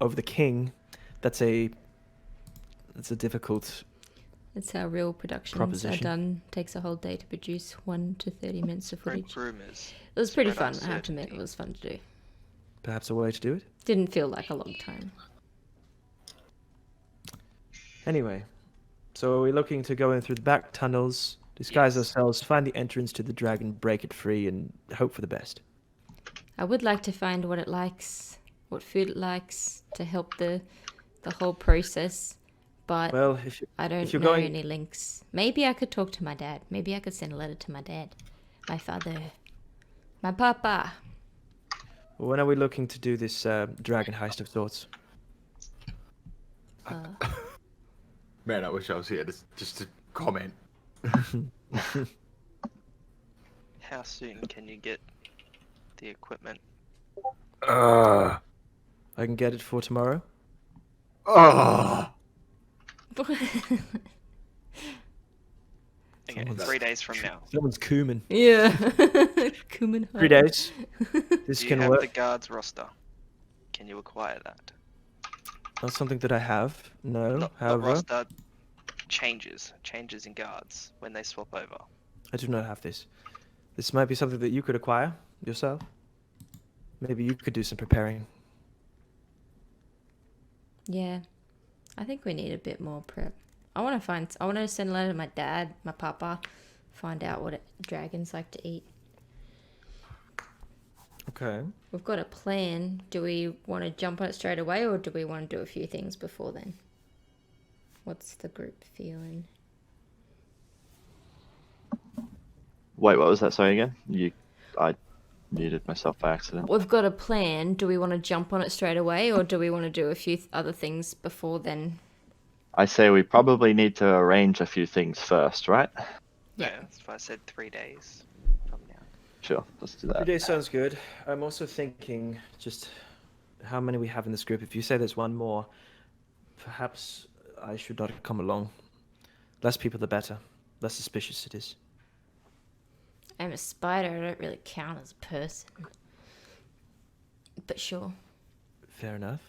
over the king, that's a difficult. That's how real productions are Proposition. done. Takes a whole day to produce 1 to 30 minutes of Spread footage. rumors. It was pretty spread fun, I have to admit. uncertainty. It was fun to do. Perhaps a way to do it. Didn't feel like a long time. Anyway, so are we looking to go in through the back tunnels, disguise Yes. ourselves, find the entrance to the dragon, break it free, and hope for the best? I would like to find what it likes, what food it likes, to help the whole process. But Well, if I don't you're know going- any links. Maybe I could talk to my dad. Maybe I could send a letter to my dad. My father. My papa. when are we looking to do this dragon heist of sorts? Man, I wish I was here just to comment. How soon can you get the equipment? I can get it for tomorrow. Okay, Someone's- 3 days from now. Someone's cumin. Yeah. Cumin 3 days. This Do you can have work. the guards roster? Can you acquire that? Not something that I have. No. Not However, roster changes in guards when they swap over. I do not have this. This might be something that you could acquire yourself. Maybe you could do some preparing. Yeah. I think we need a bit more prep. I want to send a letter to my dad, my papa, find out what dragons like to eat. Okay. We've got a plan. Do we want to jump on it straight away, or do we want to do a few things before then? What's the group feeling? Wait, what was that? Sorry again? I muted myself by accident. We've got a plan. Do we want to jump on it straight away, or do we want to do a few other things before then? I say we probably need to arrange a few things first, right? Yeah. That's why I said 3 days from now. Sure, let's do 3 that. days sounds good. I'm also thinking just how many we have in this group. If you say there's one more, perhaps I should not come along. Less people, the better. Less suspicious it is. I'm a spider. I don't really count as a person. But sure. Fair enough.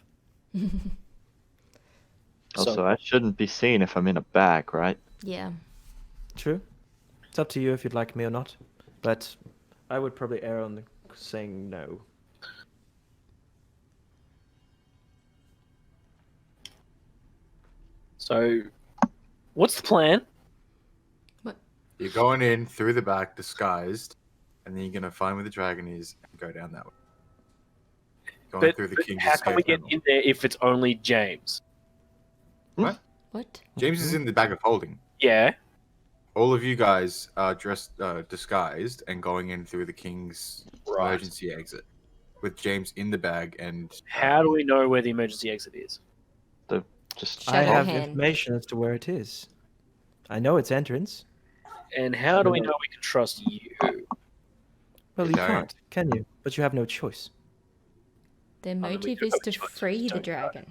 Also, So- I shouldn't be seen if I'm in a bag, right? Yeah. True. It's up to you if you'd like me or not. But I would probably err on the saying no. So, what's the plan? You're going in through the back, disguised, and then you're gonna find where the dragon is and go down that way. Going through the king's how can we escape get tunnel. in there if it's only James? What? James is in the bag of holding. Yeah. All of you guys are dressed, disguised, and going in through the king's Right. emergency exit, with James in the bag. And How do we know where the emergency exit is? Just Shadow I have hand. information as to where it is. I know its entrance. And how do we know we can trust you? Well, You you don't. can't, can you? But you have no choice. Their then we motive do is have a to choice, free the don't we? dragon.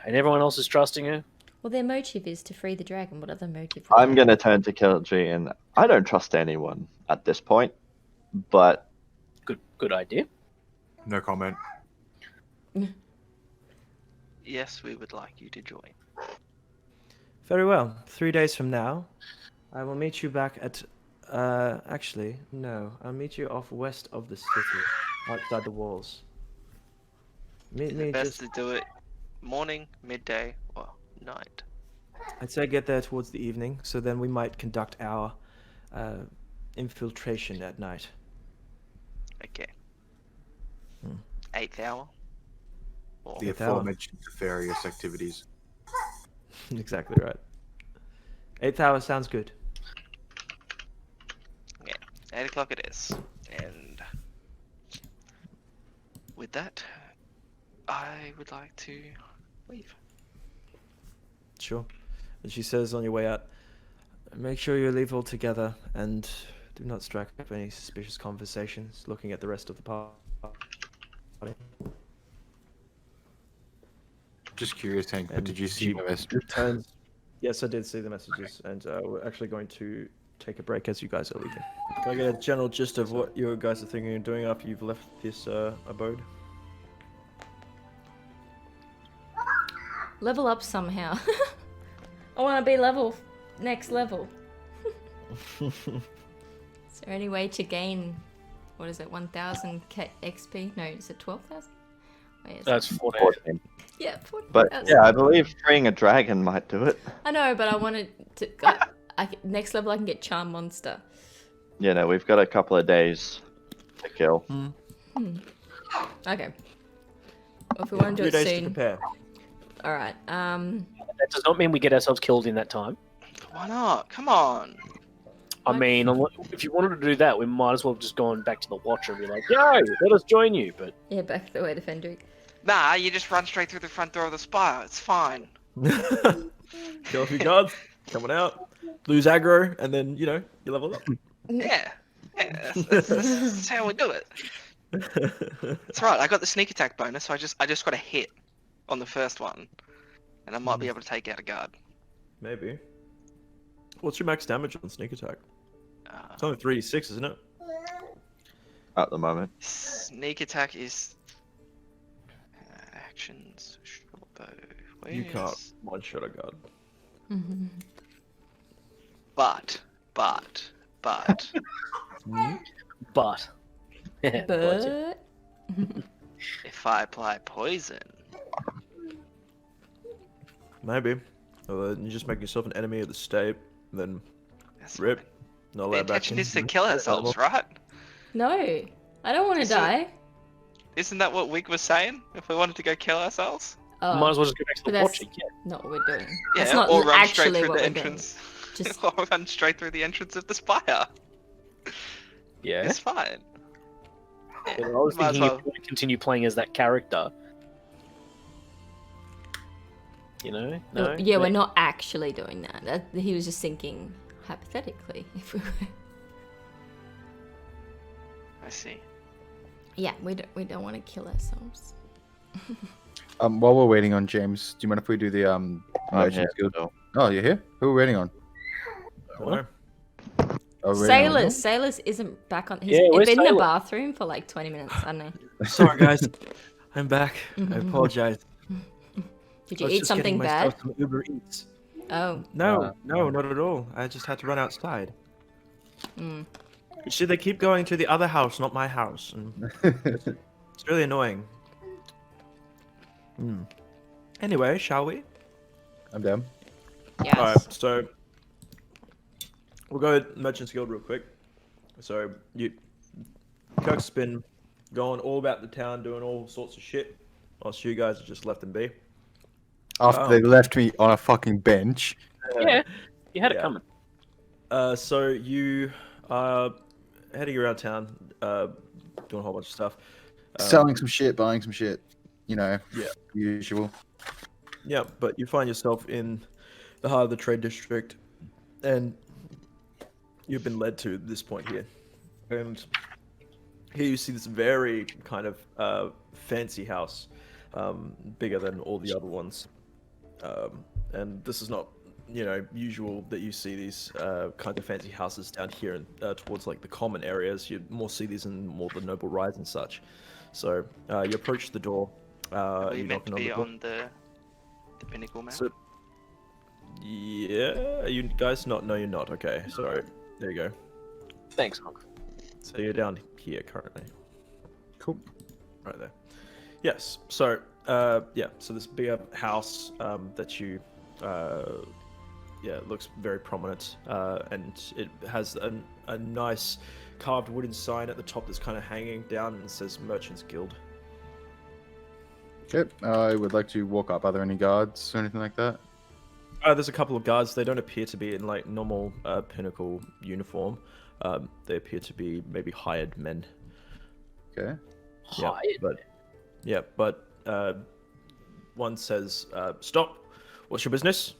And everyone else is trusting her? Well, their motive is to free the dragon. What other motive? I'm going to turn to Kildry, and I don't trust anyone at this point, but Good idea. No comment. Yes, we would like you to join. Very well. 3 days from now, I will meet you back at. Actually, no. I'll meet you off west of the city, outside the walls. Meet Is me it best just. to do it morning, midday, or night? I'd say get there towards the evening, so then we might conduct our infiltration at night. Okay. Hmm. 8th hour? Or The Eighth hour. aforementioned nefarious activities. Exactly right. 8th hour sounds good. 8 o'clock it is. And with that, I would like to leave. Sure. And she says on your way out, make sure you leave all together and do not strike up any suspicious conversations looking at the rest of the party. Just curious, Hank, but And did you see she my message? returns. Yes, I did see the messages, and we're actually going to take a break as you guys are leaving. Can I get a general gist of what you guys are thinking of doing after you've left this abode? Level up somehow. I want to be next level. Is there any way to gain, what is it, 1,000 XP? No, is it 12,000? Wait, That's 14. 14. yeah, 14,000. But yeah, I believe freeing a dragon might do it. I know, but I wanted to. Next level, I can get Charm Monster. You know, we've got a couple of days to kill. Okay. Well, if we want to do 3 it days to soon. prepare. All right. That does not mean we get ourselves killed in that time. Why not? Come on. I mean, if you wanted to do that, we might as well have just gone back to the Watcher and be like, yo, let us join you. But Yeah, back the way to Fendrick. Nah, you just run straight through the front door of the spire. It's fine. Kill a few guards, coming out, lose aggro, and then, you level up. Yeah. Yeah, that's how we do it. That's right. I got the sneak attack bonus, so I just got a hit on the first one, and I might be able to take out a guard. Maybe. What's your max damage on sneak attack? It's only 3d6, isn't it? At the moment. Sneak attack is actions. Short bow. You Where's- can't one-shot a guard. But. But But If I apply poison, Maybe. Or then you just make yourself an enemy of the state, and then that's rip. fine. Not The allowed back intention in. is to kill ourselves, right? no, I don't want to Is it- die. Isn't that what Wig was saying? If we wanted to go kill ourselves? Oh, might as well just go back to but the that's Watcher. Yeah. not what we're doing. Yeah, That's not or run straight actually through what the we're doing. entrance. Just Or run straight through the entrance of the spire. Yeah. It's fine. Yeah, I was might as thinking well. if you want to continue playing as that character. No? yeah, we're not actually doing that. He was just thinking hypothetically if we were. I see. Yeah, we don't want to kill ourselves. While we're waiting on James, do you mind if we do the I'm Merchants here Guild? still. Oh, you're here? Who are we waiting on? Don't know. Oh, we're waiting on- Sailors isn't back on. He's Yeah, where's been in the Sailor? bathroom for like 20 minutes. I don't know. Sorry, guys. I'm back. I apologize. Did I you was eat just something getting bad? myself some Uber Eats. Oh. No, not at all. I just had to run outside. Mm. You see, they keep going to the other house, not my house. And it's really annoying. Anyway, shall we? I'm down. Yes. Alright, so we'll go with Merchants Guild real quick. So Kirk's been going all about the town, doing all sorts of shit, whilst you guys have just left him be. After Oh. they left me on a fucking bench. Yeah. You had it Yeah. coming. So you are heading around town, doing a whole bunch of stuff. Selling some shit, buying some shit. You know, Yeah. usual. Yeah, but you find yourself in the heart of the trade district, and you've been led to this point here. And here you see this very kind of fancy house, bigger than all the other ones. And this is not, usual that you see these kind of fancy houses down here and towards like the common areas. You more see these in more the noble rides and such. So you approach the door. Are we you meant to knocking be door. on the pinnacle map? So, yeah, you guys not? No, you're not. Okay, sorry. There you go. Thanks, Honk. So you're down here currently. Cool. Right there. Yes. So, so this bigger house that you, it looks very prominent, and it has a nice carved wooden sign at the top that's kind of hanging down and says Merchants Guild. Okay, I would like to walk up. Are there any guards or anything like that? There's a couple of guards. They don't appear to be in like normal pinnacle uniform. They appear to be maybe hired men. Okay. But one says, "Stop! What's your business?"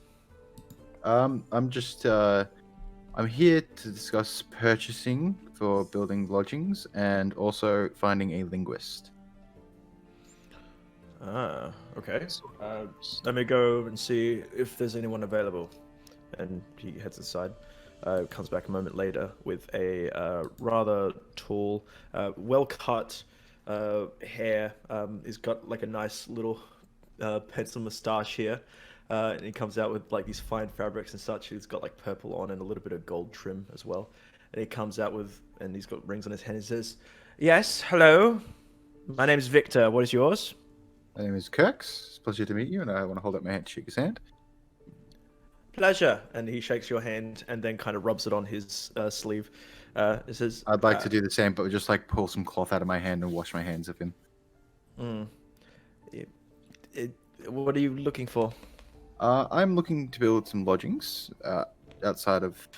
I'm just I'm here to discuss purchasing for building lodgings and also finding a linguist. Ah, okay. Let me go and see if there's anyone available. And he heads aside. Comes back a moment later with a rather tall, well-cut hair. He's got like a nice little pencil moustache here. And he comes out with like these fine fabrics and such. He's got like purple on and a little bit of gold trim as well. And he comes out and he's got rings on his hand. He says, "Yes, hello. My name's Victor. What is yours?" My name is Kirks. It's a pleasure to meet you, and I want to hold up my hand to shake his hand. Pleasure. And he shakes your hand and then kind of rubs it on his sleeve. It says, I'd like to do the same, but just like pull some cloth out of my hand and wash my hands of him. What are you looking for? I'm looking to build some lodgings outside of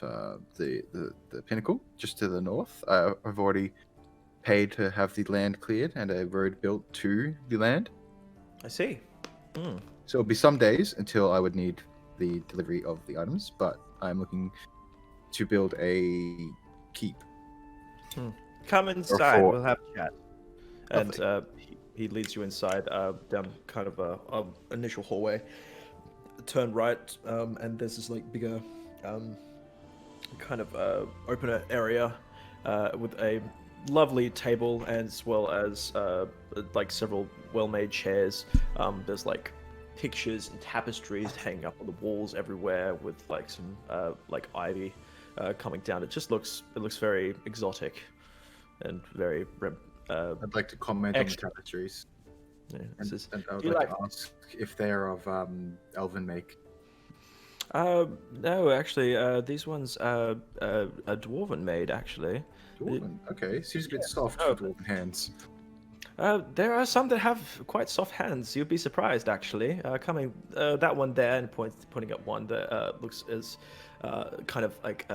the pinnacle, just to the north. I've already paid to have the land cleared and a road built to the land. I see. So it'll be some days until I would need the delivery of the items, but I'm looking to build a keep. Come inside. four. We'll have a chat. And he leads you inside down kind of a initial hallway. Turn right, and there's this like bigger kind of open area with a lovely table as well as like several well-made chairs. There's like pictures and tapestries hanging up on the walls everywhere with like some like ivy coming down. It looks very exotic and very I'd like to comment extra. on the tapestries. Yeah, And I would do you like to ask if they're of elven make. no, actually, these ones are dwarven made, actually. Dwarven. Okay, seems a bit soft Oh. for dwarven hands. There are some that have quite soft hands. You'd be surprised, actually. Coming, that one there, and pointing at one that looks as kind of like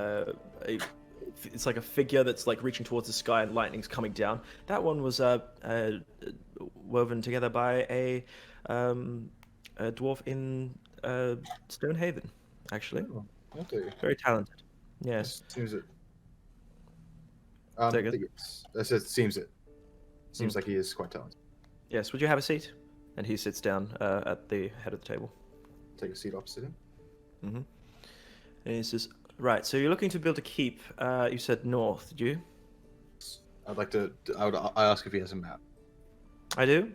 it's like a figure that's like reaching towards the sky and lightning's coming down. That one was woven together by a dwarf in Stonehaven, actually. Oh, okay. Very talented. Yes. Seems it. Say again? Yes. I said seems it. Seems like he is quite talented. Yes. Would you have a seat? And he sits down at the head of the table. Take a seat opposite him. Mm-hmm. And he says, "Right. So you're looking to build a keep. You said north, did you?" I'd like to. I ask if he has a map. I do.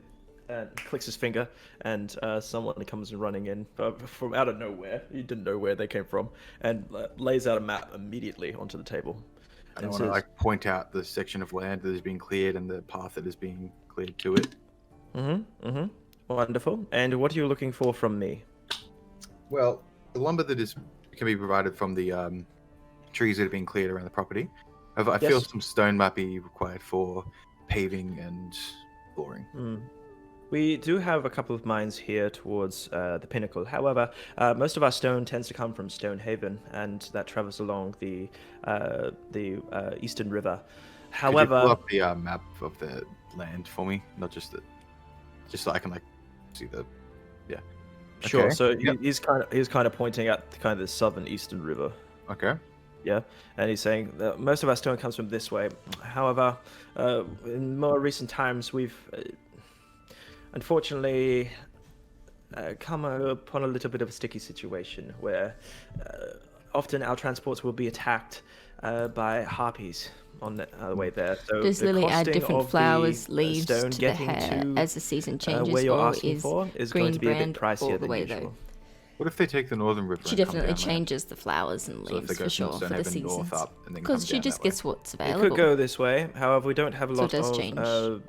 And clicks his finger, and someone comes running in from out of nowhere. You didn't know where they came from, and lays out a map immediately onto the table. And I And want to says, like point out the section of land that is being cleared and the path that is being cleared to it. Wonderful. And what are you looking for from me? Well, the lumber that can be provided from the trees that have been cleared around the property. I feel Yes. some stone might be required for paving and flooring. We do have a couple of mines here towards the pinnacle. However, most of our stone tends to come from Stonehaven, and that travels along the eastern river. Could you pull However, up the map of the land for me? Not just the, just so I can like see the. Sure. Okay, So yep. he's kind of pointing at kind of the southern eastern river. Okay. Yeah, and he's saying that most of our stone comes from this way. However, in more recent times, we've unfortunately come upon a little bit of a sticky situation where often our transports will be attacked by harpies on the way there. So Does the Lily add costing different of flowers, the leaves stone to the getting hair to as the season changes, where you're or asking is for is green going to be a bit brand all pricier the than way usual. though? What if they take the northern river? She and come definitely down there? changes the flowers and So if leaves they go for from sure for the Stonehaven north seasons. up and then Because come she down just that way. gets what's It available. could go this way. However, we don't have a So it lot does of. change Well,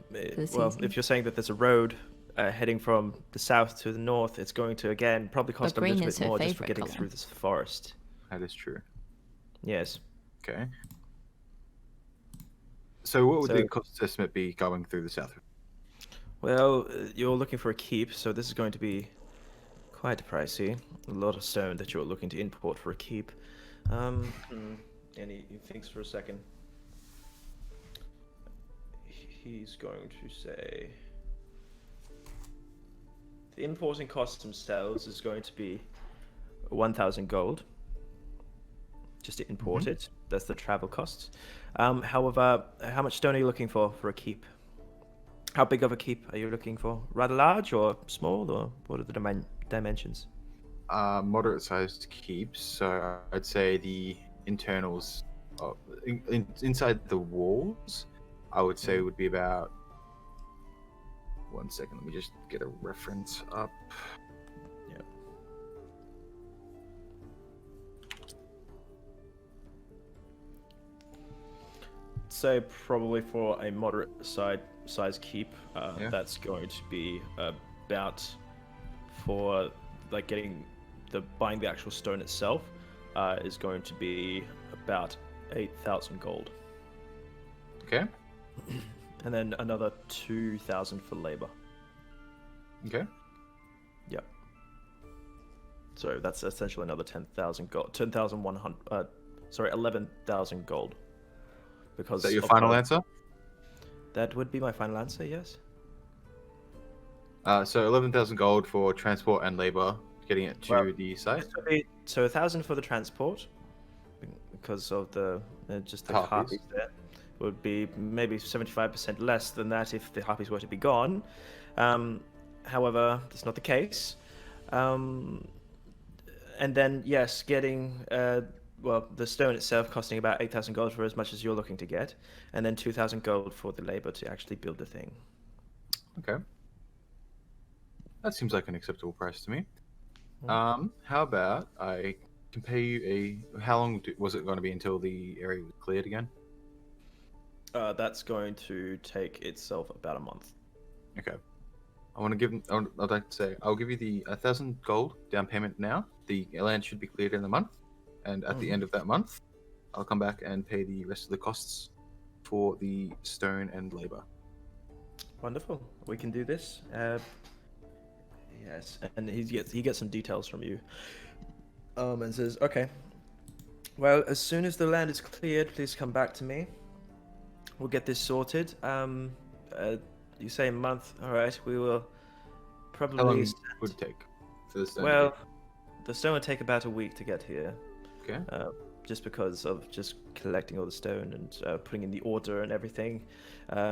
season. if you're saying that there's a road heading from the south to the north, it's going to again probably cost a green little is bit her more just for favourite getting colour. through this forest. That is true. Yes. Okay. So what would So- the cost estimate be going through the south? Well, you're looking for a keep, so this is going to be quite pricey. A lot of stone that you're looking to import for a keep. And he thinks for a second. He's going to say the importing costs themselves is going to be 1,000 gold just to import it. That's the travel costs. However, how much stone are you looking for a keep? How big of a keep are you looking for? Rather large or small, or what are the dimensions? Moderate sized keeps. So I'd say the internals, inside the walls, I would say would be about. 1 second, let me just get a reference up. Yeah. Say probably for a moderate size keep, Yeah. that's going to be about for like buying the actual stone itself is going to be about 8,000 gold, Okay. and then another 2,000 for labor. Okay. Yep. So that's essentially another 10,000 gold. 10,100. Sorry, 11,000 gold. Because Is that your of final the- answer? That would be my final answer. Yes. So 11,000 gold for transport and labor, getting it to Well, the site. This would be, so 1,000 for the transport, because of the just the Harpies. harpies there. Would be maybe 75% less than that if the harpies were to be gone. However, that's not the case. And then yes, getting the stone itself costing about 8,000 gold for as much as you're looking to get, and then 2,000 gold for the labor to actually build the thing. Okay. That seems like an acceptable price to me. Mm. How about I can pay you how long was it going to be until the area was cleared again? That's going to take itself about a month. Okay. I'd like to say I'll give you the 1,000 gold down payment now. The land should be cleared in a month, and at the end of that month, I'll come back and pay the rest of the costs for the stone and labor. Wonderful. We can do this. Yes, and he gets some details from you. And says, "Okay. Well, as soon as the land is cleared, please come back to me. We'll get this sorted. You say a month. All right. We will How long probably. would it take for the stone? Well, the stone would take about a week to get here. Okay. Just because of just collecting all the stone and putting in the order and everything,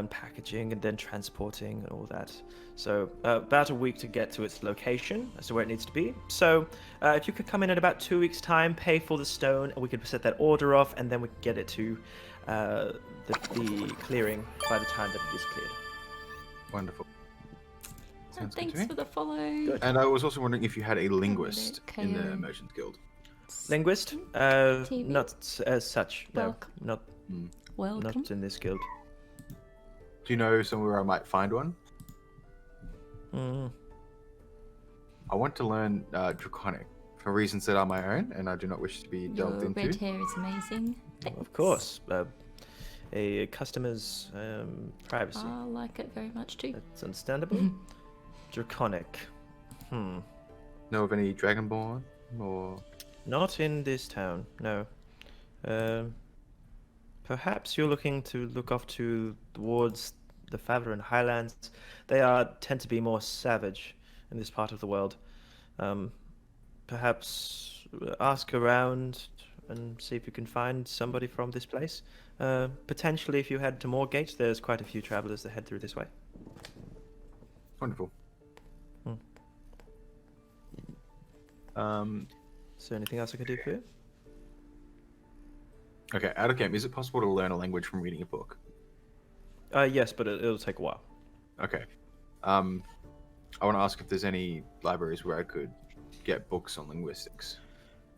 packaging and then transporting and all that. So about a week to get to its location as to where it needs to be. So if you could come in about 2 weeks' time, pay for the stone, and we could set that order off, and then we could get it to the clearing by the time that it is cleared. Wonderful. Sounds good to Thanks me. for the follow. Good. And I was also wondering if you had a linguist Okay. in the Merchants Guild. Linguist? TV. Not as such. No, Welcome. not Welcome. in this guild. Do you know somewhere I might find one? Mm. I want to learn Draconic for reasons that are my own, and I do not wish to be Your delved red into. hair is amazing. Of course. A customer's privacy. I like it very much too. That's understandable. Draconic. Know of any Dragonborn or? Not in this town, no. Perhaps you're looking to look off towards the Varen'thul Highlands. They tend to be more savage in this part of the world. Perhaps ask around and see if you can find somebody from this place. Potentially, if you head to more gates, there's quite a few travelers that head through this way. Wonderful. Is there anything else I can do for you? Okay, out of game, is it possible to learn a language from reading a book? Yes, but it'll take a while. Okay. I want to ask if there's any libraries where I could get books on linguistics.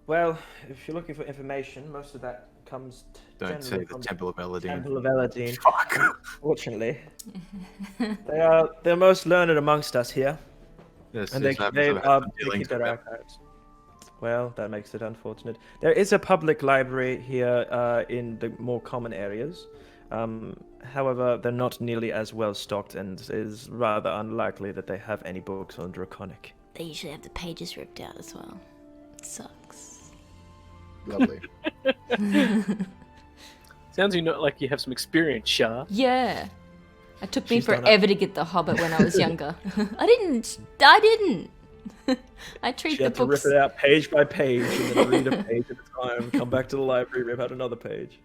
Well, if you're looking for information, most of that comes Don't say generally the from Temple of Eladine. Temple of Eladine. Fuck. Fortunately, they're most learned amongst us here, Yes, and yes, they I'm dealings keep their with it. archives. Well, that makes it unfortunate. There is a public library here in the more common areas. However, they're not nearly as well stocked, and it is rather unlikely that they have any books on Draconic. They usually have the pages ripped out as well. It sucks. Lovely. Sounds like you have some experience, Shah. Yeah. It took me She's done it. forever to get The Hobbit when I was younger. I didn't. I treat She the had to books. rip it out page by page and then read a page at a time, come back to the library, rip out another page.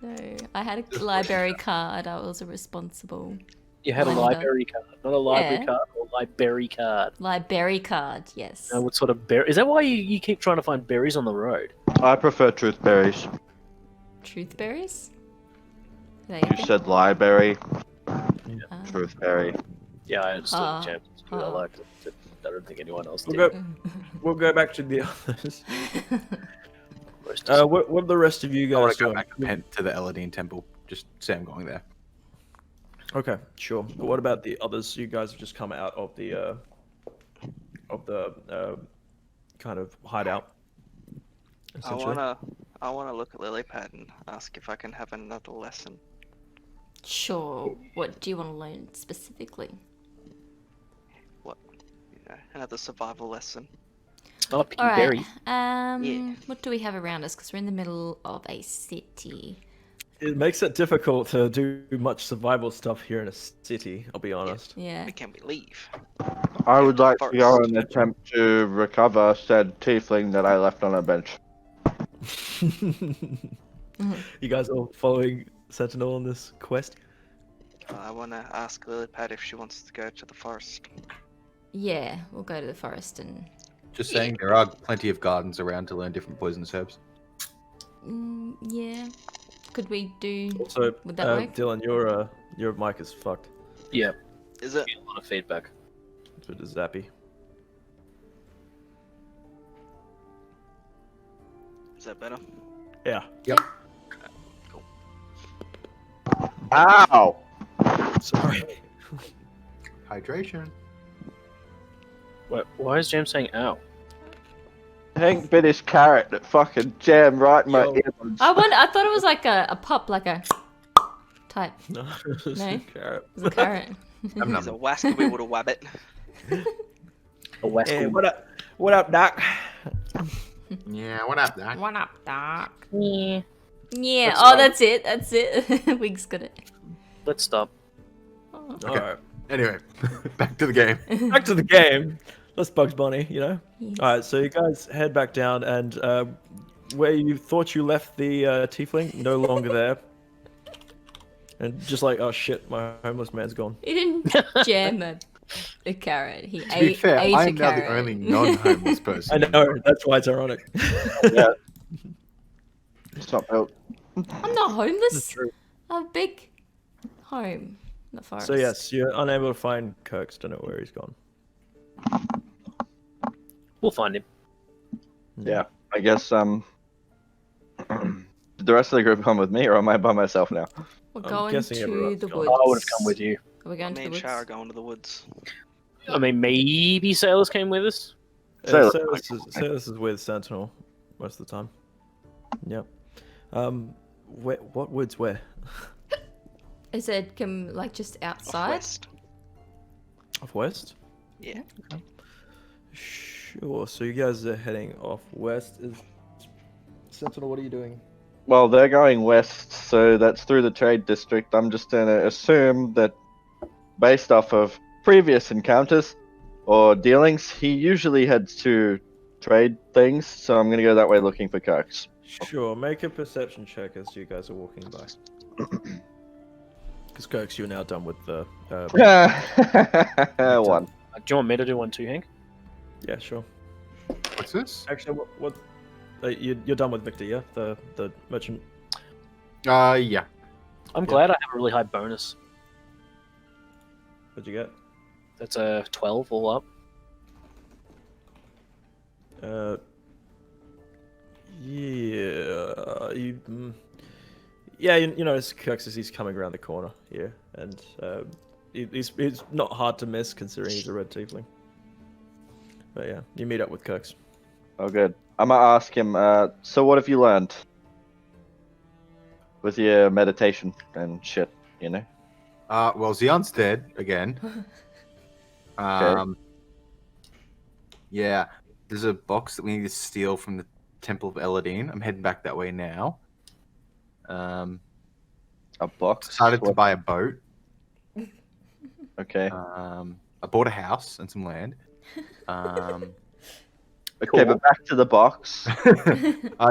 No, I had a library card. I was responsible. You had a Wonder. library card, not a library Yeah. card, or library card. Library card, yes. What sort of berry? Is that why you keep trying to find berries on the road? I prefer truth berries. Truth berries? You said library, Ah. truth berry. Yeah, I understood Ah. the champ. I Ah. liked it. I don't think anyone else did. We'll go back to the others. Most of What are the rest of you I want guys to go doing? back to the Eladine Temple. Just say I'm going there. Okay, sure. But what about the others? You guys have just come out of the kind of hideout. I Essentially. wanna look at Lilypad and ask if I can have another lesson. Sure. What do you want to learn specifically? Another survival lesson. Oh, picking All right. berries. Yeah. What do we have around us? Because we're in the middle of a city. It makes it difficult to do much survival stuff here in a city. I'll be honest. Yeah. We can leave. I would like to go Forest. and attempt to recover said tiefling that I left on a bench. You guys all following Sentinel on this quest? I wanna ask Lilypad if she wants to go to the forest. Yeah, we'll go to the forest and. Just saying, there are plenty of gardens around to learn different poisonous herbs. Yeah. Could we do? Also, Would that work? Dylan, your mic is fucked. Yeah, Is it? a lot of feedback. It's a bit zappy. Is that better? Yeah. Ow! Sorry. Hydration. Why is James saying ow? Hank bit his carrot that fucking jammed right in my Yo. earbuds. I thought it was like a pop, like a type. No, it's No? a carrot. It's a carrot. I'm He's a waskable with a wabbit. A west Hey, what up? What up, Doc? Yeah, what up, Doc? What up, Doc? Yeah. Yeah. Let's Oh, stop. that's it. That's it. Wig's got it. Let's stop. Oh. All right. Anyway, back to the game. Back to the game. That's Bugs Bunny, you know. Yes. All right, so you guys head back down, and where you thought you left the tiefling, no longer there. And just like, oh shit, my homeless man's gone. He didn't jam a carrot. He To be fair, ate I'm a now the carrot. only non-homeless I person. know, that's why it's ironic. Yeah. It's not built. I'm not homeless. True. I have a big home in the forest. So yes, you're unable to find Kirk's. Don't know where he's gone. We'll find him. Yeah. I guess did the rest of the group come with me, or am I by myself now? We're I'm going guessing to everyone's the gone. woods. I would have come with you. Are we going to Me the and woods? Shah are going to the woods. I mean, maybe sailors came with us. So- Sailus is with Sentinel most of the time. Yep. What woods where? Is it like just Off outside? west. Off west? Yeah. Sure. So you guys are heading off west. Sentinel, what are you doing? Well, they're going west, so that's through the trade district. I'm just gonna assume that, based off of previous encounters, or dealings. He usually heads to trade things, so I'm gonna go that way looking for Kirks. Sure, make a perception check as you guys are walking by. Because Kirks, you're now done with the. One. Do you want me to do one too, Hank? Yeah, sure. What's this? Actually, what you're done with Victor, yeah? The merchant. Yeah. I'm glad I have a really high bonus. What'd you get? That's a 12 all up. Yeah, yeah, you know, it's Kirks as he's coming around the corner here, and he's not hard to miss considering he's a red tiefling. But yeah, you meet up with Kirks. Oh, good. I'm gonna ask him. So what have you learned with your meditation and shit? You know. Well, Xion's dead again. Yeah, there's a box that we need to steal from the Temple of Eladine. I'm heading back that way now. A box. Decided to What- buy a boat. Okay. I bought a house and some land. Okay, but back to the box.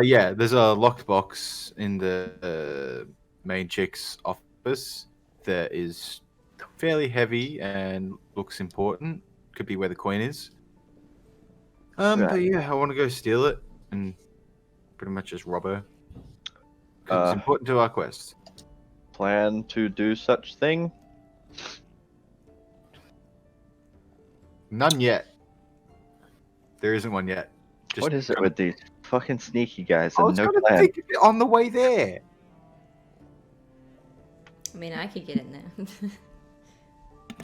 Yeah, there's a locked box in the main chick's office that is fairly heavy and looks important. Could be where the coin is. But yeah, I want to go steal it and pretty much just rob her. 'Cause it's important to our quest. Plan to do such thing? None yet. There isn't one yet. Just What is it with these fucking sneaky guys I and was no gonna plan? think of it on the way there. I mean, I could get in there.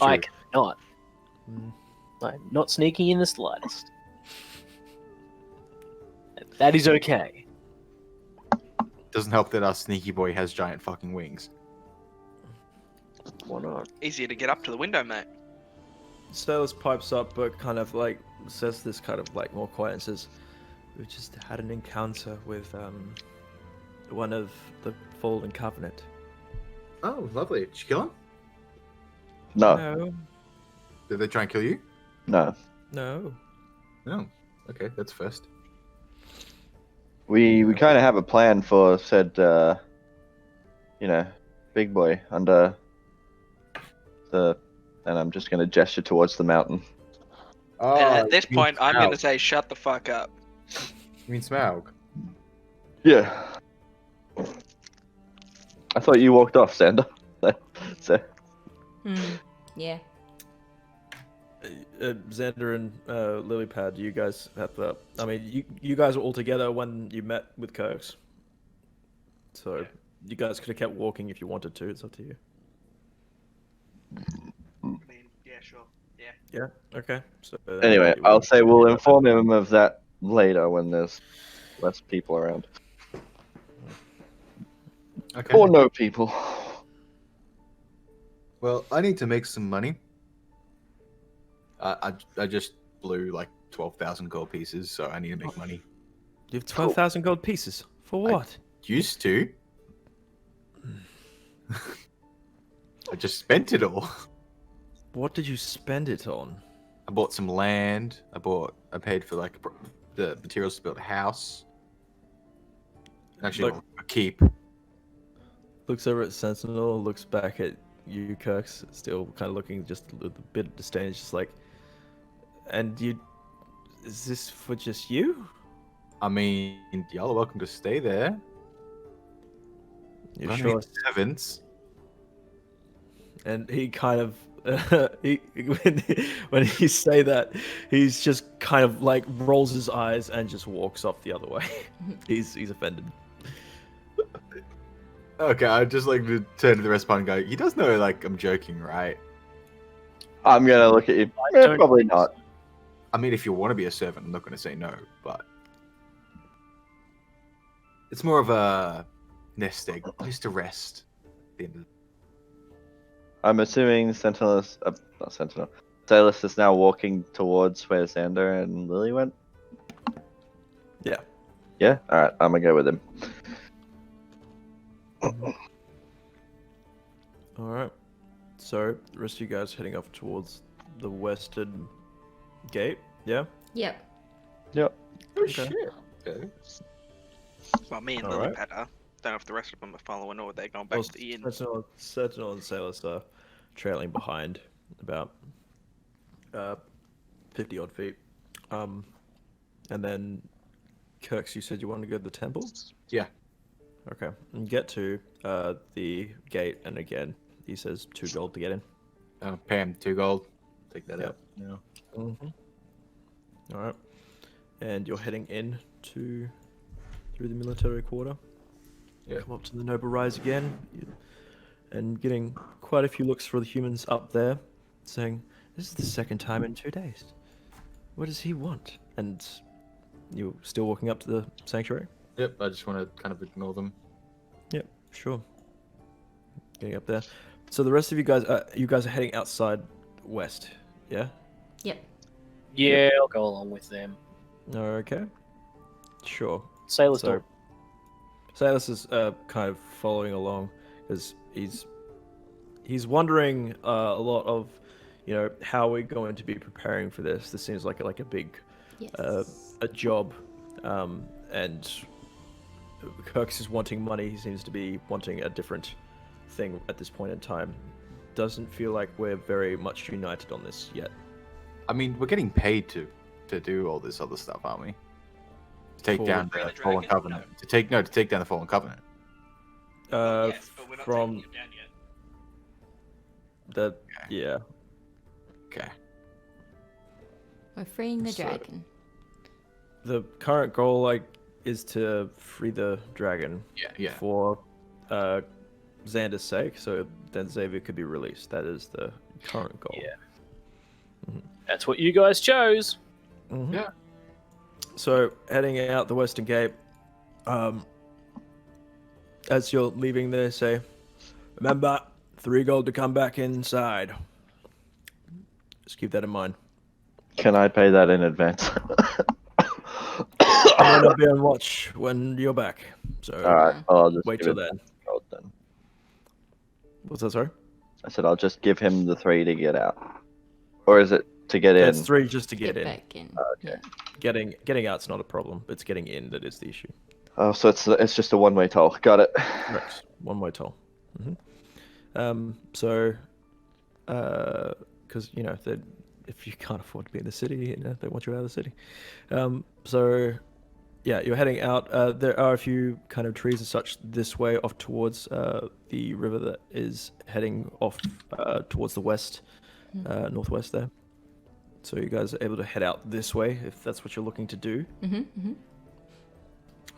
I True. cannot. Mm. I'm not sneaking in the slightest. That is okay. Doesn't help that our sneaky boy has giant fucking wings. Why not? Easier to get up to the window, mate. Stelis pipes up, but kind of like says this kind of like more quiet and says, "We just had an encounter with one of the Fallen Covenant." Oh, lovely. Did you kill him? No, No, Did they try and kill you? no. no. No. Okay, that's first. We kind of have a plan for said, big boy under the, and I'm just gonna gesture towards the mountain. Oh, And at this you mean point, I'm going to Smaug. say, shut the fuck up. You mean Smaug? Yeah. I thought you walked off, Sander. So, Yeah. Xander and Lilypad, you guys have the. I mean, you guys were all together when you met with Kirks. So you guys could have kept walking if you wanted to. It's up to you. I mean, yeah, sure. Yeah. Yeah. Okay. So anyway, I'll say we'll inform him of that later when there's less people around. Okay. Or no people. Well, I need to make some money. I just blew like 12,000 gold pieces, so I need to make money. You have 12,000 gold pieces for what? Used to. I just spent it all. What did you spend it on? I bought some land. I paid for like the materials to build a house. Actually, Like- a keep. Looks over at Sentinel, looks back at you, Kirks, still kind of looking just a little bit disdain. It's just like, and you, is this for just you? I mean, y'all are welcome to stay there. You Don't sure? need servants. And he kind of, when he say that, he's just kind of like rolls his eyes and just walks off the other way. he's offended. Okay, I'd just like to turn to the rest of the party and go, he does know, like, I'm joking, right? I'm gonna look at you. don't Probably think not. I mean, if you want to be a servant, I'm not going to say no, but it's more of a nest egg, a place to rest. At the end of I'm assuming Sentinel is, not Sentinel. Sailus is now walking towards where Xander and Lily went. Yeah. Yeah. All right. I'm gonna go with him. All right. So the rest of you guys heading off towards the western gate. Yeah. Yep. Yep. Oh Okay. shit. Okay. Well, me and All Lily right. Pad are. Don't know if the rest of them are following or they're going Well, back to the inn. Sentinel and Sailors are trailing behind about 50 odd feet. And then Kirks, you said you wanted to go to the temple? Yeah. Okay. And get to the gate, and again, he says 2 gold to get in. Pay him 2 gold. Take that Yep. out. No. All right. And you're heading in through the military quarter. Yeah. Come up to the noble rise again, and getting quite a few looks for the humans up there, saying, "This is the second time in 2 days. What does he want?" And you're still walking up to the sanctuary? Yep. I just want to kind of ignore them. Yep, sure. Getting up there. So the rest of you guys are heading outside west, yeah? Yep. Yeah, I'll go along with them. Okay. Sure. Sailors So, don't. Salus is kind of following along because he's wondering a lot of, how we're going to be preparing for this. This seems like a big Yes. a job, and Kirks is wanting money. He seems to be wanting a different thing at this point in time. Doesn't feel like we're very much united on this yet. I mean, we're getting paid to do all this other stuff, aren't we? To take For- down Bring the the Fallen dragon? Covenant. To take down the Fallen Covenant. Yes, but we're not From taking him down yet. the yeah. Okay. We're freeing the So- dragon. The current goal is to free the dragon Yeah. for Xander's sake, so then Xavier could be released. That is the current goal. Yeah. That's what you guys chose. Mhm. Yeah. So heading out the western gate, as you're leaving there, say, remember, 3 gold to come back inside. Just keep that in mind. Can I pay that in advance? I'm gonna be on watch when you're back. So All right. I'll just wait give till it then. gold then. What's that? Sorry. I said I'll just give him the 3 to get out, or is it to get in? It's 3 just to get in. back in. Okay. Getting out's not a problem. It's getting in that is the issue. Oh, so it's just a one-way toll. Got it. Correct. One-way toll. So, because if you can't afford to be in the city, they want you out of the city. So, yeah, you're heading out. There are a few kind of trees and such this way off towards the river that is heading off towards the west, northwest there. So you guys are able to head out this way if that's what you're looking to do.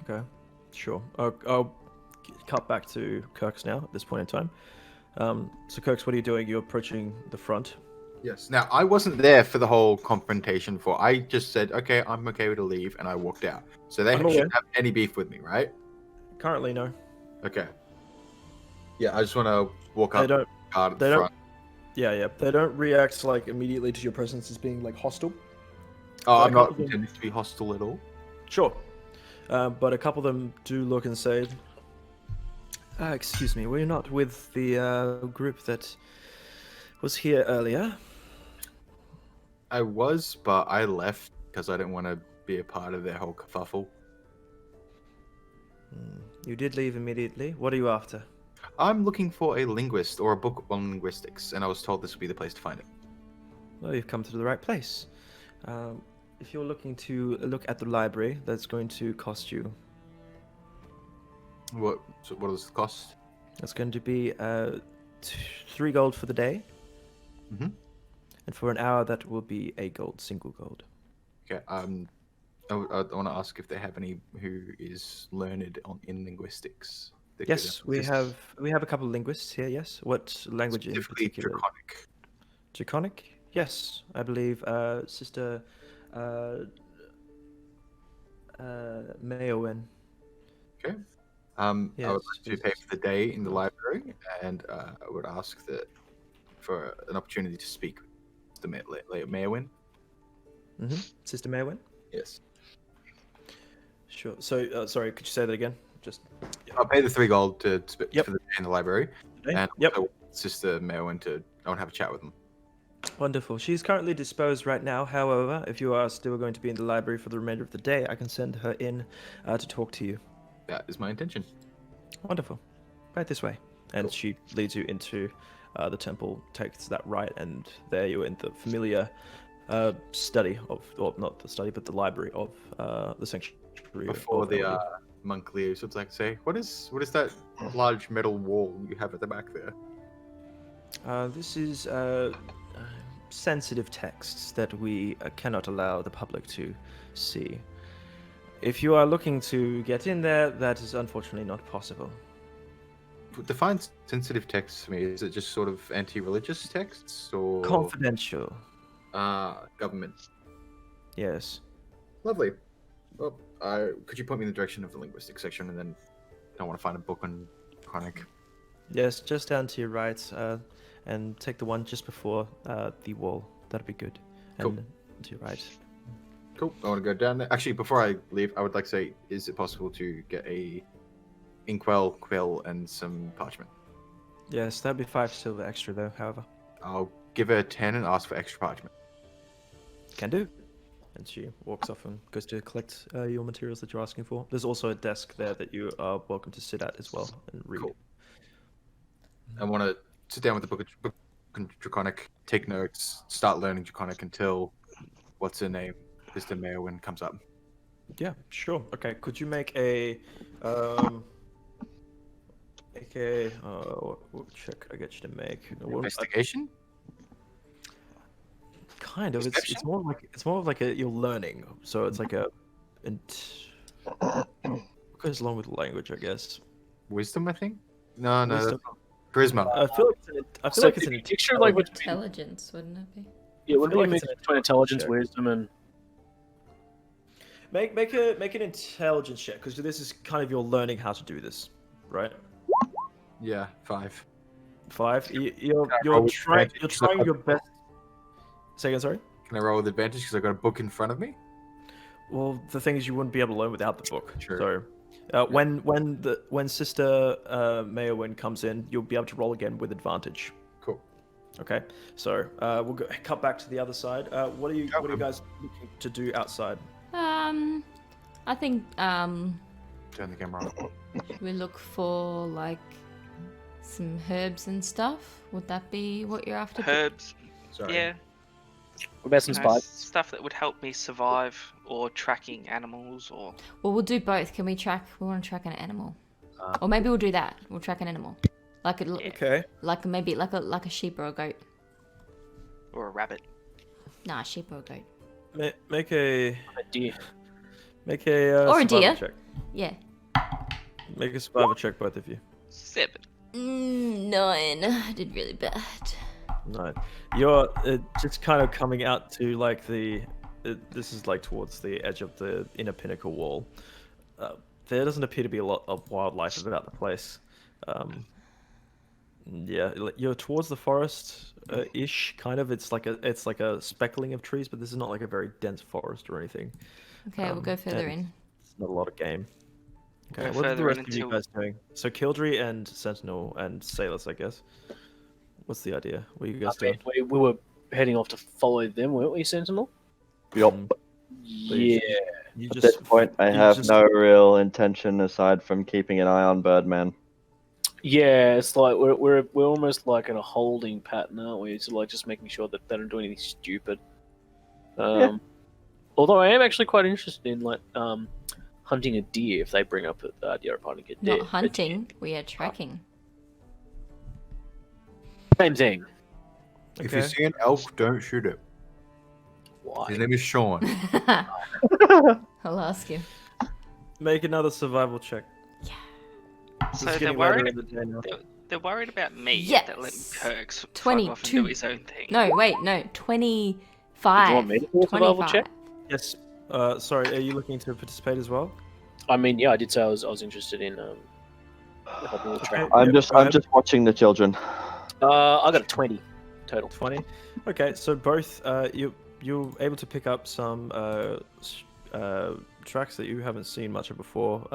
Okay, sure. I'll cut back to Kirk's now at this point in time. So Kirk's, what are you doing? You're approaching the front. Yes. Now, I wasn't there for the whole confrontation before. I just said, okay, I'm okay to leave, and I walked out. So they I'm aware. shouldn't have any beef with me, right? Currently, no. Okay. Yeah, I just want to walk They up don't. guard at They the don't. front. Yeah. They don't react immediately to your presence as being hostile. Oh, a I'm not couple of them- intending to be hostile at all. Sure. But a couple of them do look and say, excuse me, were you not with the group that was here earlier? I was, but I left because I didn't want to be a part of their whole kerfuffle. You did leave immediately. What are you after? I'm looking for a linguist or a book on linguistics, and I was told this would be the place to find it. Well, you've come to the right place. If you're looking to look at the library, that's going to cost you. What does it cost? That's going to be 3 gold for the day. Mhm. And for an hour, that will be a gold, single gold. Okay. I want to ask if they have any who is learned in linguistics. that could Yes, we assist. have a couple of linguists here. Yes, what language in Specifically particular? Draconic. Draconic? Yes, I believe Sister Mayowen. Okay. I would Yes, like to she's- pay for the day in the library, and I would ask that for an opportunity to speak with the Mayorwin. Sister Mayowen. Yes. Sure. So, sorry, could you say that again? Just. I'll pay the 3 gold to Yep. for the day in the library, Today? and Yep. also Sister Mayorwin I want to have a chat with them. Wonderful. She's currently disposed right now. However, if you are still going to be in the library for the remainder of the day, I can send her in to talk to you. That is my intention. Wonderful. Right this way. And Cool. she leads you into the temple, takes that right, and there you're in the familiar study of, or not the study, but the library of the sanctuary. Before of the Elder. monk leaves, it's like, say, what is that large metal wall you have at the back there? This is sensitive texts that we cannot allow the public to see. If you are looking to get in there, that is unfortunately not possible. Define sensitive texts to me. Is it just sort of anti-religious texts or Confidential. government? Yes. Lovely. Well, could you point me in the direction of the linguistics section, and then I want to find a book on chronic. Yes, just down to your right, and take the one just before the wall. That'd be good. Cool. And to your right. Cool. I want to go down there. Actually, before I leave, I would like to say, is it possible to get a inkwell, quill, and some parchment? Yes, that'd be 5 silver extra though, however. I'll give her 10 and ask for extra parchment. Can do. And she walks off and goes to collect your materials that you're asking for. There's also a desk there that you are welcome to sit at as well and read. Cool. I want to sit down with the book of Draconic, take notes, start learning Draconic until, what's her name, Mr. Mayorwin comes up. Yeah, sure. Okay, could you make a what check I get you to make? Investigation? Kind of. It's Perception? more of like a you're learning. So it's like a what goes along with the language, I guess. Wisdom, I think? No, Wisdom. Charisma. I feel like So it's if an you picture like between, Intelligence, wouldn't it be? yeah, would feel be like a it's mix an between intelligence, check. wisdom, and make an intelligence check because this is kind of you're learning how to do this, right? Yeah, 5. 5. roll You're with trying advantage? your best. Say again, sorry. Can I roll with advantage because I got a book in front of me? Well, the thing is, you wouldn't be able to learn without the book. Sure. So, when Sister Mayorwin comes in, you'll be able to roll again with advantage. Cool. Okay. So we'll cut back to the other side. What are you guys looking to do outside? I think Turn the camera on. we look for like some herbs and stuff. Would that be what you're after? Herbs. Sorry. Yeah. what about some you know, spice? stuff that would help me survive, or tracking animals, or Well, we'll do both. Can we track? We want to track an animal, Uh, or maybe we'll do that. We'll track an animal, like a Okay. like maybe like a sheep or a goat. or a rabbit. Nah, sheep or a goat. Make a A deer. Or a survival deer. check. Yeah. Make a survival check, both of you. 7. 9. I did really bad. No, you're just kind of coming out to like this is like towards the edge of the inner pinnacle wall. There doesn't appear to be a lot of wildlife about the place. Yeah, you're towards the forest ish, kind of. It's like a speckling of trees, but this is not like a very dense forest or anything. Okay, we'll go further and in. It's not a lot of game. Okay, Go what are the further rest in of you until- guys doing? So Kildry and Sentinel and Sailors, I guess. What's the idea? What are you I guys doing? mean, we were heading off to follow them, weren't we, Sentinel? Yup. Yeah. You At this point, I you have just- no real intention aside from keeping an eye on Birdman. Yeah, it's like we're almost like in a holding pattern, aren't we? So like just making sure that they don't do anything stupid. Yeah. Although I am actually quite interested in like hunting a deer if they bring up the idea of hunting a deer. Not hunting. We are tracking. Same thing. If you Okay. see an elk, don't shoot it. Why? His name is Sean. I'll ask him. Make another survival check. This So is they're getting later worried. in the day now. They're worried about me. Yes. That letting Kirk fuck off and 22. do his own thing. No, wait, no. 25. Do you want me to do a survival 25. check? Yes. Sorry, are you looking to participate as well? I mean, yeah, I did say I was interested in helping with track. I'm Yeah, just go I'm ahead. just watching the children. I got a 20 total. 20. Okay, so both you're able to pick up some tracks that you haven't seen much of before,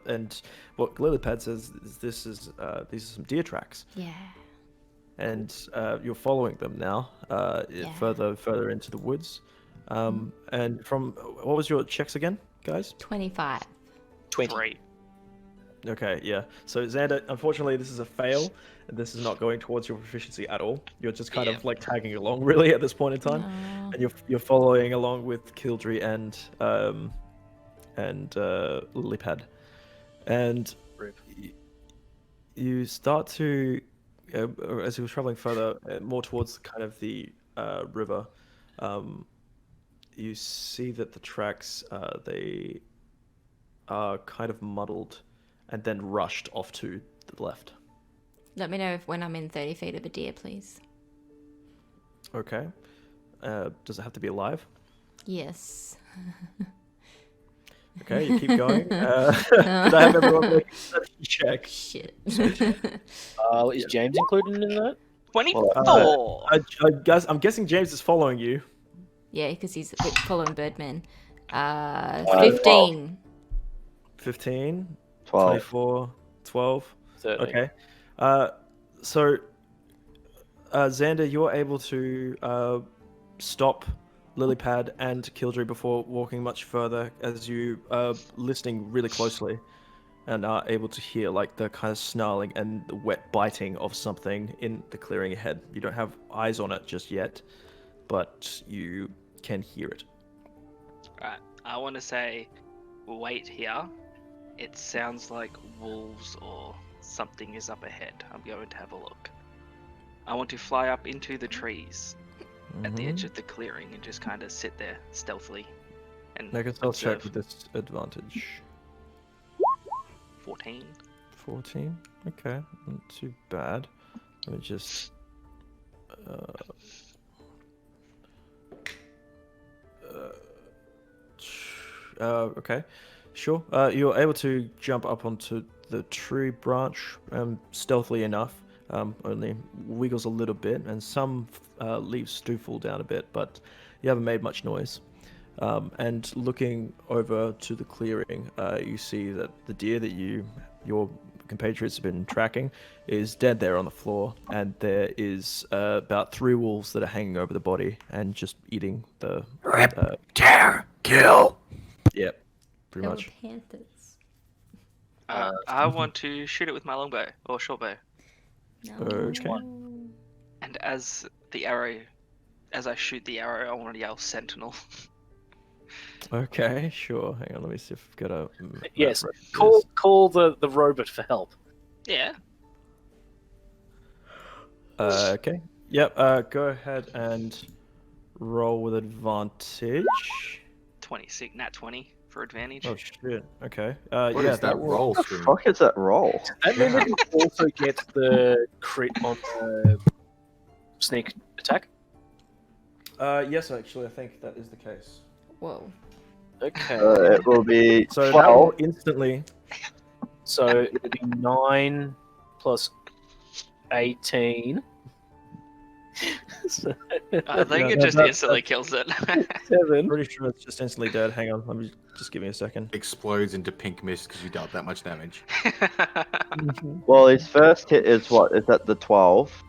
and what Lilypad says is these are some deer tracks. Yeah. and you're following them now, Yeah. further into the woods. And from what was your checks again, guys? 25. 20. 3. Okay, yeah. So Xander, unfortunately, this is a fail. This is not going towards your proficiency at all. You're just kind Yeah. of like tagging along, really, at this point in time, No. and you're following along with Kildry and Lilypad, and Rip. you start to, as you're traveling further, more towards kind of the river, you see that the tracks they are kind of muddled and then rushed off to the left. Let me know when I'm in 30 feet of a deer, please. Okay. Does it have to be alive? Yes. Okay, you keep going. Could I have everyone make a perception check? Shit. Is James included in that? 24. I'm guessing James is following you. Yeah, because he's following Birdman. 12. 15. 15, 12. 24, 12. 13. Okay. So, Xander, you're able to stop Lilypad and Kildry before walking much further as you are listening really closely and are able to hear like the kind of snarling and the wet biting of something in the clearing ahead. You don't have eyes on it just yet, but you can hear it. Right. I want to say, wait here. It sounds like wolves or something is up ahead. I'm going to have a look. I want to fly up into the trees at the edge of the clearing and just kind of sit there stealthily and Make a stealth check observe. with this advantage. 14. 14? Okay, not too bad. Let me just... okay, sure. You're able to jump up onto the tree branch stealthily enough. Only wiggles a little bit, and some leaves do fall down a bit, but you haven't made much noise. And looking over to the clearing, you see that the deer that your compatriots have been tracking is dead there on the floor, and there is about 3 wolves that are hanging over the body and just eating the... Rip, tear, kill. Yep, pretty There much. were panthers. I want to shoot it with my longbow or short bow. No. Okay. And as I shoot the arrow, I want to yell sentinel. Okay, sure. Hang on, let me see if I've got a... map Yes, reference. call the robot for help. Yeah. Okay. Yep, go ahead and roll with advantage. 26, nat 20 for advantage. Oh shit. Okay. What Yeah, is that will... roll What the screen? fuck is that roll? That means that you also get the crit on the sneak attack. Yes, actually, I think that is the case. Whoa. Okay. It will be So that 12. will instantly... So it would be 9 plus 18. So, I think No, it no, just that- instantly kills it. 7. Pretty sure it's just instantly dead. Hang on, let me just give me a second. Explodes into pink mist because you dealt that much damage. Well, his first hit is what? Is that the 12?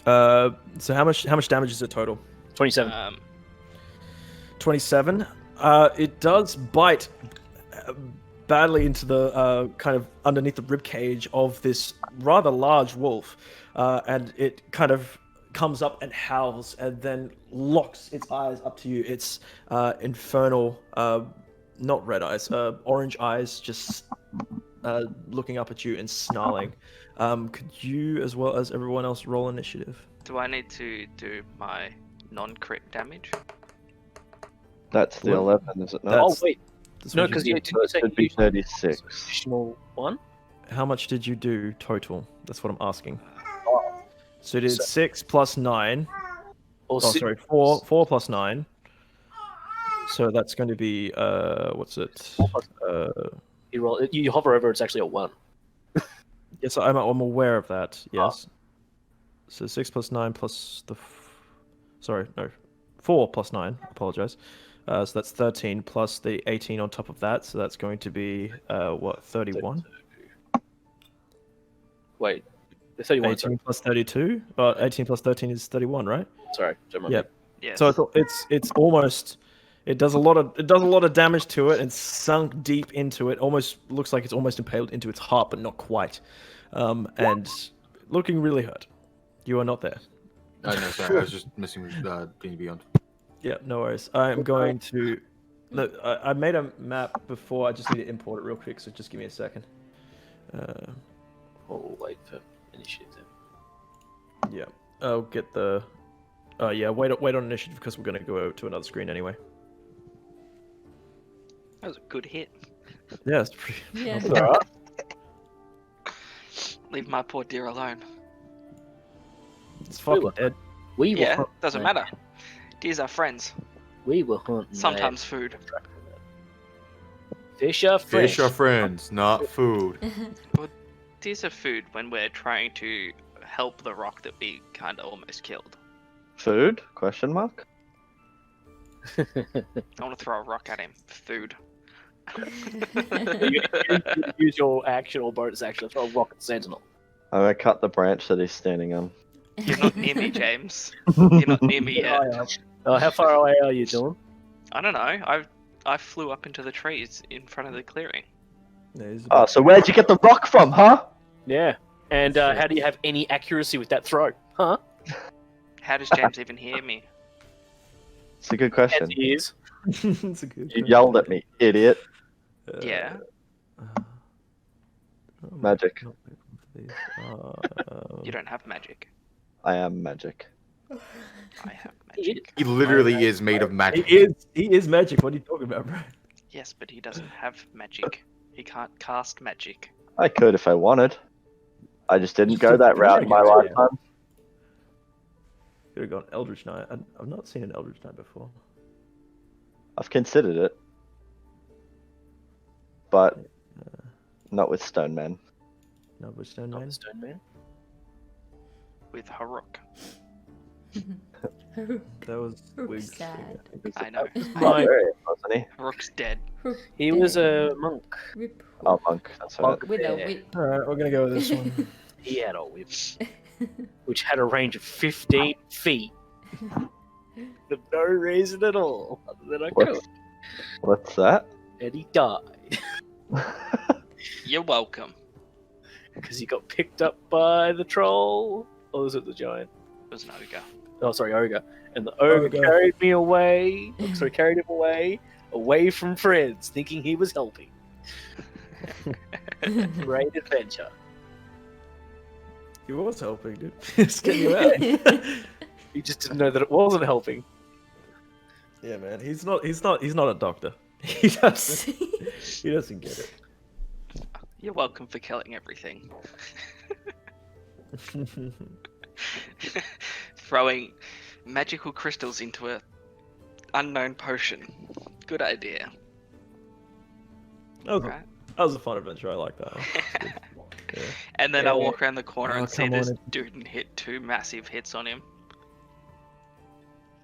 So how much damage is it total? 27. 27. It does bite badly into the kind of underneath the rib cage of this rather large wolf, and it kind of comes up and howls and then locks its eyes up to you. It's infernal, not red eyes, orange eyes, just looking up at you and snarling. Could you, as well as everyone else, roll initiative? Do I need to do my non-crit damage? That's the What? 11, is it not? That's- Oh, wait. That's No, what you because did. you didn't say Should be you 36. additional one. How much did you do total? That's what I'm asking. Oh, So you did So- 6 plus 9. or Oh, si- sorry, 4 plus 9. So that's going to be, what's it? 4 plus- You roll. You hover over. It's actually a 1. Yes, I'm aware of that, yes. So 6 plus 9 plus the... Sorry, no. 4 plus 9, apologize. So that's 13 plus the 18 on top of that. So that's going to be, what, 31? Wait. The 31. 18 plus 32. 18 plus 13 is 31, right? Sorry, don't remember. Yep. Yes. So it's almost. It does a lot of damage to it and sunk deep into it. Almost looks like it's almost impaled into its heart, but not quite. And looking really hurt. You are not there. Oh, no, sorry. I was just messing with D&D Beyond. Yeah, no worries. I'm going to. Look, I made a map before. I just need to import it real quick. So just give me a second. Oh, wait for initiative. Yeah, I'll get the. Yeah, wait on initiative because we're going to go to another screen anyway. That was a good hit. Yeah, it's pretty. Yeah. Alright. Leave my poor dear alone. It's fucking dead. We were Yeah, hunting, doesn't mate. matter. These are friends. We were hunting. Sometimes food. Fish are friends. Fish are friends, not food. These are food when we're trying to help the rock that we kind of almost killed. Food? Question mark. I want to throw a rock at him. Food. You use your action or bonus action to throw a rocket sentinel. I'm gonna cut the branch that he's standing on. You're not near me, James. You're not near me yet. How far away are you, Dylan? I don't know. I flew up into the trees in front of the clearing. Oh, so where'd you get the rock from, huh? Yeah. And how do you have any accuracy with that throw? Huh? How does James even hear me? It's a good As question. he is. It's a good. You yelled at me, idiot. Yeah. Magic. You don't have magic. I am magic. I have magic. He literally is made of magic. He is magic. What are you talking about, bro? Yes, but he doesn't have magic. He can't cast magic. I could if I wanted. I just didn't go that Yeah, route in my yeah. lifetime. Could have gone Eldritch Knight. I've not seen an Eldritch Knight before. I've considered it. But not with Stone Man. No, with Stone Man. Stone Man. With Haruk. That was Rook's Wig's sad. I know. Mine. Wasn't he? Haruk's dead. He was a monk. Rip. Oh, monk. That's right. With a Yeah. whip. Alright, we're gonna go with this one. He had a whip, which had a range of 15 feet. For no reason at all, other than I could. What's that? And he died You're welcome. because he got picked up by the troll. Or was it the giant? It was an ogre. Oh, sorry, ogre. And the ogre Ogre. carried me away. Sorry, carried him away from friends, thinking he was helping. Great adventure. He was helping, dude. Just get you out. He just didn't know that it wasn't helping. Yeah, man. He's not a doctor. He doesn't get it. You're welcome for killing everything. Throwing magical crystals into a unknown potion. Good idea. That was a fun adventure. I like that. Yeah. And then I walk around the corner Oh, and see come this on. dude hit 2 massive hits on him.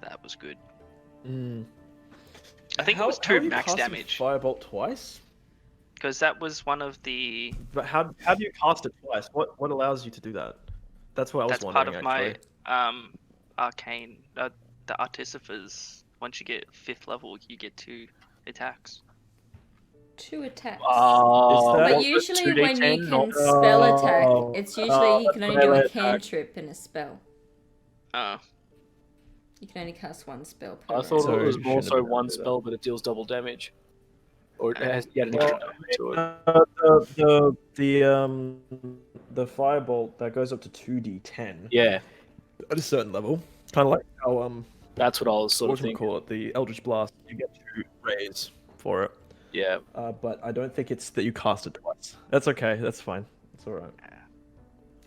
That was good. I think it was 2 max damage. Firebolt twice. Because that was one of the... But how do you cast it twice? What allows you to do that? That's what I was That's wondering. part of actually. my arcane... the Artificers. Once you get 5th level, you get 2 attacks. 2 attacks. Is that- But usually when you can spell attack, it's usually you can only do melee a attack. cantrip and a spell. Oh. You can only cast 1 spell per I thought So it was you more shouldn't so have been able one to do that. spell, but it deals double damage. Or it has an extra damage to it. The firebolt that goes up to 2d10 Yeah, at a certain level, kind of like how that's what I was sort what of do we thinking. call it? The Eldritch Blast. You get 2 rays for it. Yeah. But I don't think it's that you cast it twice. That's okay. That's fine. It's all right.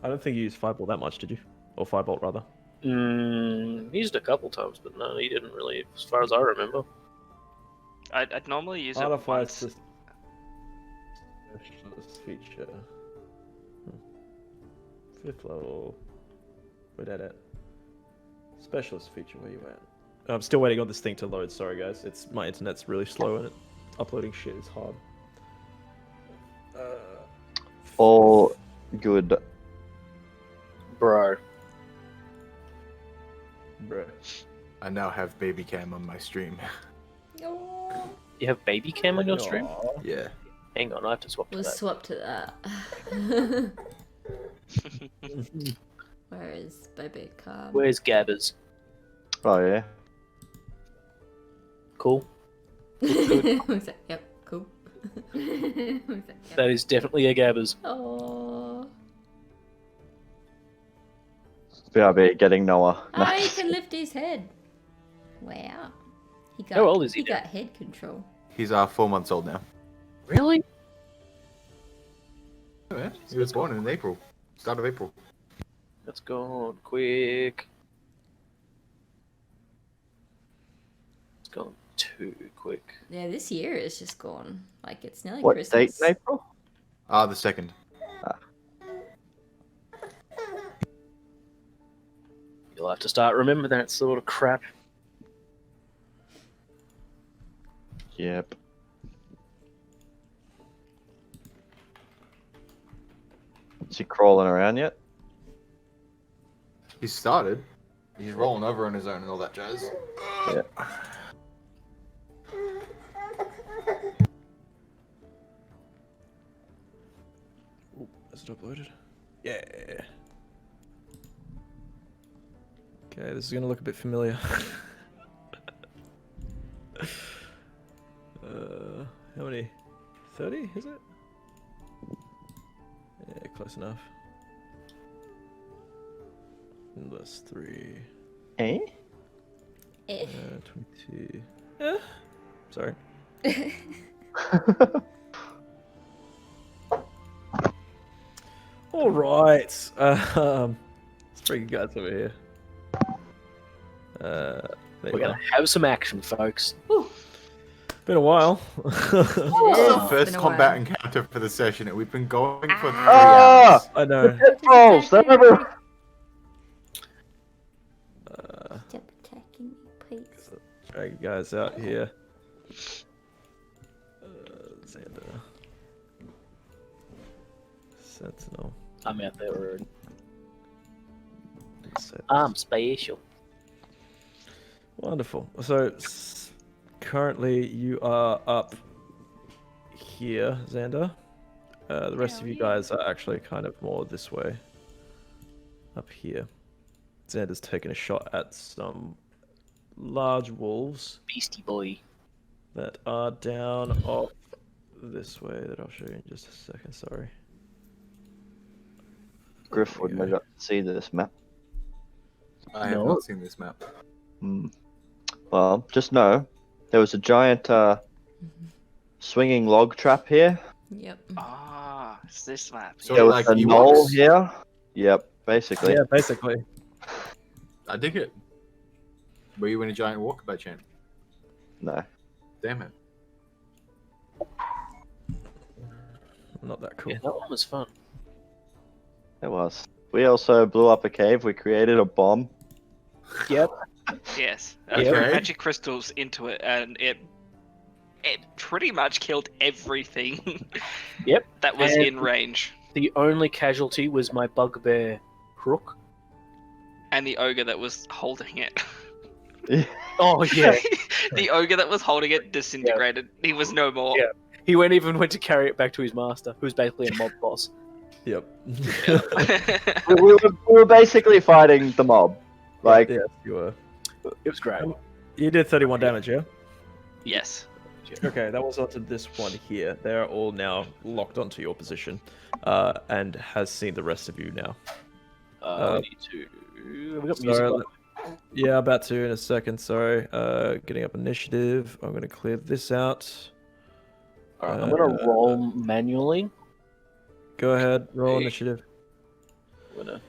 I don't think you used Firebolt that much, did you? Or Firebolt rather. He used it a couple times, but no, he didn't really, as far as I remember. I'd normally use it Artify once. just specialist feature. 5th level. Where'd that at? Specialist feature. Where you at? I'm still waiting on this thing to load. Sorry, guys. My internet's really slow and uploading shit is hard. All good. Bro. Bruh. I now have baby cam on my stream. Oh, You have baby cam on your stream? Aw. Yeah. Hang on, I have to swap to we'll that. swap to that. Where is baby cam? Where's Gabbers? Oh yeah. Cool. Was that- Yep, cool. Was that- yep. That is definitely a Gabbers. Oh. BRB getting Noah. Oh, he Nice. can lift his head. Wow. He got, How old is he He now? got head control. He's 4 months old now. Really? Yeah, he was born in April. Start of April. That's gone quick. It's gone too quick. Yeah, this year is just gone. Like, it's nearly What Christmas. date in April? The 2nd. You'll have to start remembering that sort of crap. Yep. Is he crawling around yet? He started. He's rolling over on his own and all that jazz. Yeah. Ooh, is it uploaded? Yeah. Okay, this is gonna look a bit familiar. How many? 30, is it? Yeah, close enough. Plus 3. Eh? 22. Eh? Sorry. All right. Let's bring you guys over here. There We're you gonna are. have some action, folks. Been a while. This is the It's first been a combat while. encounter for the session, and we've been going for 3 Ah! hours. I know. Rolls, they're never. Stop attacking me, please. Drag you guys out here. Xander. Sentinel. I'm out there already. Set. I'm special. Wonderful. So currently you are up here, Xander. The rest of you guys are actually kind of more this way. Up here. Xander's taking a shot at some large wolves Beastie boy. that are down off this way that I'll show you in just a second, sorry. Griff wouldn't have got to see this map. I have No. not seen this map. Hmm. Well, just know there was a giant swinging log trap here. Yep. Ah, it's this map. So, There was like, a Ewoks? knoll here. Yep, basically. Yeah, basically. I dig it. Were you in a giant walkabout chain? No. Damn it. Not that cool. Yeah, that one was fun. It was. We also blew up a cave. We created a bomb. Yep. Yes. Okay. Threw magic crystals into it, and it pretty much killed everything. Yep. That was And- in range, The only casualty was my bugbear Crook. and the ogre that was holding it. Oh yeah. The ogre that was holding it disintegrated. He was no more. Yeah. He even went to carry it back to his master, who's basically a mob boss. Yep. we were basically fighting the mob. Like, yes, you were. It was great. You did 31 damage, yeah? Yes. Okay, that was onto this one here. They're all now locked onto your position, and has seen the rest of you now. We need to. We got music. Sorry, on. yeah, about to in a second. Sorry. Getting up initiative. I'm gonna clear this out. Alright, I'm gonna roll manually. Go ahead. Roll Hey. initiative. I'm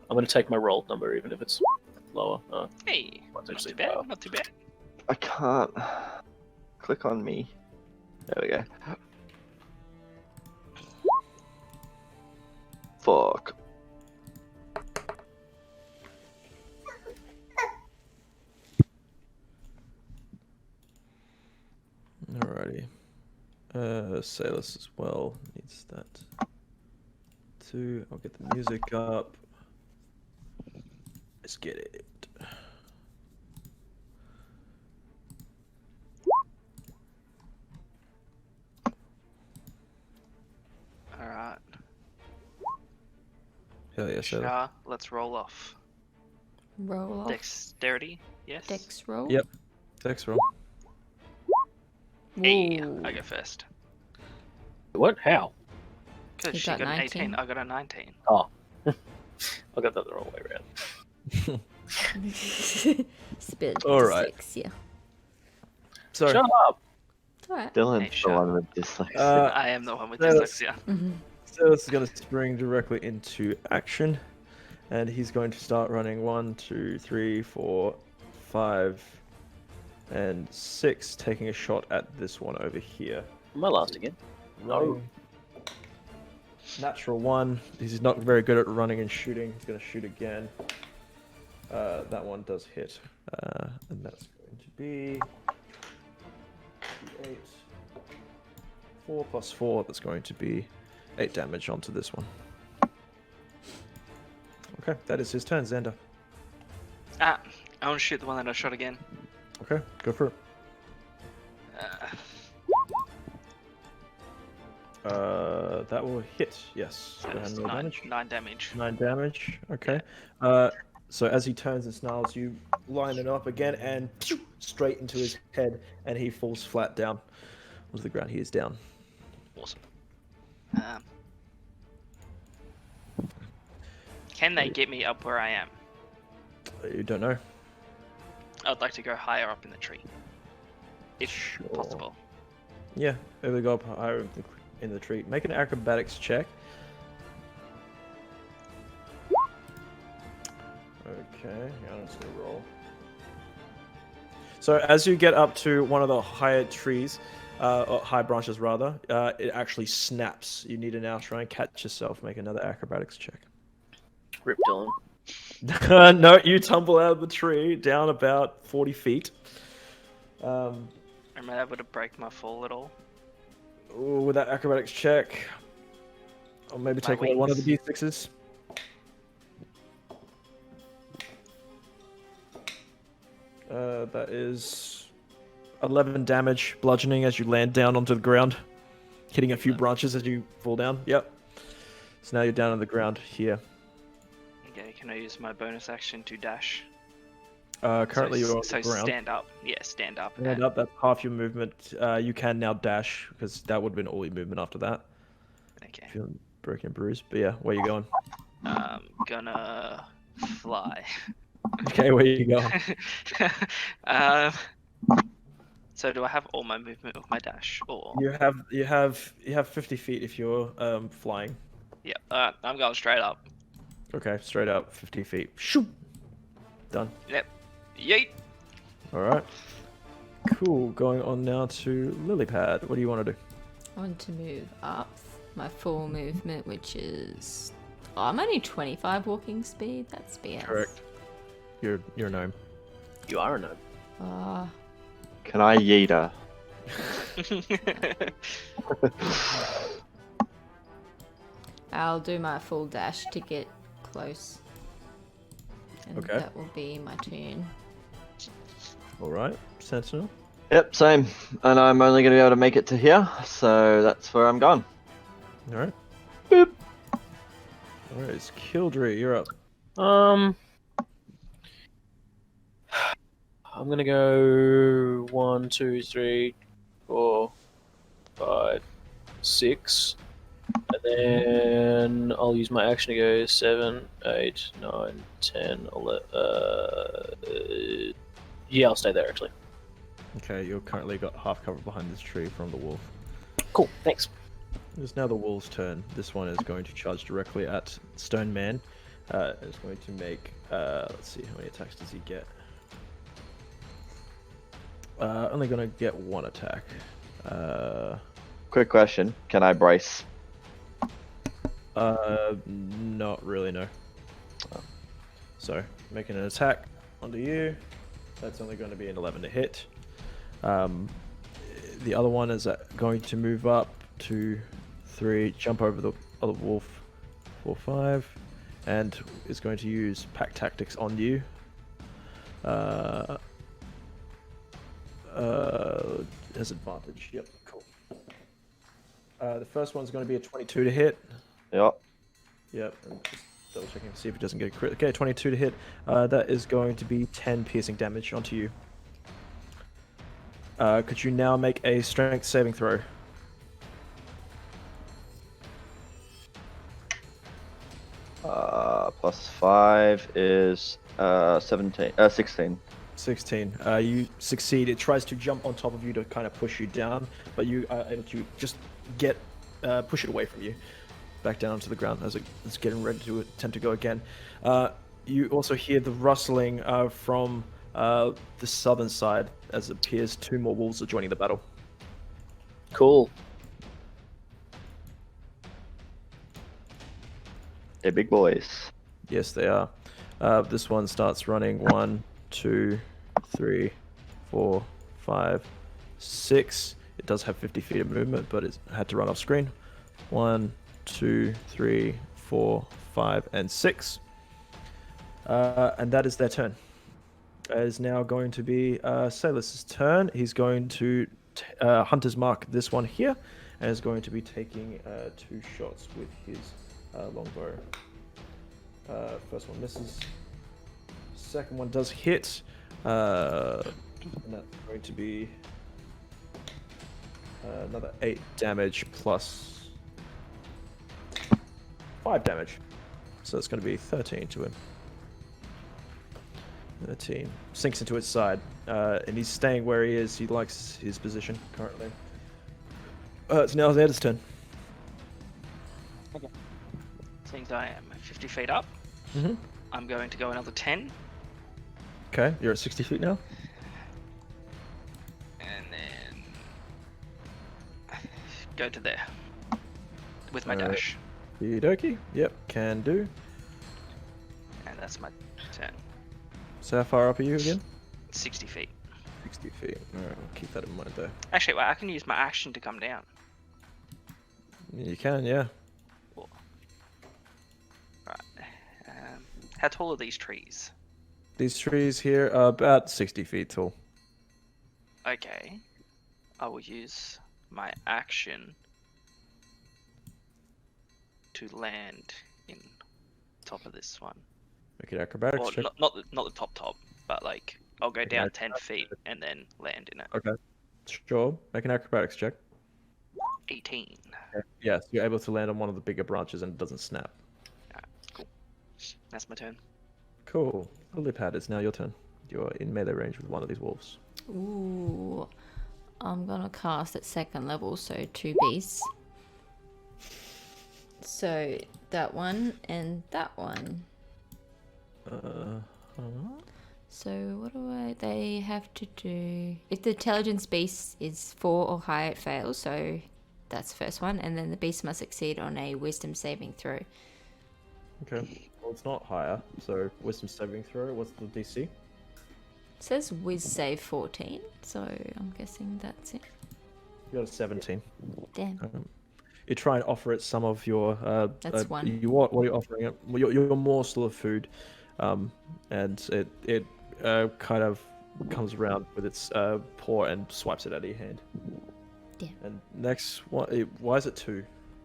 gonna take my roll number, even if it's lower. Hey, That's not actually too bad. lower. Not too bad. I can't. Click on me. There we go. Fuck. Alrighty. Salus as well needs that too. I'll get the music up. Let's get it. Alright. Hell yeah, so Shah, let's roll off. Roll off. Dexterity, yes? Dex roll. Yep. Dex roll. Hey, Ooh. I go first. What? How? Because You she got got an 19. 18, I got a 19. Oh. I got that the wrong way around. Spit All right. dyslexia. So, Shut up. It's alright. Dylan's Hey, the Sha. one with dyslexia. I am the one with that's- dyslexia. so this is going to spring directly into action. And he's going to start running 1, 2, 3, 4, 5, and 6, taking a shot at this one over here. Am I last again? No. Running. Natural 1. He's not very good at running and shooting. He's going to shoot again. That one does hit. And that's going to be 8. 4 plus 4. That's going to be 8 damage onto this one. Okay, that is his turn, Xander. Ah, I want to shoot the one that I shot again. Okay, go for it. That will hit. Yes. Go ahead That's and roll damage. 9 damage. 9 damage. Okay. So as he turns and snarls, you line it up again and straight into his head, and he falls flat down onto the ground. He is down. Awesome. Can they get me up where I am? You don't know. I'd like to go higher up in the tree. If Sure. possible. Yeah, if they go up higher in the tree, make an acrobatics check. Okay, I'm just gonna roll. So as you get up to one of the higher trees, or high branches rather, it actually snaps. You need to now try and catch yourself. Make another acrobatics check. Rip Dylan. No, you tumble out of the tree down about 40 feet. Am I able to break my fall at all? With that acrobatics check, I'll maybe My take away one of the wings. d6s. That is 11 damage, bludgeoning as you land down onto the ground, hitting a few branches as you fall down. Yep. So now you're down on the ground here. Okay, can I use my bonus action to dash? Currently so, you're on so the ground. stand up. Yeah, stand up. Stand up, that's half your movement. You can now dash, because that would have been all your movement after that. Okay. Feeling broken and bruised. But yeah, where you going? Gonna fly. Okay, where you going? So do I have all my movement with my dash, or? You have 50 feet if you're flying. Yeah. I'm going straight up. Okay, straight up 50 feet. Shoo! Done. Yep. Yeet. All right. Cool. Going on now to Lilypad. What do you want to do? I want to move up my full movement, which is... Oh, I'm only 25 walking speed. That's BS. Correct. You're a gnome. You are a gnome. Ah, Can I yeet her? I'll do my full dash to get close. And Okay. that will be my turn. All right. Sentinel. Yep, same. And I'm only going to be able to make it to here, so that's where I'm going. All right. Boop. All right. It's Kildry. You're up. I'm gonna go 1, 2, 3, 4, 5, 6, and then I'll use my action to go 7, 8, 9, 10, 11. Yeah, I'll stay there actually. Okay. You're currently got half cover behind this tree from the wolf. Cool, thanks. It's now the wolf's turn. This one is going to charge directly at Stone Man. It's going to make. Let's see, how many attacks does he get? Only going to get one attack. Quick question. Can I brace? Not really, no. So, making an attack onto you. That's only going to be an 11 to hit. The other one is going to move up to 3, jump over the other wolf, 4, 5, and is going to use pack tactics on you. Has advantage. Yep, cool. The first one's going to be a 22 to hit. Yep. Yep. And just double checking to see if it doesn't get a crit. Okay, 22 to hit. That is going to be 10 piercing damage onto you. Could you now make a strength saving throw? +5 is 16. 16. You succeed. It tries to jump on top of you to kind of push you down, but you are able to just push it away from you, back down onto the ground as it's getting ready to attempt to go again. You also hear the rustling from the southern side as it appears 2 more wolves are joining the battle. Cool. They're big boys. Yes, they are. This one starts running 1, 2, 3, 4, 5, 6. It does have 50 feet of movement, but it had to run off screen. 1, 2, 3, 4, 5, and 6. And that is their turn. It is now going to be Salus's turn. He's going to Hunter's Mark this one here, and is going to be taking 2 shots with his longbow. First one misses. Second one does hit. And that's going to be another 8 damage plus 5 damage. So it's going to be 13 to him. 13. Sinks into his side. And he's staying where he is. He likes his position currently. It's now Xander's turn. Since I am 50 feet up, Mm-hmm. I'm going to go another 10. Okay, you're at 60 feet now. And then go to there with my dash. Okie Yep, can do. And that's my turn. So how far up are you again? 60 feet. 60 feet. Alright, I'll keep that in mind though. Actually, well, I can use my action to come down. You can, yeah. Cool. Right. How tall are these trees? These trees here are about 60 feet tall. Okay. I will use my action to land in top of this one. Make an acrobatics Or check. not the top, but like I'll go Okay, down 10 feet and then land in it. Okay. Sure. Make an acrobatics check. 18. Yes, you're able to land on one of the bigger branches and it doesn't snap. Alright, cool. That's my turn. Cool. Lillipad, it's now your turn. You're in melee range with one of these wolves. Ooh. I'm gonna cast at 2nd level, so 2 beasts. So that one and that one. So what do they have to do? If the intelligence beast is 4 or higher, it fails. So that's the first one, and then the beast must succeed on a wisdom saving throw. Okay. Well, it's not higher, so wisdom saving throw. What's the DC? It says Wiz save 14, so I'm guessing that's it. You got a 17. Damn. You try and offer it some of your. That's one. What are you offering it? Well, your morsel of food, and it kind of comes around with its paw and swipes it out of your hand. Yeah. And next one, why is it 2?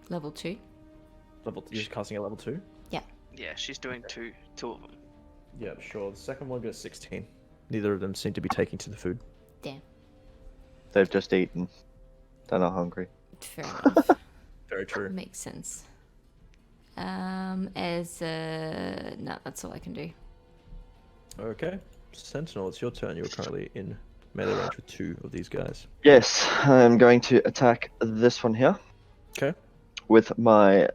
Level 2. You're casting at level 2. Yeah, she's doing two of them. Yeah, sure. The second one goes 16. Neither of them seem to be taking to the food. Damn. They've just eaten. They're not hungry. Fair enough. Very true. Makes sense. No, that's all I can do. Okay. Sentinel, it's your turn. You're currently in melee range with 2 of these guys. Yes, I'm going to attack this one here. Okay. With my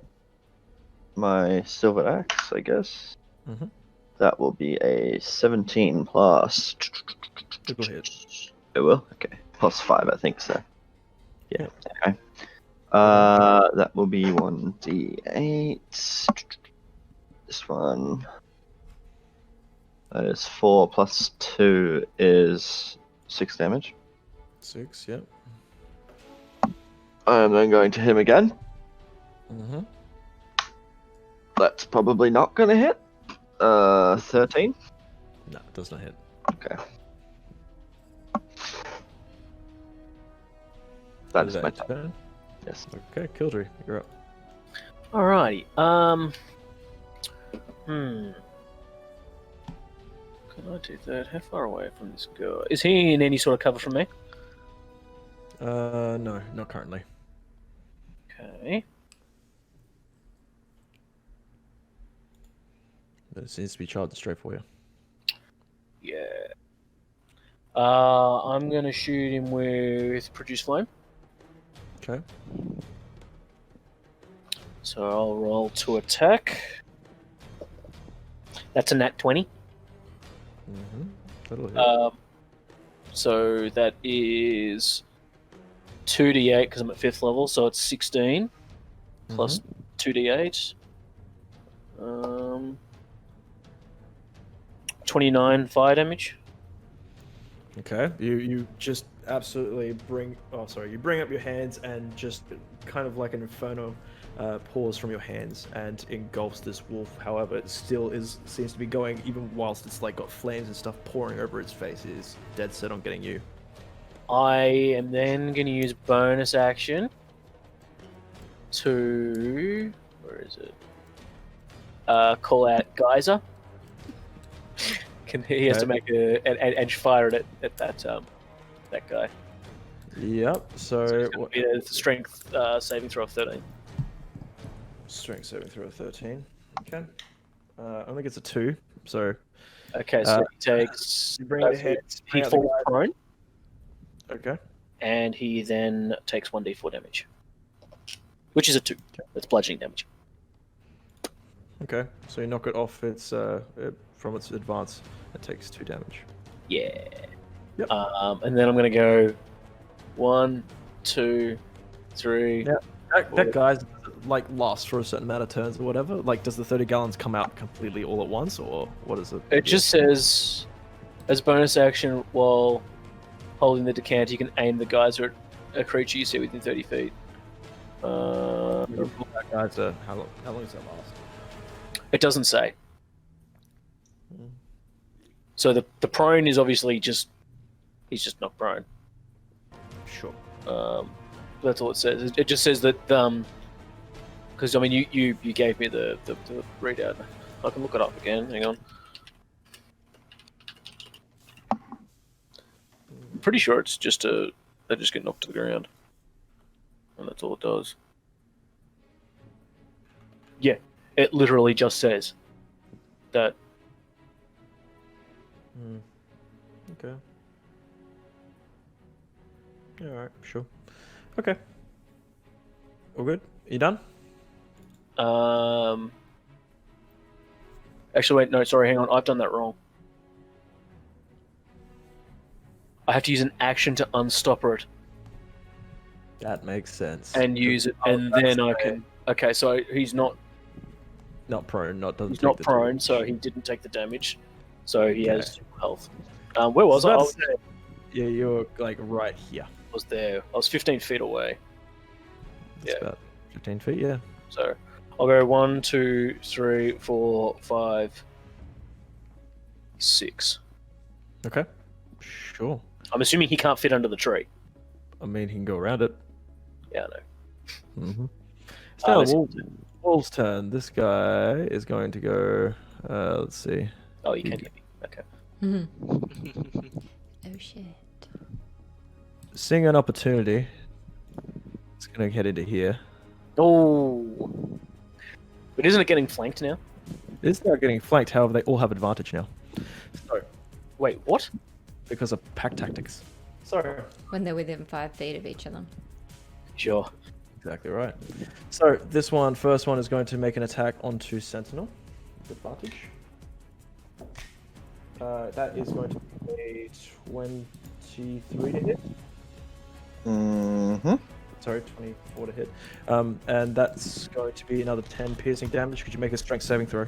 silver axe, I guess. Mm-hmm. That will be a 17 plus. It will hit. It will? Okay. Plus 5, I think so. Yeah. Okay. That will be 1d8. This one. That is 4 plus 2 is 6 damage. 6, yep. I am then going to hit him again. Mm-hmm. That's probably not going to hit. 13. No, it does not hit. Okay. That is my turn. turn. Yes. Okay, Kildry, you're up. Alrighty. Can I do that? How far away from this guy? Is he in any sort of cover from me? No, not currently. Okay. But it seems to be charged straight for you. Yeah. I'm gonna shoot him with Produce Flame. Okay. So I'll roll to attack. That's a nat 20. Mm-hmm. That'll hit. So that is 2d8 because I'm at 5th level, so it's 16 plus 2d8. 29 fire damage. Okay. You just absolutely bring you bring up your hands and just kind of like an inferno pours from your hands and engulfs this wolf. However, it still seems to be going, even whilst it's like got flames and stuff pouring over its face. It is dead set on getting you. I am then going to use bonus action to... Where is it? Call out Geyser. He has to make an edge fire at that guy. Yep. So It's gonna be a strength saving throw of 13. strength saving throw of 13. Okay. Only gets a 2. So Okay, so he takes... you bring your hands. He falls prone, Okay. and he then takes 1d4 damage. Which is a 2. That's bludgeoning damage. Okay. So you knock it off from its advance. It takes 2 damage. Yeah. Yep. And then I'm going to go 1, 2, 3. Yeah. That guy's like lasts for a certain amount of turns or whatever. Like, does the 30 gallons come out completely all at once, or what is it? It just says, as bonus action, while holding the decanter, you can aim the geyser at a creature you see within 30 feet. That geyser. How long does that last? It doesn't say. Hmm. So the prone is obviously just... He's just not prone. Sure. That's all it says. It just says that... Because, I mean, you gave me the readout. I can look it up again. Hang on. Pretty sure it's just they just get knocked to the ground. And that's all it does. Yeah, it literally just says that. Okay. Yeah, alright, sure. Okay. All good? You done? Actually, wait, no, sorry, hang on. I've done that wrong. I have to use an action to unstopper it That makes sense. and use it, and then I can. Okay, so he's not Not prone, he's not prone, so he didn't take the damage. So he has 2 health. Where was I? I was, Yeah, you're like right here. there. I was 15 feet away. It's Yeah. about 15 feet, yeah. So I'll go 1, 2, 3, 4, 5, 6. Okay. Sure. I'm assuming he can't fit under the tree. I mean, he can go around it. Yeah, I know. Mm-hmm. Uh, So, Wolf's turn. This guy is going to go. Let's see. Oh, you can get me. Okay. Oh shit. Seeing an opportunity, it's going to head into here. Oh. But isn't it getting flanked now? It's now getting flanked. However, they all have advantage now. So, Wait, what? because of pack tactics. Sorry. When they're within 5 feet of each other. Sure. Exactly right. So this first one is going to make an attack onto Sentinel with advantage. That is going to be 23 to hit. Mm-hmm. Sorry, 24 to hit. And that's going to be another 10 piercing damage. Could you make a strength saving throw?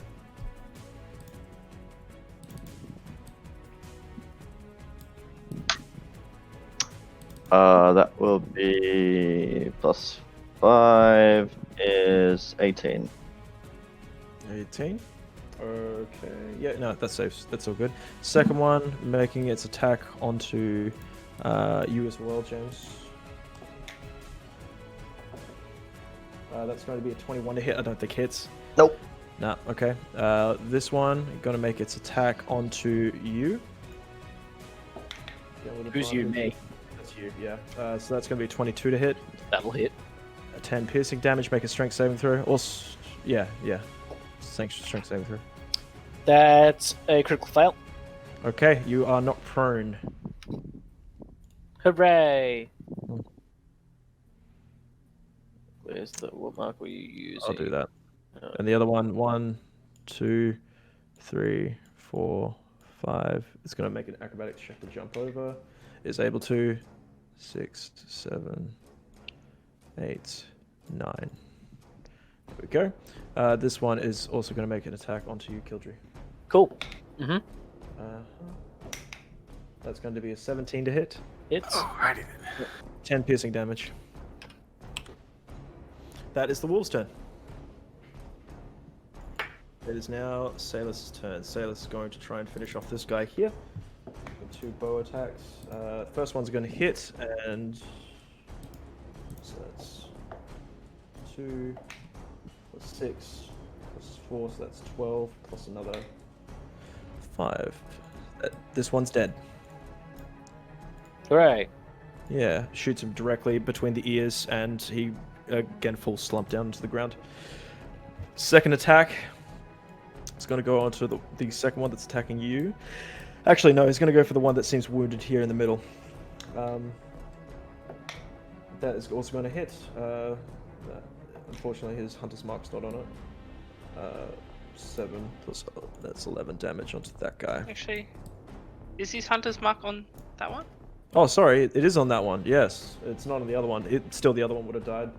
That will be +5 is 18. 18. Okay. Yeah, no, that's safe. That's all good. Second one, making its attack onto you as well, James. That's going to be a 21 to hit. I don't think hits. Nope. No, okay. This one, going to make its attack onto you. Yeah, with Who's you? advantage. Me. That's you, yeah. So that's going to be a 22 to hit. That'll hit. A 10 piercing damage, make a strength saving throw. Yeah. Strength saving throw. That's a critical fail. Okay, you are not prone. Hooray! Where's the what mark were you using? I'll do that. And the other one, 1, 2, 3, 4, 5. It's going to make an acrobatics check to jump over. Is able to. 6, 7, 8, 9. There we go. This one is also going to make an attack onto you, Kildry. Cool. Mm-hmm. That's going to be a 17 to hit. It's 10 piercing damage. That is the wolf's turn. It is now Salus's turn. Salus is going to try and finish off this guy here. With 2 bow attacks. First one's going to hit, and so that's 2 plus 6 plus 4, so that's 12 plus another 5. This one's dead. hooray. Yeah, shoots him directly between the ears, and he again falls slumped down to the ground. Second attack. It's going to go on to the second one that's attacking you. Actually, no, he's going to go for the one that seems wounded here in the middle. That is also going to hit. Unfortunately, his hunter's mark's not on it. 7 plus that's 11 damage onto that guy. Actually, is his hunter's mark on that one? Oh, sorry, it is on that one. Yes, it's not on the other one. Still, the other one would have died.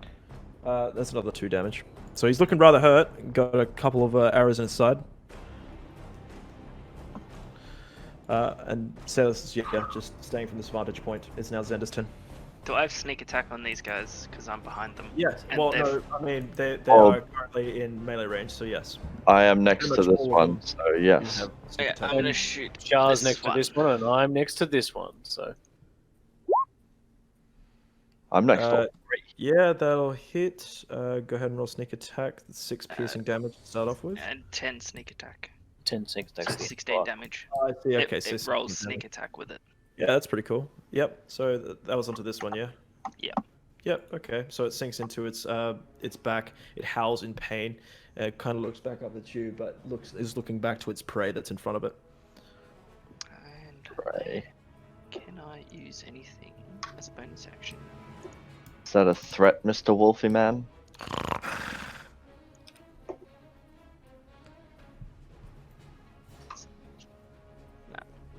That's another 2 damage. So he's looking rather hurt. Got a couple of arrows in his side. And Salus is just staying from this vantage point. It's now Zenda's turn. Do I have sneak attack on these guys because I'm behind them? Yes. And Well, they've- no, I mean they Oh. are currently in melee range, so yes. I am next Pretty to much this all of one, them. so You yes. have sneak Okay, attack. I'm gonna shoot. Char's this next to this one, and I'm next to this one. So I'm next Uh, to Yeah, that'll hit. Go ahead and roll sneak attack. 6 piercing damage to start off with. And 10 sneak attack. 10 6 So attacks. 16 damage. Oh, I see. Okay, it, so it 16 rolls damage. sneak attack with it. Yeah, that's pretty cool. Yep. So that was onto this one, yeah. Yeah. Yep. Okay. So it sinks into its back. It howls in pain. It kind of looks back up at you, but is looking back to its prey that's in front of it. And Right. can I use anything as a bonus action? Is that a threat, Mr. Wolfie Man?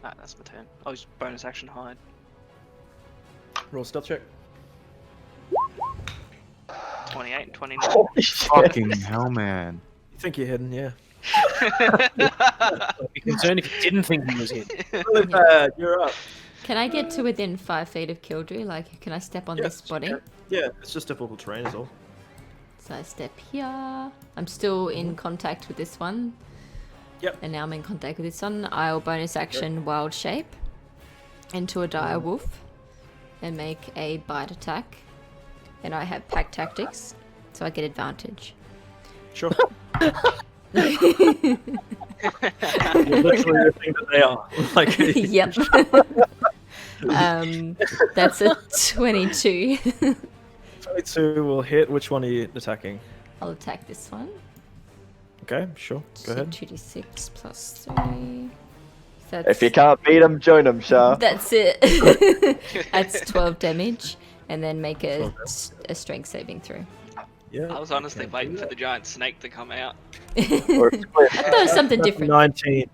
No, that's my turn. I'll use bonus action hide. Roll stealth check. 28, 29. Holy shit. Fucking hell, man. You think you're hidden, yeah. I'd be concerned if you didn't think he was hit. Really bad. You're up. Can I get to within 5 feet of Kildry? Like, can I step on this body? Yeah, it's just difficult terrain is all. So I step here. I'm still in contact with this one. Yep. And now I'm in contact with this one. I'll bonus action wild shape into a dire wolf and make a bite attack. And I have pack tactics, so I get advantage. Sure. You're literally the thing that they are. Like, Yep. That's a 22. 22 will hit. Which one are you attacking? I'll attack this one. Okay, sure. Go ahead. 2d6 plus 3. That's, If you can't beat him, join him, Shah. That's it. That's 12 damage. And then make a strength saving throw. Yeah. I was honestly okay. waiting for the giant snake to come out. Or I thought it was something That's a different. 19.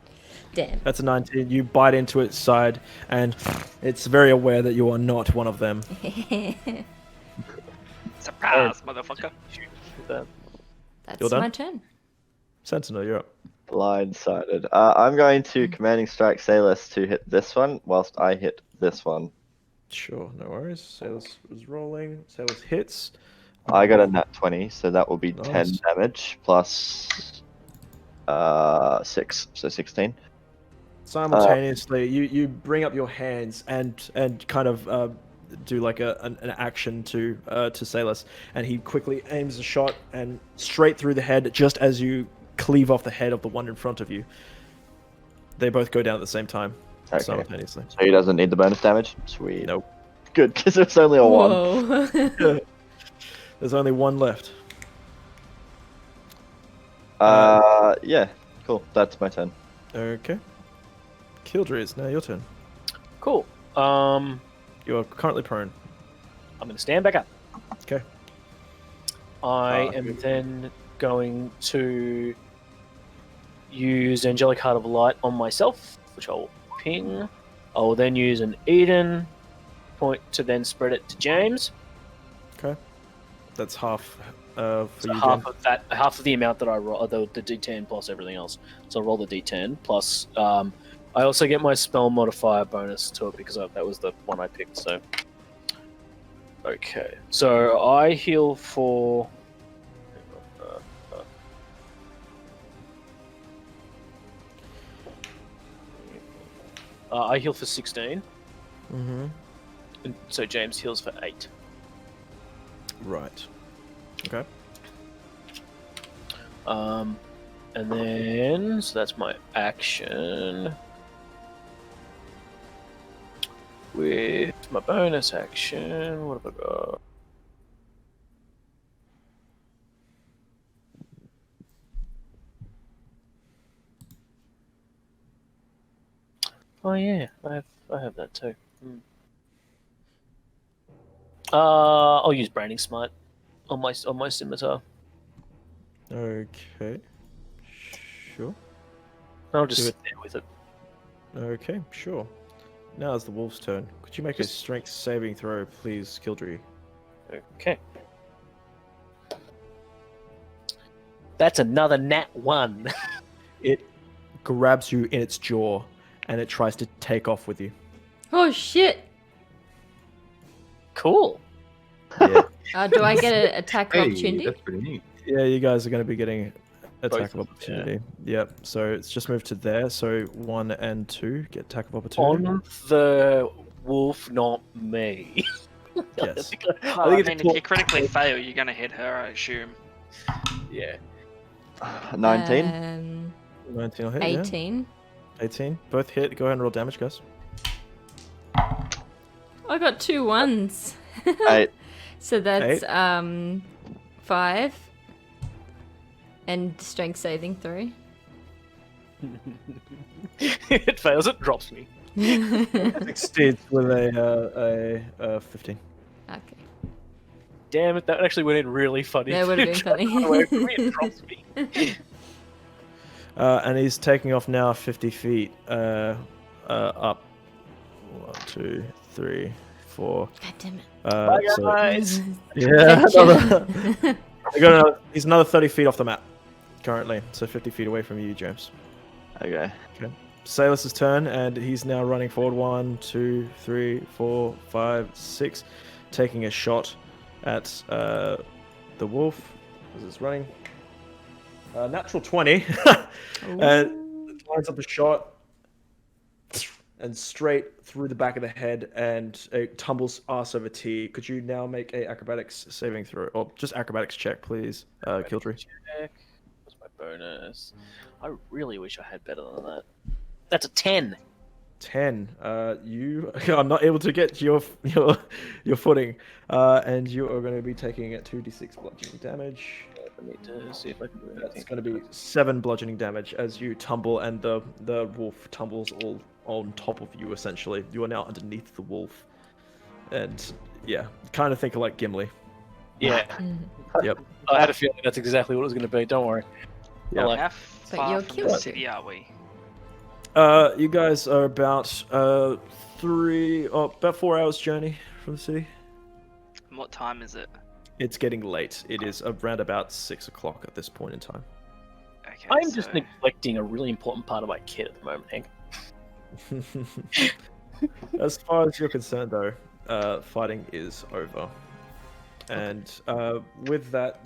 Damn. That's a 19. You bite into its side, and it's very aware that you are not one of them. Surprise, motherfucker. That's You're done? my turn. Sentinel, you're up. Blindsided. I'm going to commanding strike Salus to hit this one, whilst I hit this one. Sure, no worries. Salus was rolling. Salus hits. I got a nat 20, so that will be 10 Nice. damage plus 6, so 16. Simultaneously, you bring up your hands and kind of do like an action to Salus, and he quickly aims a shot and straight through the head, just as you cleave off the head of the one in front of you. They both go down at the same time, Okay. simultaneously. So he doesn't need the bonus damage? Sweet. Nope. Good, because it's only a 1. Whoa. There's only one left. Yeah, cool. That's my turn. Okay. Kildry, it's now your turn. Cool. You are currently prone. I'm going to stand back up. Okay. I am then going to use Angelic Heart of Light on myself, which I'll ping. I will then use an Eden point to then spread it to James. Okay. That's half for So you, half James. of that, half of the amount that I roll, the D10 plus everything else. So I'll roll the D10 plus. I also get my spell modifier bonus to it because that was the one I picked. So okay, so I heal for. I heal for 16, Mm-hmm. and so James heals for 8. Right. Okay. And then so that's my action. With my bonus action, what have I got? Oh yeah, I have that too. I'll use Branding Smite on my scimitar. Okay. Sure. I'll just Do sit there with it. Okay, sure. Now it's the wolf's turn. Could you make a Yes. strength saving throw, please, Kildry? Okay. That's another nat 1. It grabs you in its jaw, and it tries to take off with you. Oh shit! Cool. Yeah, Do I get an attack of Hey, opportunity? that's pretty neat. yeah, you guys are going to be getting attack Both of of them, opportunity. Yep. So it's just moved to there. So 1 and 2 get attack of opportunity. On the wolf, not me. Yes. Well, I mean, if you critically fail, you're gonna hit her, I assume. Yeah. 19. 19 will hit. 18. Yeah. 18. Both hit. Go ahead and roll damage, guys. I got 2 ones. 8. So that's 8. 5. And strength saving 3. It fails, it drops me. Succeeds with a 15. Okay. Damn it, that actually went in really funny. That would have been funny. It drops me. And he's taking off now 50 feet up. 1, 2, 3, 4. God damn it. Bye, So, guys. yeah, Gotcha. he's another 30 feet off the map currently, so 50 feet away from you, James. Okay. Salus's turn, and he's now running forward. 1, 2, 3, 4, 5, 6, taking a shot at the wolf as it's running. Natural 20, and lines up a shot and straight through the back of the head, and it tumbles ass over tea. Could you now make a acrobatics saving throw, or just acrobatics check, please, Kildry? Check. What's my bonus? I really wish I had better than that. That's a 10. 10. You are not able to get your footing, and you are going to be taking 2d6 bludgeoning damage. I need to see if I can do That's anything. going to be 7 bludgeoning damage as you tumble, and the wolf tumbles all on top of you. Essentially, you are now underneath the wolf, and yeah, kind of think of like Gimli. Yeah, Yep. I had a feeling that's exactly what it was going to be. Don't worry. Yeah. Like- How But far you're from the cute. city are we? You guys are about about 4 hours journey from the city. And what time is it? It's getting late. It is around about 6 o'clock at this point in time. Okay, I'm just so- neglecting a really important part of my kit at the moment, Hank. As far as you're concerned, though, fighting is over. And with that,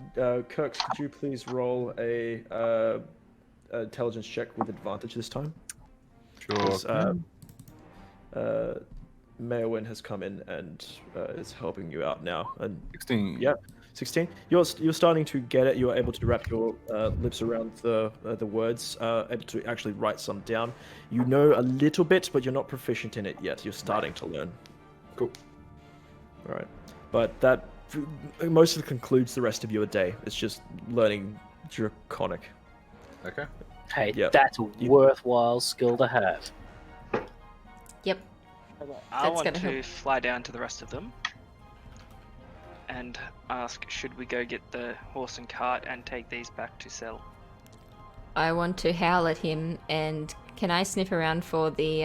Kirk, could you please roll a intelligence check with advantage this time. Sure. Because Maewyn has come in and is helping you out now. And 16. yeah, 16. You're starting to get it. You're able to wrap your lips around the words, able to actually write some down. You know a little bit, but you're not proficient in it yet. You're starting to learn. Cool. All right, but that mostly concludes the rest of your day. It's just learning Draconic. Okay. Hey, Yeah. that's a worthwhile skill to have. Yep. I That's want gonna to help. fly down to the rest of them and ask, should we go get the horse and cart and take these back to sell? I want to howl at him, and can I sniff around for the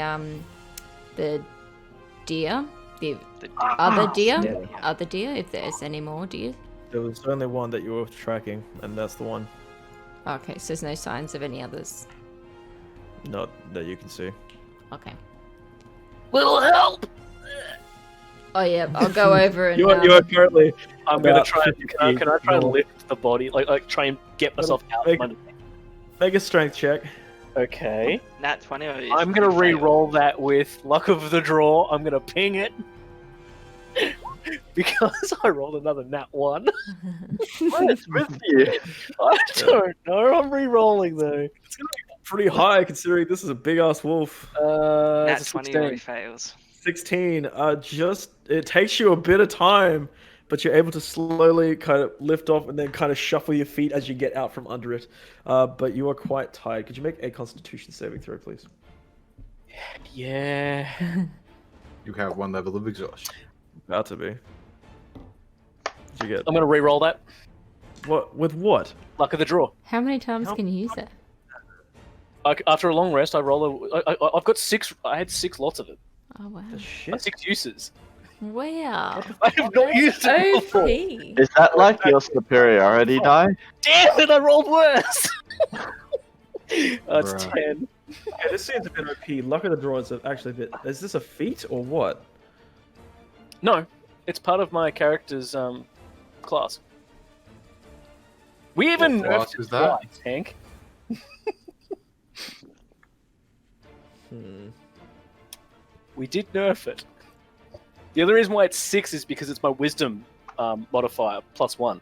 deer, the The other deer, Yeah. other deer, if there's any more deer? There was only one that you were tracking, and that's the one. Okay, so there's no signs of any others. Not that you can see. Okay. Will help. Oh yeah, I'll go over and. You are currently. I'm gonna About try. 50 Can I try and more. lift the body? Like try and get myself out Make- from under. Make a strength check. Okay. Nat 20 or is I'm gonna fail? re-roll that with luck of the draw. I'm gonna ping it because I rolled another nat 1. What is with you? I don't know. I'm re-rolling though. Pretty high considering this is a big ass wolf. Nat It's a 20 16. or he fails. 16. Just it takes you a bit of time, but you're able to slowly kind of lift off and then kind of shuffle your feet as you get out from under it. But you are quite tired. Could you make a Constitution saving throw, please? Yeah. You have 1 level of exhaustion. About to be. Did you get I'm gonna re-roll that. what? With what? Luck of the draw. How many times can you use it? After a long rest, I roll a. I've got 6. I had 6 lots of it. Oh wow. The shit. 6 uses. Wow. I have not used it before. OP. Is that like your superiority die? Damn it! I rolled worse. That's Bruh. 10. Okay, this seems a bit OP. Luck of the draw is actually a bit. Is this a feat or what? No, it's part of my character's class. We even What class nerfed is it that? twice, Hank. We did nerf it. The other reason why it's 6 is because it's my wisdom modifier +1.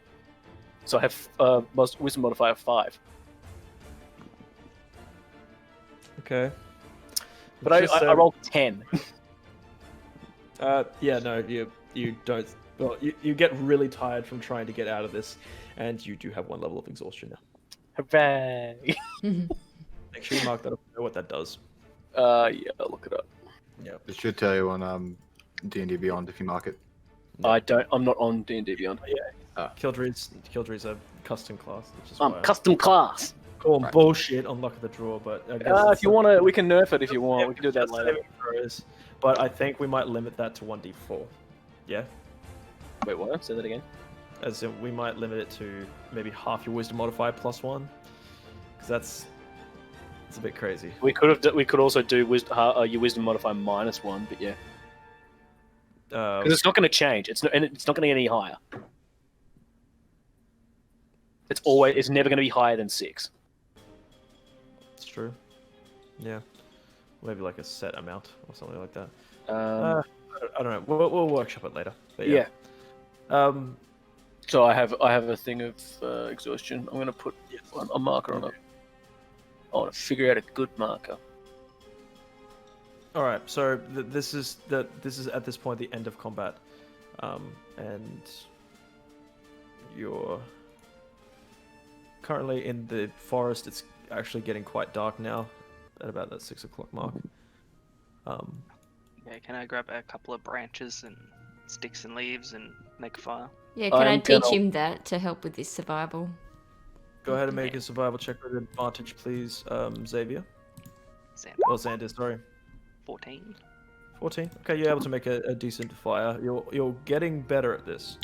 So I have most wisdom modifier 5. Okay. But Just, I rolled 10. Yeah, no, you don't. Well, you get really tired from trying to get out of this, and you do have 1 level of exhaustion now. Hooray! Make sure you mark that up. Know what that does. Yeah, I'll look it up. Yeah. It should tell you on D&D Beyond if you mark it. I'm not on D&D Beyond. Kildree's a custom class, which is I'm why custom class. I call 'em Right. bullshit on Luck of the Draw. But I guess If you want to, we can nerf it if you want. We can do that that's later. saving throws, but I think we might limit that to 1d4. Yeah. Wait, what? Say that again. As in, we might limit it to maybe half your wisdom modifier +1, because it's a bit crazy. We could also do your wisdom modifier -1, but yeah, because it's not going to change. It's not going to get any higher. It's never going to be higher than 6. It's true. Yeah. Maybe like a set amount or something like that. I don't know. We'll workshop it later. But yeah. yeah. So I have a thing of exhaustion. I'm going to put a marker on it. I want to figure out a good marker. All right. So this is at this point the end of combat, and you're currently in the forest. It's actually getting quite dark now, at about that 6 o'clock mark. Yeah, can I grab a couple of branches and sticks and leaves and make a fire? Yeah, can I I'm teach gonna- him that to help with his survival? Go ahead and make a survival check with advantage, please, Xavier. Or Xander, sorry. 14. 14. Okay, you're able to make a decent fire. You're getting better at this.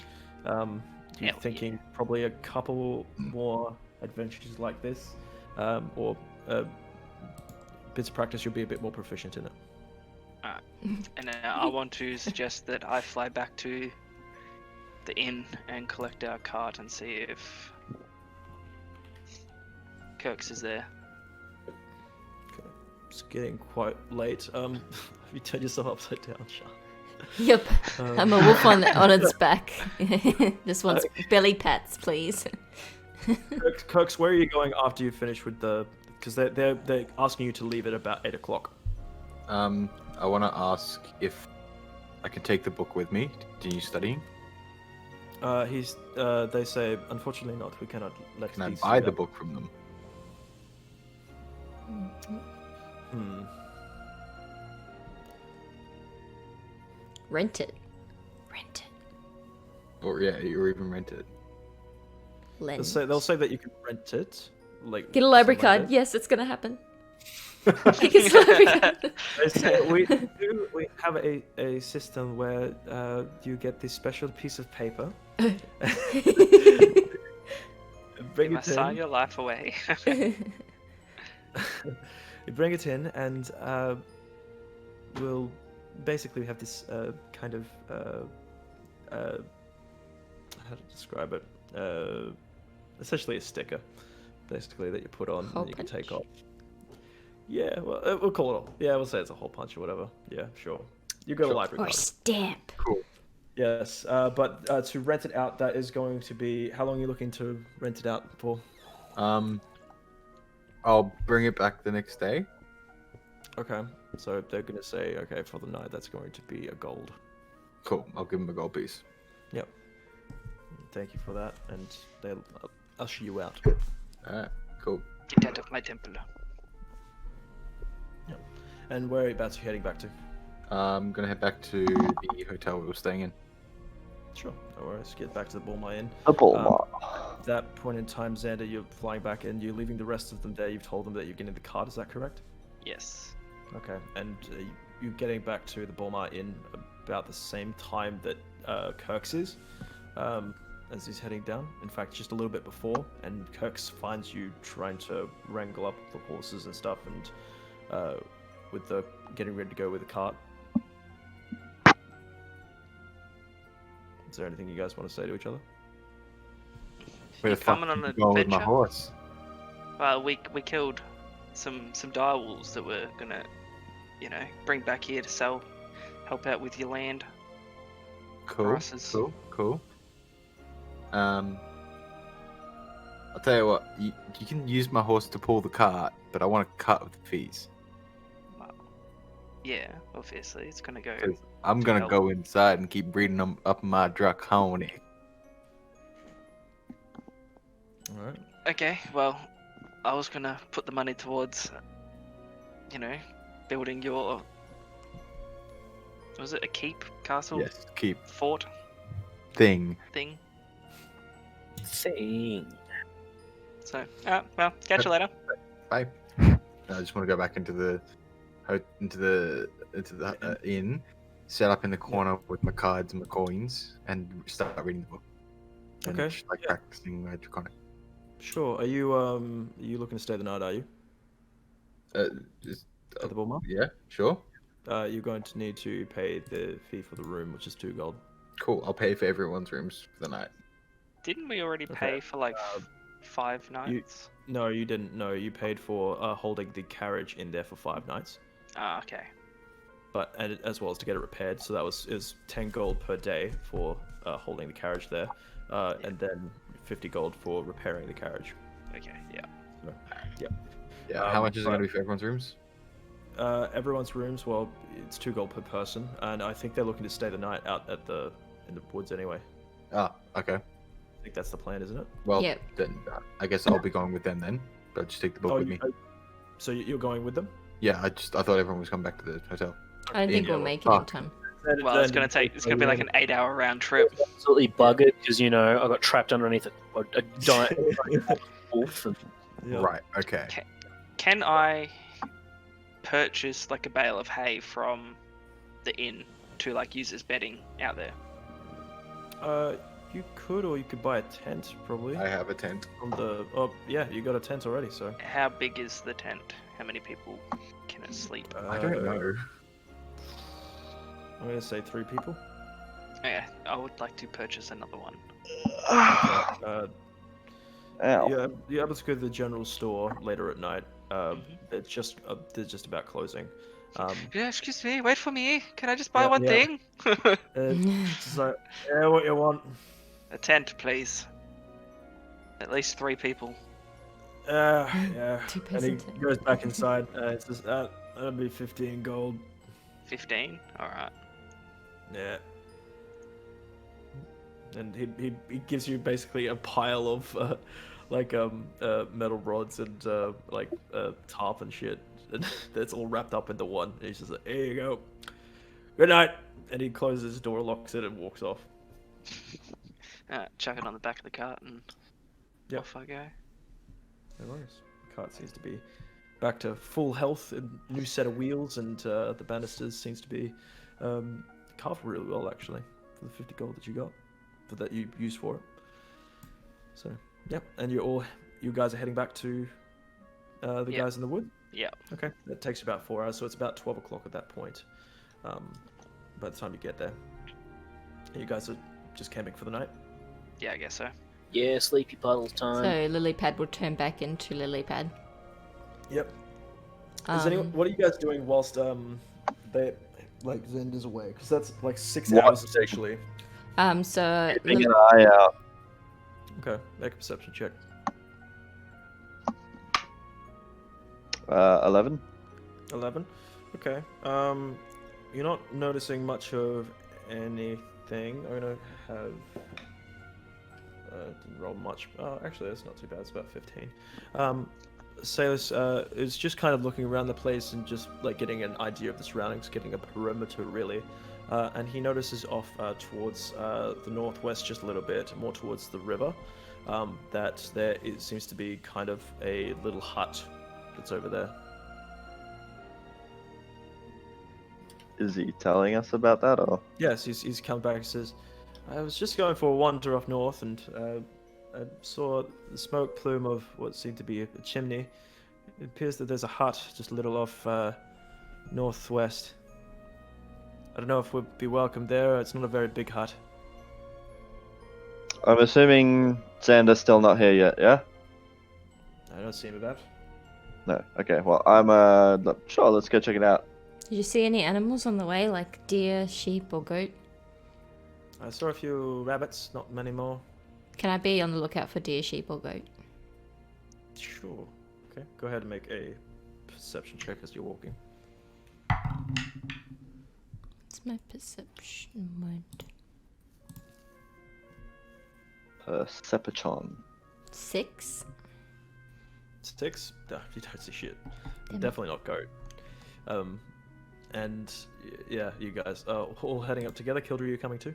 You're Hell thinking probably a couple more adventures like this, or bits of practice. You'll be a bit more proficient in it. And I want to suggest that I fly back to the inn and collect our cart and see if Kirk's is there. it's getting quite late. Have you turned yourself upside down, Sean? Yep. I'm a wolf on its back. Just wants belly pats, please. Kirks, where are you going after you finish with the? Because they're asking you to leave at about 8 o'clock. I want to ask if I can take the book with me. Do you studying? They say, unfortunately not. We cannot let Can I these. buy the book from them? Hmm. Rent it. Rent it. Or yeah, or even rent it. Lend. They'll say that you can rent it. Like Get a library something like card. that. Yes, it's gonna happen. Get a library card. They say we have a system where you get this special piece of paper. Bring You it must sign in. your life away. You bring it in, and we'll basically have this kind of how to describe it? Essentially a sticker, basically that you put on Hole and you can take punch. off. Yeah, well, we'll call it. Yeah, we'll say it's a hole punch or whatever. Yeah, sure. You got a library Or card. stamp. Yes, but to rent it out, that is going to be. How long are you looking to rent it out for? I'll bring it back the next day. Okay, so they're gonna say, okay, for the night, that's going to be a gold. Cool. I'll give them a gold piece. Yep. Thank you for that, and they'll usher you out. Alright. Cool. Get out of my temple. And whereabouts are you heading back to? I'm gonna head back to the hotel we were staying in. Sure, no worries. Get back to the Bullmar Inn. The bull At that point in time, Xander, you're flying back and you're leaving the rest of them there. You've told them that you're getting the card, is that correct? Yes. Okay, and you're getting back to the Bullmar Inn about the same time that Kirk's is, as he's heading down. In fact, just a little bit before, and Kirk's finds you trying to wrangle up the horses and stuff, and with the getting ready to go with the cart. Is there anything you guys want to say to each other? Where You the fuck coming on am I an going with my adventure? horse? Well, we killed some direwolves that were gonna, bring back here to sell, help out with your land. Cool. Prices. Cool. I'll tell you what. You can use my horse to pull the cart, but I want to cut with the fees. Well, yeah, obviously it's gonna go. 'Cause I'm To gonna help. go inside and keep breeding them up my draconic. Alright. Okay, well, I was gonna put the money towards, building your. Was it a keep castle Yes, keep fort thing. thing? Sing. So, well, catch you later. Bye. I just want to go back into the inn, set up in the corner with my cards and my coins, and start reading the book. And Okay, just, like yeah. practicing my draconic. Sure. Are you looking to stay the night, are you? Just, At the Bullmar? yeah, sure. You're going to need to pay the fee for the room, which is 2 gold. Cool. I'll pay for everyone's rooms for the night. Didn't we already Okay, pay for like 5 nights? No, you didn't. No, you paid for holding the carriage in there for 5 nights, Ah, okay. and as well as to get it repaired. So that was 10 gold per day for holding the carriage there, and then 50 gold for repairing the carriage. Okay, yeah. Yeah. How much is it but- going to be for everyone's rooms? Everyone's rooms, well, it's 2 gold per person, and I think they're looking to stay the night out in the woods anyway. Ah, okay. I think that's the plan, isn't it? Well, Yep. then I guess I'll be going with them then. But just take the book with me. So you're going with them? Yeah, I thought everyone was coming back to the hotel. I don't think Yeah, we'll make it oh. in time. Well, it's gonna be like an 8-hour round trip. Absolutely buggered because I got trapped underneath a giant wolf. And Yeah. Right. Okay. Can I purchase like a bale of hay from the inn to like use as bedding out there? You could, or you could buy a tent, probably. I have a tent. From the. Oh, yeah, you got a tent already, so. How big is the tent? How many people can it sleep? I don't know. I'm gonna say 3 people. Yeah, I would like to purchase another one. Uh, Ow. you're able to go to the general store later at night, they're just about closing. Yeah, excuse me. Wait for me. Can I just buy one yeah. thing? Just like, yeah, what you want? A tent, please. At least 3 people. Yeah. And he Two-person tent. goes back inside. It says, that'll be 15 gold. 15. All right. Yeah. And he gives you basically a pile of metal rods and tarp and shit. And that's all wrapped up into one. And he's just like, here you go. Good night. And he closes his door, locks it, and walks off. Chuck it on the back of the cart and Yep. off I go. No worries. The cart seems to be back to full health and new set of wheels, and the banisters seems to be carved really well actually for the 50 gold that you got, that you used for it. So, yep. And you guys are heading back to the Yep. guys in the wood? Yeah. Okay. That takes about 4 hours, so it's about 12 o'clock at that point. By the time you get there. You guys are just camping for the night? Yeah, I guess so. Yeah, sleepy puddles time. So Lilypad will turn back into Lilypad. Yep. What are you guys doing whilst they Zend is away? Because that's like 6 What? hours essentially. So Keeping an eye out. Okay, make a perception check. 11. 11. Okay. You're not noticing much of anything. I'm gonna have. Didn't roll much. Oh, actually, that's not too bad. It's about 15. Salus is just kind of looking around the place and just like getting an idea of the surroundings, getting a perimeter really. And he notices off towards the northwest, just a little bit more towards the river, that seems to be kind of a little hut that's over there. Is he telling us about that, or? Yes, he's come back and says, I was just going for a wander up north and I saw the smoke plume of what seemed to be a chimney. It appears that there's a hut just a little off northwest. I don't know if we'd be welcome there. It's not a very big hut. I'm assuming Xander's still not here yet, yeah? I don't see him about. No. Okay, well, I'm not sure. Let's go check it out. did you see any animals on the way, like deer, sheep, or goat? I saw a few rabbits, not many more. Can I be on the lookout for deer, sheep, or goat? Sure. Okay, go ahead and make a perception check as you're walking. What's my perception mode? Perception. 6. 6? No, you don't see shit. Damn it. Definitely not goat. And yeah, you guys are all heading up together. Kildare, are you coming too?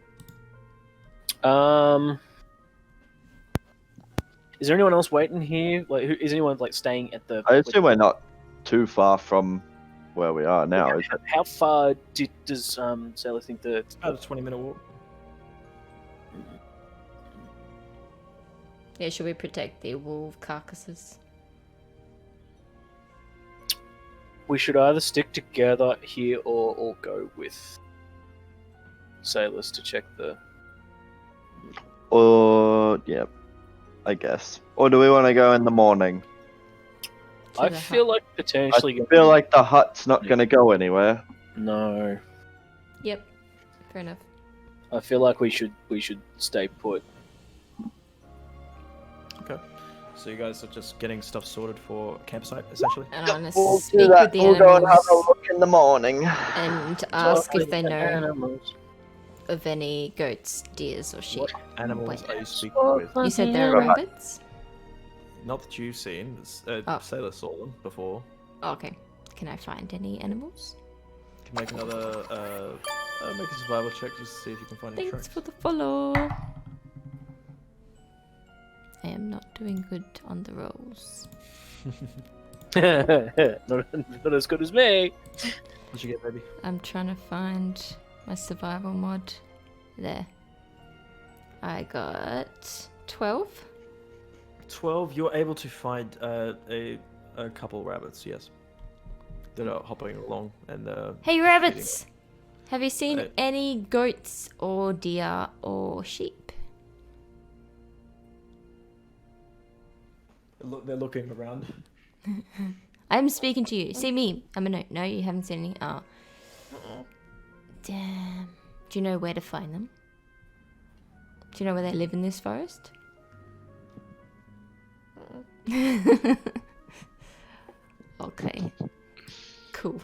Is there anyone else waiting here? Like, is anyone like staying at the? I assume we're not too far from where we are now. Is it? How far does Sailor think the? It's about a 20-minute walk. Yeah, should we protect the wolf carcasses? We should either stick together here or go with sailors to check the. Or yeah, I guess. Or do we want to go in the morning? To I the feel hut. like potentially. I feel like the hut's not going to go anywhere. No, Yep. Fair enough. I feel like we should stay put. Okay. So you guys are just getting stuff sorted for a campsite, essentially? And I want to We'll speak do that. with the We'll go and have a animals look in the morning. and ask if they know Animals. of any goats, deers, or sheep. What animals Wait. are you speaking with? You said there are Yeah. rabbits? Not that you've seen. Oh. Sailor saw them before. Oh, okay. Can I find any animals? You can make another, make a survival check just to see if you can find any Thanks tracks. for the follow. I am not doing good on the rolls. not as good as me. What'd you get, baby? I'm trying to find my survival mod. There. I got 12. 12. You're able to find a couple rabbits, yes. That are hopping along and Hey rabbits! Have you seen Hey. any goats or deer or sheep? they're looking around. I'm speaking to you. See me. No, you haven't seen any. Oh. Damn. Do you know where to find them? Do you know where they live in this forest? Okay. Cool.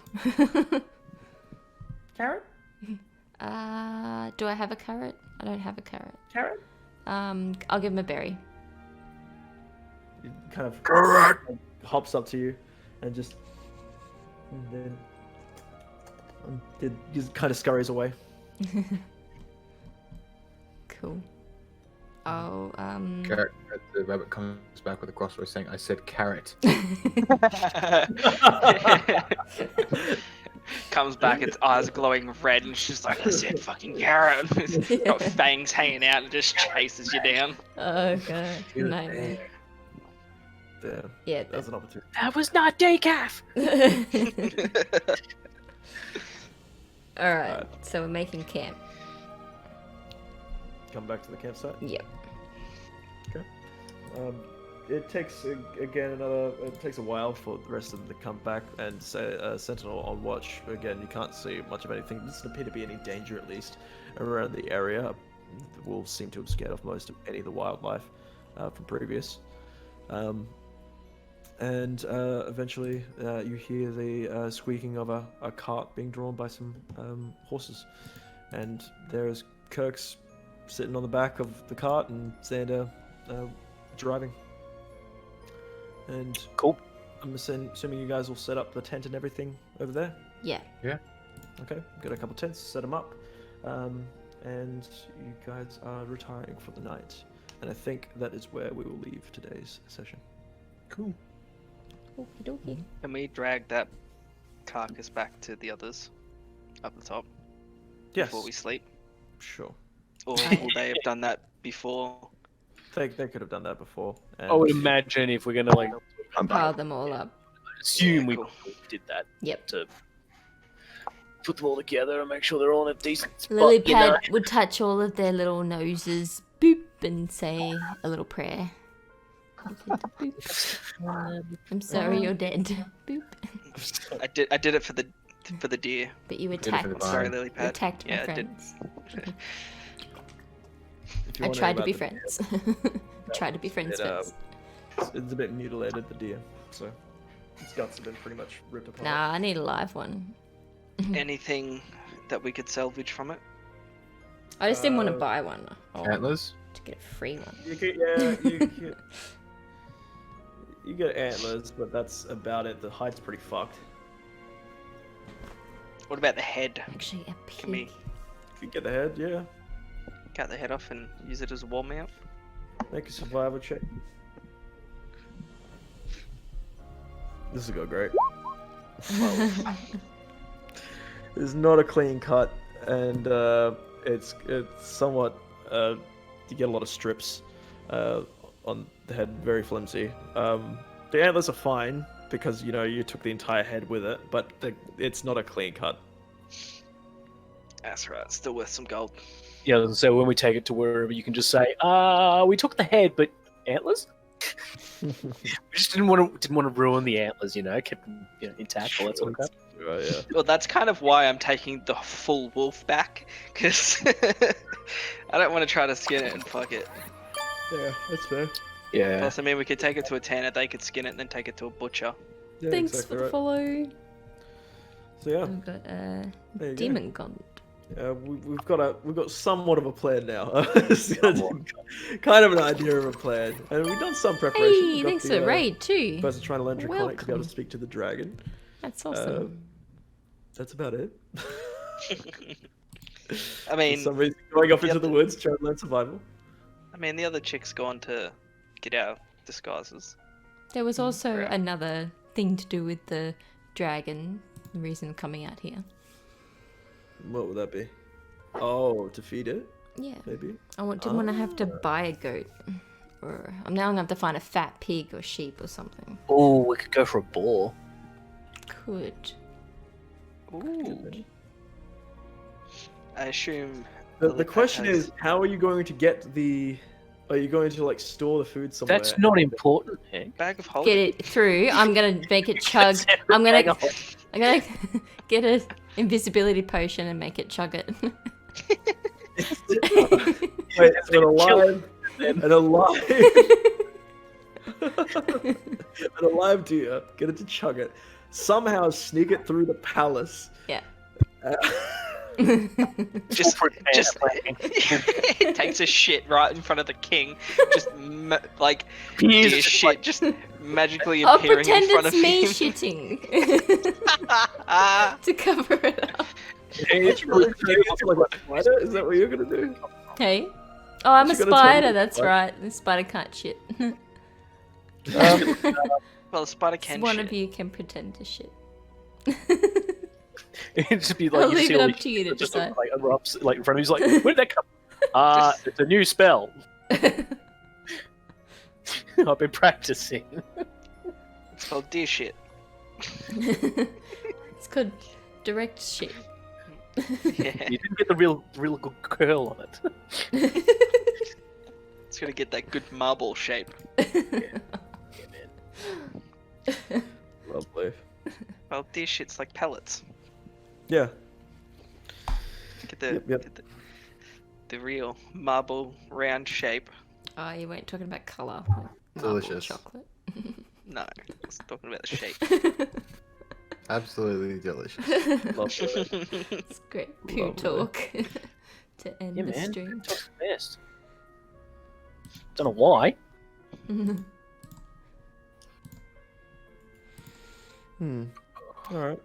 Carrot? Do I have a carrot? I don't have a carrot. Carrot? I'll give him a berry. He kind of hops up to you and just just kind of scurries away. Cool. Oh, Carrot. The rabbit comes back with a crossbow saying, "I said carrot." Comes back, its eyes glowing red, and she's like, I said fucking carrot. Got fangs hanging out and just chases you down. Oh god, nightmare. Damn, Yeah. that's an opportunity. That was not decaf. Alright, so we're making camp. Come back to the campsite. Yep. It takes It takes a while for the rest of them to come back and say sentinel on watch. Again, you can't see much of anything. There doesn't appear to be any danger, at least around the area. The wolves seem to have scared off most of any of the wildlife from previous. And eventually, you hear the squeaking of a cart being drawn by some horses, and there's Kirk's sitting on the back of the cart and Xander driving. And Cool. I'm assuming you guys will set up the tent and everything over there. Yeah. Okay, got a couple tents, set them up, and you guys are retiring for the night. And I think that is where we will leave today's session. Cool. Okie dokie. Can we drag that carcass back to the others up the top Yes. before we sleep? Sure. Or will they have done that before? They could have done that before. And I would imagine if we're gonna like Pile them all up. assume we cool. did that Yep. to put them all together and make sure they're all in a decent spot. Lily you know? pad would touch all of their little noses, boop, and say a little prayer. Boop. I'm sorry you're dead. Boop. I did it for the deer. But you it for attacked. the I'm sorry, Fine. lily You pad. attacked my Yeah, I did. friends. if you're I wondering tried to be about the friends. Tried to be friends It, first. It's a bit mutilated, the deer, so its guts have been pretty much ripped apart. Nah, I need a live one. Anything that we could salvage from it? I just didn't want to Uh, buy one. Oh, Antlers. to get a free one. You get antlers, but that's about it. The hide's pretty fucked. What about the head? Actually, a Can we- pig. If you get the head, yeah. Cut the head off and use it as a wall mount? Make a survival check. This will go great. It's not a clean cut, and it's somewhat. You get a lot of strips on the head, very flimsy. The antlers are fine because you took the entire head with it, but it's not a clean cut. That's right. Still worth some gold. Yeah, I was gonna say when we take it to wherever, you can just say, we took the head, but antlers. We just didn't want to ruin the antlers, kept them intact, all that sort of crap. Right, yeah. Well, that's kind of why I'm taking the full wolf back, because I don't want to try to skin it and fuck it. Yeah, that's fair. Yeah. Plus, I mean, we could take it to a tanner, they could skin it, and then take it to a butcher. Yeah, Thanks exactly for the right. follow. So yeah, I've got there you go. demon gun. We've got somewhat of a plan now. Kind of an idea of a plan, and we've done some preparation. Hey, We've got thanks the, for raid too. person trying to learn Draconic to be able Welcome. to speak to the dragon. That's awesome. That's about it. I For mean, some reason, going off the into the other- woods trying to learn survival. the other chick's gone to get our disguises. There was also Right. another thing to do with the dragon. The reason coming out here. What would that be? Oh, to feed it, Yeah. maybe. Didn't want to have to buy a goat. Or I'm now gonna have to find a fat pig or sheep or something. Oh, we could go for a boar. Could. Ooh. I assume. The Lily Pad question has- is, how are you going to get the Are you going to like store the food somewhere? That's not important, Hank. Bag of holding. Get it through. I'm gonna make it chug. I'm gonna get an invisibility potion and make it chug it. Wait, it's an alive, an alive, an alive deer. Get it to chug it. Somehow sneak it through the palace. Yeah. Just it takes a shit right in front of the king. Just like He is deer just shit, like- just magically I'll appearing pretend in front it's of me him. shitting to cover it up. It's really like a spider? Is that what you're gonna do? Hey. Oh, I'm a She gonna tell spider. me That's what? right. The spider can't shit. Well, the spider can One shit. of you can pretend to shit. It'd just be like I'll you leave see it all up these to you to shit that just decide. like erupts like in front of you. He's like, where'd that come? It's a new spell. I've been practicing. It's called deer shit. It's called direct shit. Yeah. You didn't get the real good curl on it. It's gonna get that good marble shape. Lovely. Well, deer shit's like pellets. Yeah. Get the Yep. Get the real marble round shape. Oh, you weren't talking about colour. Like marble Delicious. No, chocolate. I was talking about the shape. Absolutely delicious. It's great poo Lovely. talk to end Yeah, the man. stream. Talk's the best. Don't know why. Alright.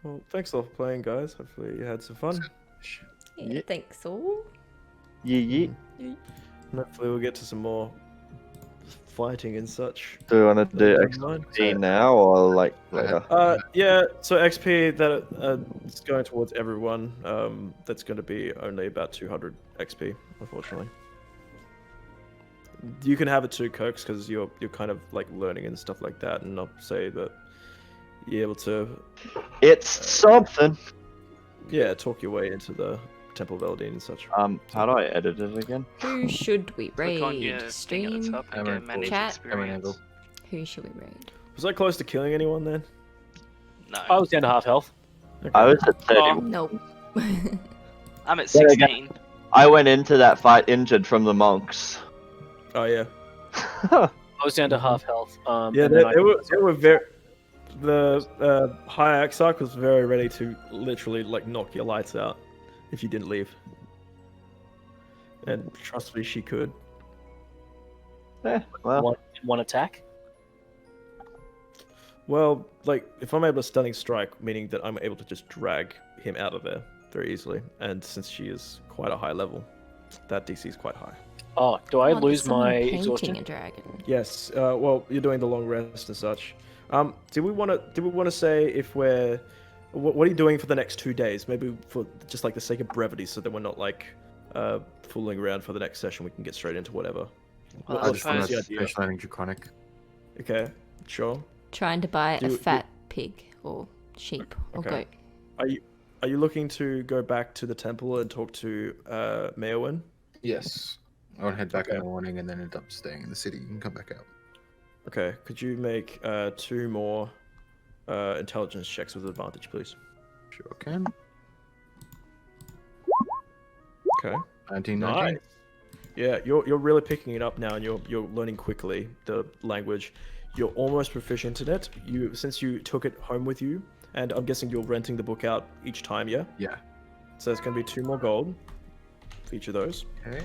Well, thanks a lot for playing, guys. Hopefully you had some fun. Yeah, thanks all. Yeah. And hopefully we'll get to some more fighting and such. Do you want to do Never mind. XP now or like later? Yeah, so XP that it's going towards everyone. That's going to be only about 200 XP, unfortunately. You can have it too, Kirks, because you're kind of like learning and stuff like that, and I'll say that you're able to It's something. talk your way into the Temple of Eldine and such. How do I edit it again? Who should we Click on your raid? thing at the Stream? top and go Varen'thul. manage Chat. experience. Varen'thul. Who should we raid? Was I close to killing anyone then? No, I was down to half health. Okay. I was at 30. Nope. I'm at Then 16. I went into that fight injured from the monks. Oh yeah. I was down to half health. Yeah, and then I- they were very. The High Exarch was very ready to literally like knock your lights out if you didn't leave. And trust me, she could. Well, one attack. Well, like if I'm able to stunning strike, meaning that I'm able to just drag him out of there very easily, and since she is quite a high level, that DC is quite high. Oh, do I Oh, lose there's someone my painting exhaustion? a dragon. Yes. Well, you're doing the long rest and such. Do we want to say if we're what are you doing for the next 2 days? Maybe for just like the sake of brevity, so that we're not like fooling around for the next session. We can get straight into whatever. Well, I I just want suppose- to the idea. finish learning Draconic. Okay. Sure. Trying to buy a Do- fat pig or sheep or Okay. goat. Are you looking to go back to the temple and talk to Meowin? Yes. I want to head back in Okay. the morning and then end up staying in the city and come back out. Okay. Could you make 2 more intelligence checks with advantage, please? Sure can. Okay. 19, Nice. 19. Yeah, you're really picking it up now, and you're learning quickly the language. You're almost proficient in it. Since you took it home with you, and I'm guessing you're renting the book out each time, yeah? Yeah. So it's going to be 2 more gold for each of those, Okay.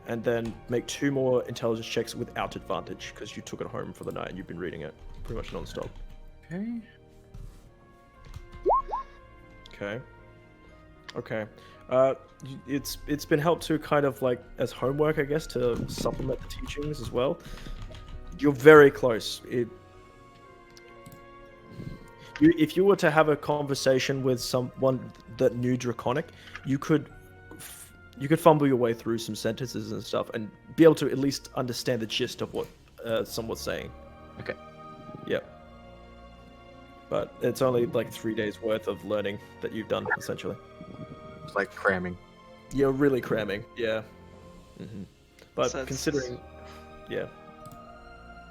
and then make 2 more intelligence checks without advantage because you took it home for the night and you've been reading it pretty much non-stop. Okay. Okay. Okay. It's been helped to kind of like as homework, I guess, to supplement the teachings as well. You're very close. If you were to have a conversation with someone that knew Draconic, you could fumble your way through some sentences and stuff and be able to at least understand the gist of what someone's saying. Okay. Yep. But it's only like 3 days worth of learning that you've done, essentially. It's like cramming. You're really cramming, yeah. But But So it's- considering, yeah,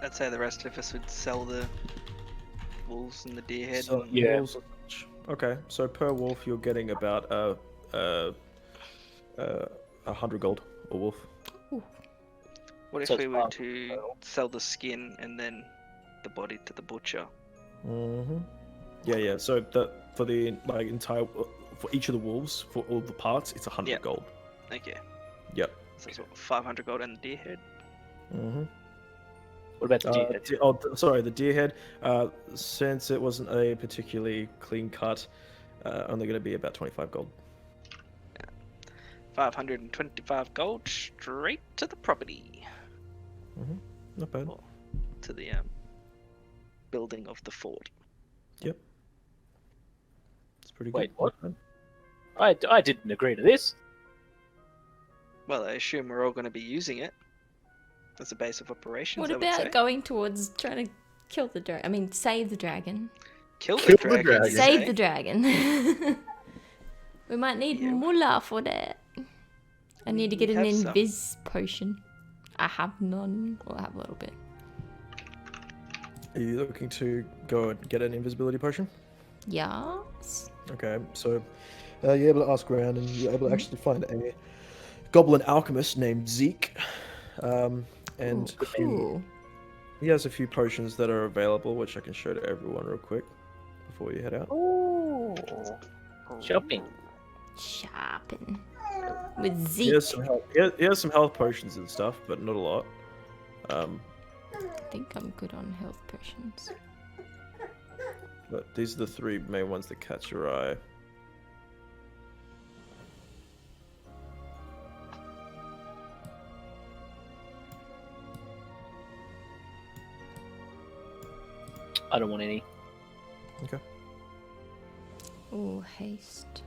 I'd say the rest of us would sell the wolves and the deer head. so and- Yeah. wolves. Okay, so per wolf you're getting about 100 gold a wolf. What if So we it's were half to total. sell the skin and then the body to the butcher? Mm-hmm. Yeah. So for the like entire for each of the wolves for all the parts, it's 100 Yep. gold. Okay. Yep. So it's what, 500 gold and the deer head? Mm-hmm. What about the deer head? Sorry, the deer head. Since it wasn't a particularly clean cut, only going to be about 25 gold. 525 gold straight to the property. Not bad. Or to the building of the fort. It's pretty Wait, good. what? Not bad. I didn't agree to this. Well, I assume we're all going to be using it as a base of operations. What I would say. about going towards trying to kill the dragon? I mean, save the dragon. Kill the Kill the dragon? dragon. you Save say? the dragon. We might need Yeah. moolah for that. I need to get We an have some. invis potion. I have none. Well, I have a little bit. Are you looking to go and get an invisibility potion? Yes. Okay, so you're able to ask around, and you're able to actually find a goblin alchemist named Zeke, and Ooh, cool. he has a few potions that are available, which I can show to everyone real quick before you head out. Ooh. Shopping. Shopping. With He Zeke. has some health. He has some health potions and stuff, but not a lot. I think I'm good on health potions. But these are the three main ones that catch your eye. I don't want any. Oh, haste.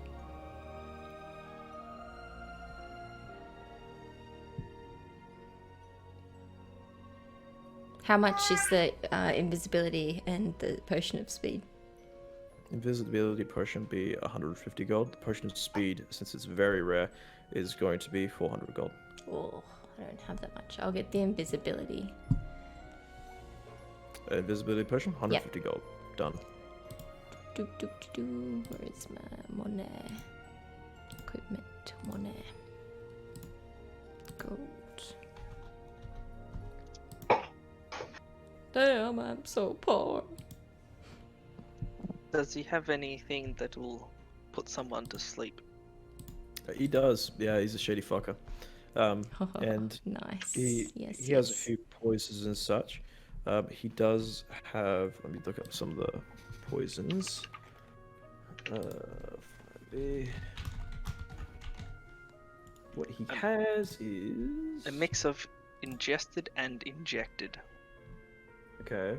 How much is the invisibility and the potion of speed? Invisibility potion be 150 gold. The potion of speed, since it's very rare, is going to be 400 gold. Oh, I don't have that much. I'll get the invisibility. Invisibility potion, 150 gold. Done. Do, do, do, do. Where is my money? Equipment, money. Gold. Damn, I'm so poor. Does he have anything that will put someone to sleep? He does. Yeah, he's a shady fucker. And Nice. he yes, he has a yes. few poisons and such. He does have. Let me look up some of the poisons. What he has is A mix of ingested and injected. Okay.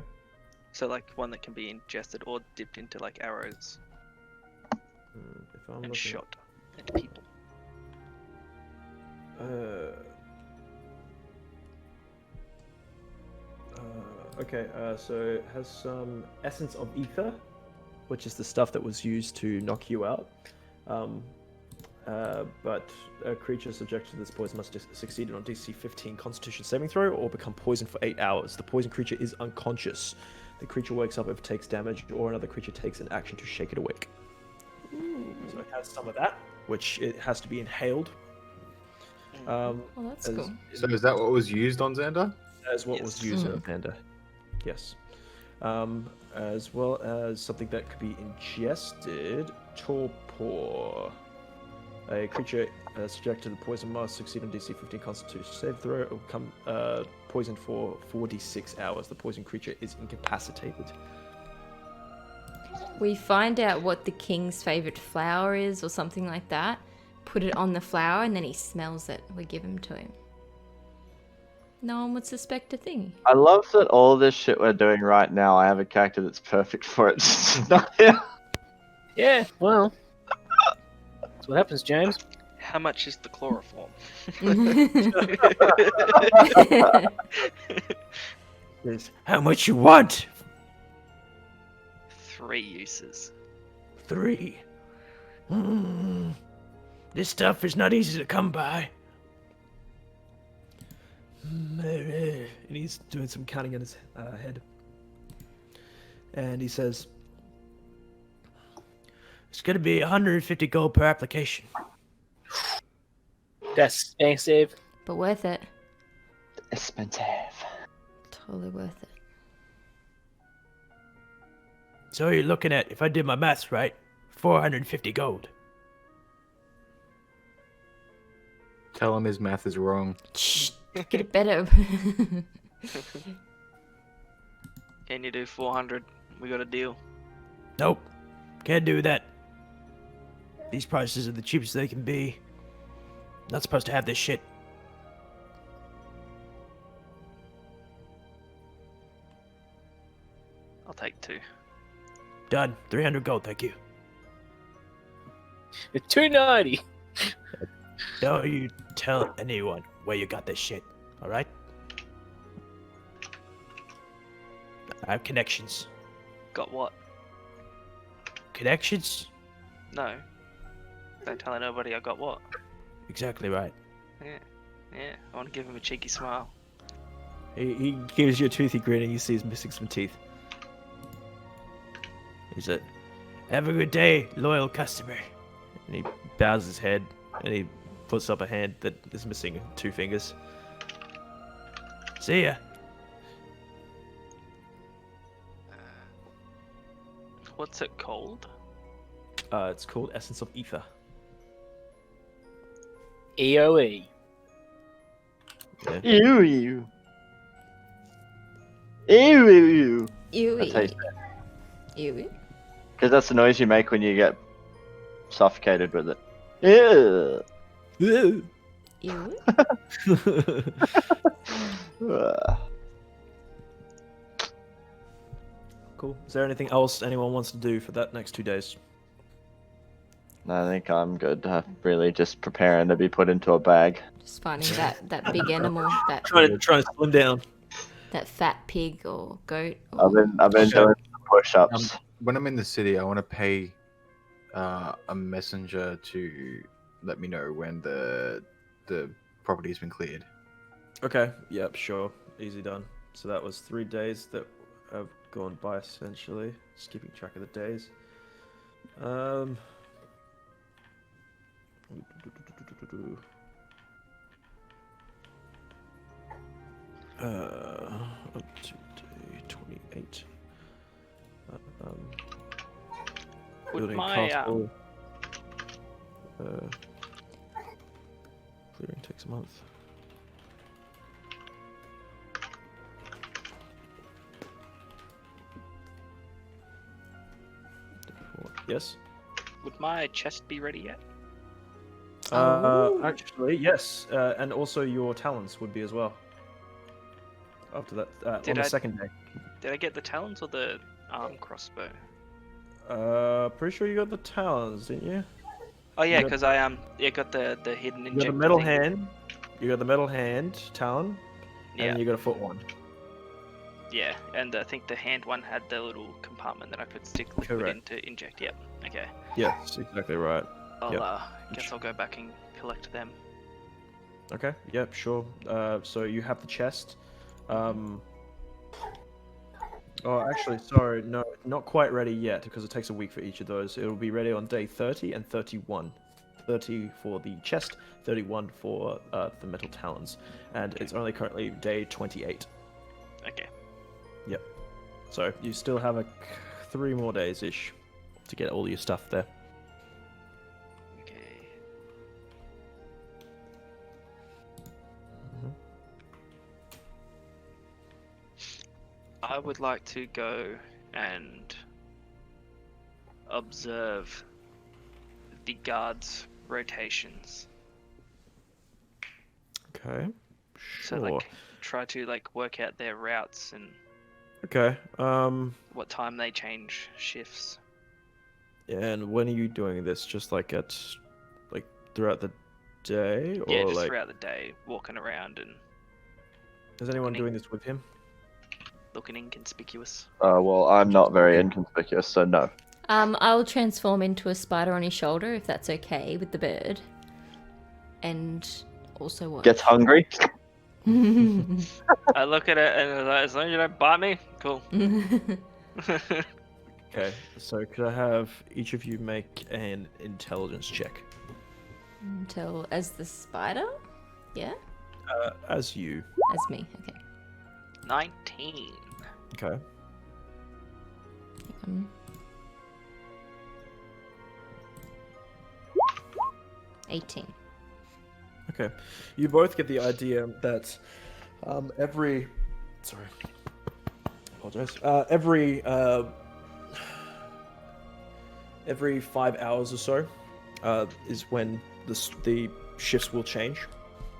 So like one that can be ingested or dipped into like arrows If I'm and looking shot at people. Okay, so it has some essence of ether, which is the stuff that was used to knock you out. But a creature subjected to this poison must succeed on DC 15 Constitution saving throw or become poisoned for 8 hours. The poison creature is unconscious. The creature wakes up if it takes damage, or another creature takes an action to shake it awake. So it has some of that, which it has to be inhaled. Oh, that's as- cool. So is that what was used on Xander? As what was Yes. used in Panda. Yes. As well as something that could be ingested. Torpor. A creature subject to the poison must succeed on DC 15 Constitution save throw or become poisoned for 46 hours. The poison creature is incapacitated. We find out what the king's favorite flower is or something like that. Put it on the flower and then he smells it. We give him to him. No one would suspect a thing. I love that all this shit we're doing right now, I have a character that's perfect for it. Not here. Yeah, well. That's what happens, James. How much is the chloroform? How much you want? 3 uses. 3. This stuff is not easy to come by. And he's doing some counting in his head. And he says, it's going to be 150 gold per application. That's expensive. But worth it. Expensive. Totally worth it. So you're looking at, if I did my maths right, 450 gold. Tell him his math is wrong. Shh, get it better. Can you do 400? We got a deal. Nope. Can't do that. These prices are the cheapest they can be. Not supposed to have this shit. I'll take 2. Done. 300 gold, thank you. It's 290. Don't you tell anyone where you got this shit, alright? I have connections. Got what? Connections? No. Don't tell nobody I got what. Exactly right. Yeah. I want to give him a cheeky smile. He gives you a toothy grin and you see he's missing some teeth. He said, have a good day, loyal customer. And he bows his head and he puts up a hand that is missing 2 fingers. See ya. What's it called? It's called Essence of Ether. EOE. Yeah. Ew, ew. Ew, ew. Ew. That's how you say Ew. Because that's the noise you make when you get suffocated with it. Ew. Ew. Cool. Is there anything else anyone wants to do for that next 2 days? I think I'm good. I'm really just preparing to be put into a bag. Just finding that big animal, Trying to slim down. that fat pig or goat. Or... I've been Sure. doing some push-ups. When I'm in the city, I want to pay a messenger to let me know when the property has been cleared. Okay. Yep. Sure. Easy done. So that was 3 days that have gone by essentially. Just keeping track of the days. Up to day 28. Would Building my castle. Clearing takes a month. Yes. would my chest be ready yet? Oh. Actually, yes, and also your talents would be as well. After that, on Did the I- second day. Did I get the talons or the arm crossbow? Pretty sure you got the talents, didn't you? Oh yeah, got- because I got the hidden You injector. got the metal thing. hand. You got the metal hand talon, and Yeah, then you got a foot one. yeah, and I think the hand one had the little compartment that I could stick liquid Correct. in to inject. Yep. Okay. Yes, exactly right. I'll Yep. guess I'll go back and collect them. Okay. Yep. Sure. So you have the chest. Oh, actually, sorry. No, not quite ready yet because it takes a week for each of those. It'll be ready on day 30 and 31. 30 for the chest, 31 for the metal talons, and it's only currently day 28. Okay. So you still have 3 more days ish to get all your stuff there. Okay. I would like to go and observe the guards' rotations. Okay. So Sure. like try to like work out their routes and Okay. what time they change shifts. And when are you doing this? Just like throughout the day, or Yeah, just like throughout the day, walking around and is anyone looking- doing this with him? looking inconspicuous. Well, I'm not very inconspicuous, so no. I'll transform into a spider on his shoulder if that's okay with the bird. And also what? Gets hungry. I look at it and I'm like, as long as you don't bite me, cool. Okay, so could I have each of you make an intelligence check? Until as the spider? Yeah? As you. As me, okay. 19. Okay. 18. Okay. You both get the idea that every... Sorry. Apologize. Every 5 hours or so is when the shifts will change.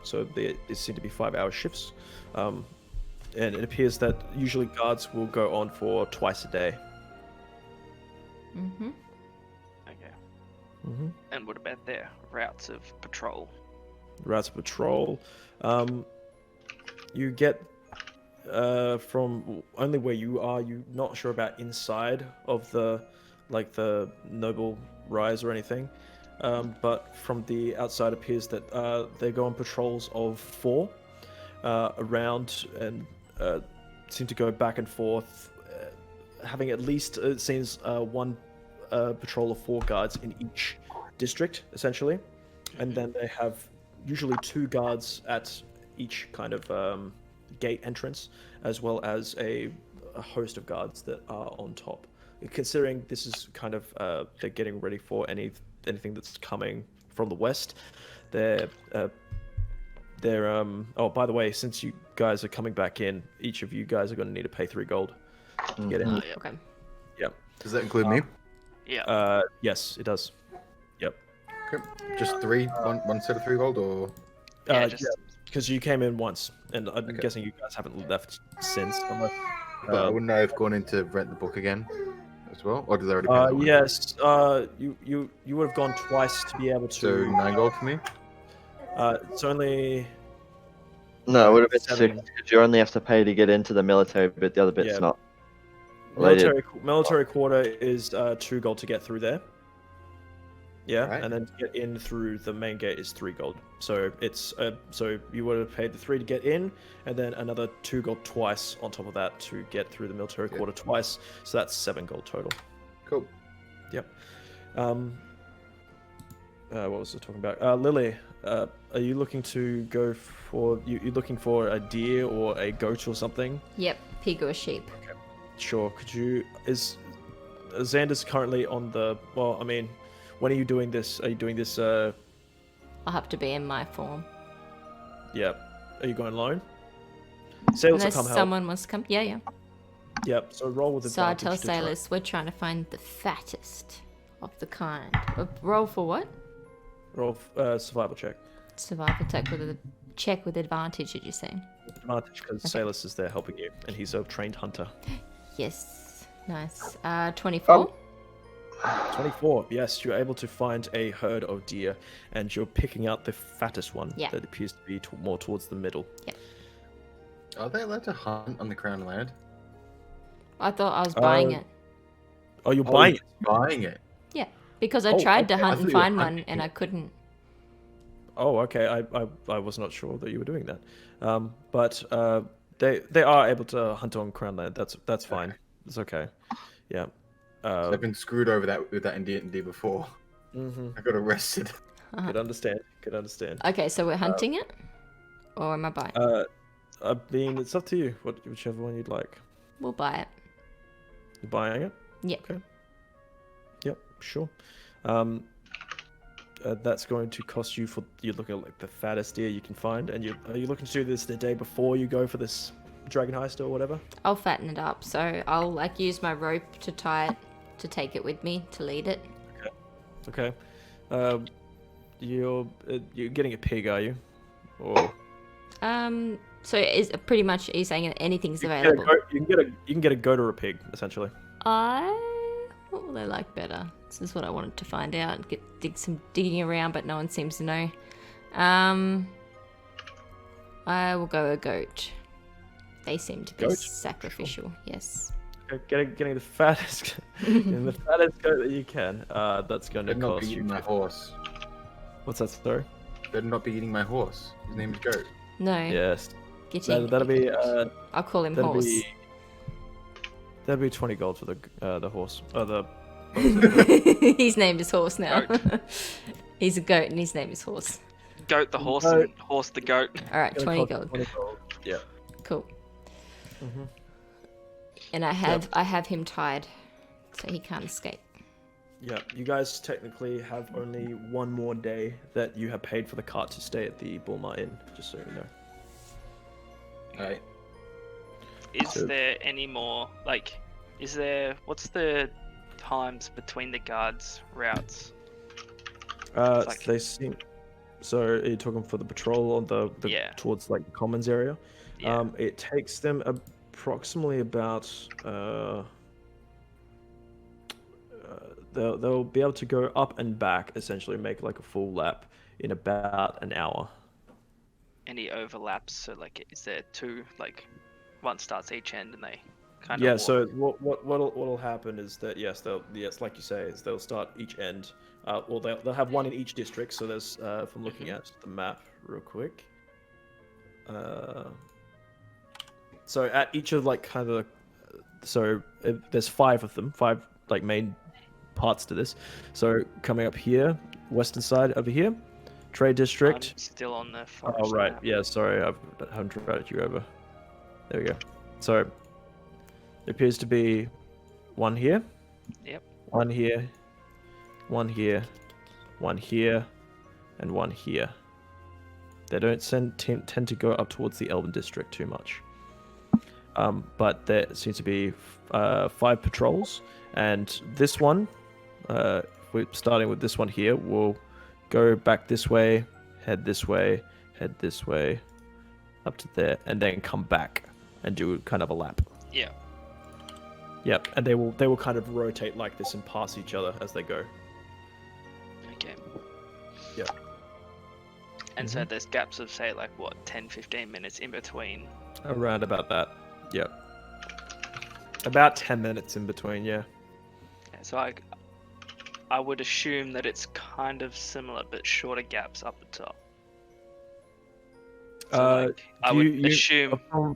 So there seem to be 5-hour shifts. And it appears that usually guards will go on for twice a day. Mm-hmm. Okay. Mm-hmm. And what about their routes of patrol? Routes of patrol. You get from only where you are. You're not sure about inside of the noble rise or anything. But from the outside, appears that they go on patrols of 4 around and seem to go back and forth, having at least it seems one patrol of 4 guards in each district, essentially, and then they have usually 2 guards at each kind of gate entrance, as well as a host of guards that are on top. Considering this is kind of they're getting ready for anything that's coming from the west, they're oh, by the way, since you guys are coming back in, each of you guys are going to need to pay 3 gold to get in. Oh, yeah. Okay. Mm. Does that include me? Yeah. Yes, it does. Yep. Okay. Just 3, one set of 3 gold, or Yeah, just because you came in once, and I'm Okay. guessing you guys haven't left since. Unless, but I wouldn't know if gone in to rent the book again as well, or did they already pay that one? yes. You would have gone twice to be able So to. 9 gold for me. It's only. No, it would have been 6 7. because you only have to pay to get into the military bit. The other bit's Yeah. not. Related. Military quarter is 2 gold to get through there. Yeah, Right. and then to get in through the main gate is 3 gold. So it's so you would have paid the 3 to get in, and then another 2 gold twice on top of that to get through the military Yeah. quarter twice. So that's 7 gold total. Cool. What was I talking about? Lily, are you looking to go for you looking for a deer or a goat or something? Yep, pig or sheep. Sure. Could you is Xander's currently on the well? I mean, when are you doing this? Are you doing this? I'll have to be in my form. Yeah. Are you going alone? Sailors will Unless come help. someone wants to come. Yeah, yeah. Yep. So roll with So I advantage. tell to try- sailors we're trying to find the fattest of the kind. Roll for what? Roll survival check. Survival check with advantage, did you say? Advantage because Okay. Sailus is there helping you, and he's a trained hunter. Yes. Nice. 24. 24. Yes, you're able to find a herd of deer, and you're picking out the fattest one Yeah. that appears to be more towards the middle. Are they allowed to hunt on the crown land? I thought I was buying it. Oh, you're buying it? Buying it. Because I Oh, tried to okay, I hunt thought and you were find one hunting and it. I couldn't. Oh, okay. I was not sure that you were doing that. But they are able to hunt on crown land. That's fine. It's okay. Yeah. So I've been screwed over that with that in D&D before. Mhm. I got arrested. Could understand. Could understand. Okay, so we're hunting it? Or am I buying? I mean, it's up to you. Whichever one you'd like. We'll buy it. You're buying it? Yep. Okay. Yep, sure. That's going to cost you for you're looking at like the fattest deer you can find, and are you looking to do this the day before you go for this dragon heist or whatever? I'll fatten it up. So I'll like use my rope to tie it to take it with me to lead it. Okay. You're getting a pig, are you? Or So is pretty much are you saying that anything's you can get a available? goat- you can get a goat or a pig essentially. What will I like better? This is what I wanted to find out. Dig some digging around, but no one seems to know. I will go a goat. They seem to be Goat? sacrificial. Yes. Okay, getting the fattest, getting the fattest goat that you can. That's going to Better not cost be you. eating my horse. What's that story? Better not be eating my horse. His name is Goat. No. Yes. Getting. That'll be I'll call him that'll horse. be 20 gold for the horse. The His name is Horse now. Goat. He's a goat and his name is Horse. Goat the horse Goat. and horse the goat. All right, gonna 20 cost gold. 20 gold. Yeah. Cool. Mhm. And I have him tied, so he can't escape. Yeah, you guys technically have only one more day that you have paid for the cart to stay at the Bulmar Inn, just so you know. Right. Is So- there any more like? What's the times between the guards' routes? It's like- They seem. So are you talking for the patrol on the Yeah. towards like the commons area? Yeah. It takes them approximately about they'll be able to go up and back, essentially make like a full lap in about an hour. Any overlaps? So like, is there two like, one starts each end and they kind Yeah. of So what'll happen is that yes, like you say, is they'll start each end. Well, they'll have one in each district. So there's if I'm looking at the map real quick. So at each of like kind of there's 5 of them, 5 like main parts to this. So coming up here, western side over here, trade district. I'm still on the forest. Oh right, map. yeah. Sorry, I haven't routed you over. There we go. So there appears to be one here. Yep. One here. One here. One here, and one here. They don't tend to go up towards the Elven district too much. But there seems to be 5 patrols, and this one, we're starting with this one here. We'll go back this way, head this way, up to there, and then come back and do kind of a lap. Yeah. Yep, and they will kind of rotate like this and pass each other as they go. Okay. Yeah. And so there's gaps of say like what 10-15 minutes in between. Around about that. Yep. About 10 minutes in between, yeah. Yeah, so I would assume that it's kind of similar but shorter gaps up the top. So I would assume from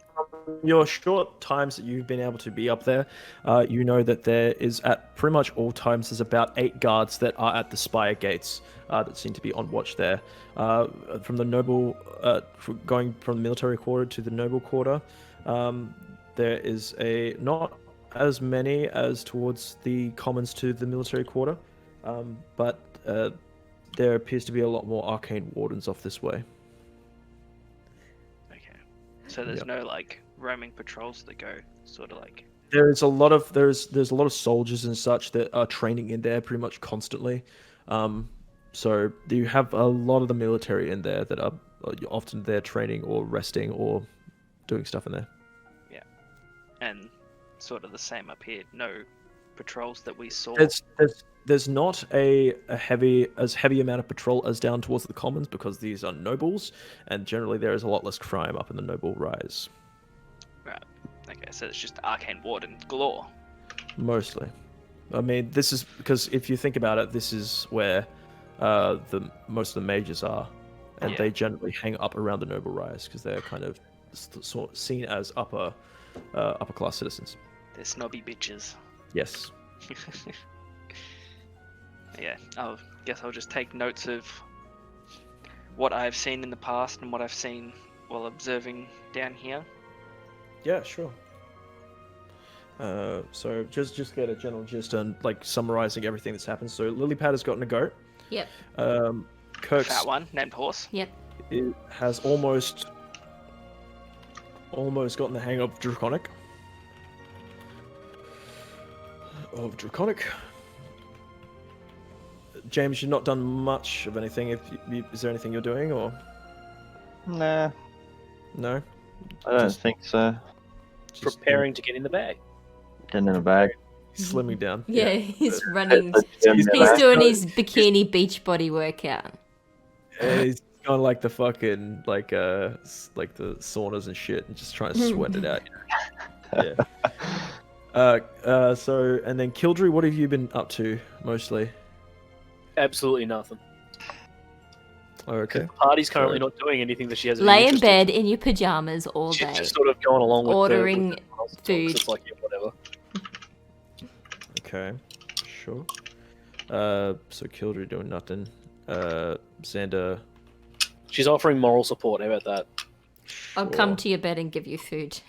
your short times that you've been able to be up there, you know that there is at pretty much all times there's about 8 guards that are at the spire gates that seem to be on watch there. From the noble, going from the military quarter to the noble quarter, there is not as many as towards the commons to the military quarter, but there appears to be a lot more arcane wardens off this way. okay. So there's Yep. no like roaming patrols that go sort of like There's a lot of soldiers and such that are training in there pretty much constantly. So you have a lot of the military in there that are often there training or resting or doing stuff in there. and sort of the same up here. No patrols that we saw. There's not a heavy amount of patrol as down towards the commons because these are nobles, and generally there is a lot less crime up in the noble rise. Right. Okay, so it's just arcane warden galore. Mostly. I mean, this is because if you think about it, this is where the most of the mages are, and Yeah. they generally hang up around the noble rise because they're kind of sort of seen as upper class citizens. They're snobby bitches. Yes. Yeah, guess I'll just take notes of what I've seen in the past and what I've seen while observing down here. Yeah, sure. So just get a general gist and like summarizing everything that's happened. So Lilypad has gotten a goat. Yep. Kirk's Fat one, named Horse. Yep. it has almost gotten the hang of Draconic. James, you've not done much of anything. Is there anything you're doing, or Nah, no? I don't Just- think so. Just Preparing to get in the bag. Getting in a bag. slimming down. Yeah, he's running. Getting in He's the bag. doing his bikini beach body workout. He's going like the fucking like the saunas and shit, and just trying to sweat it out. Yeah. So and then Kildry, what have you been up to mostly? Absolutely nothing. Okay. Party's currently Sorry. not doing anything that she has. Lay in bed in your pajamas all She's day. just sort of going along with Ordering with everyone else's talk, 'cause food. It's like, yeah, whatever. Okay. Sure. So Kildry doing nothing. Xander. She's offering moral support. How about that? I'll come sure. to your bed and give you food.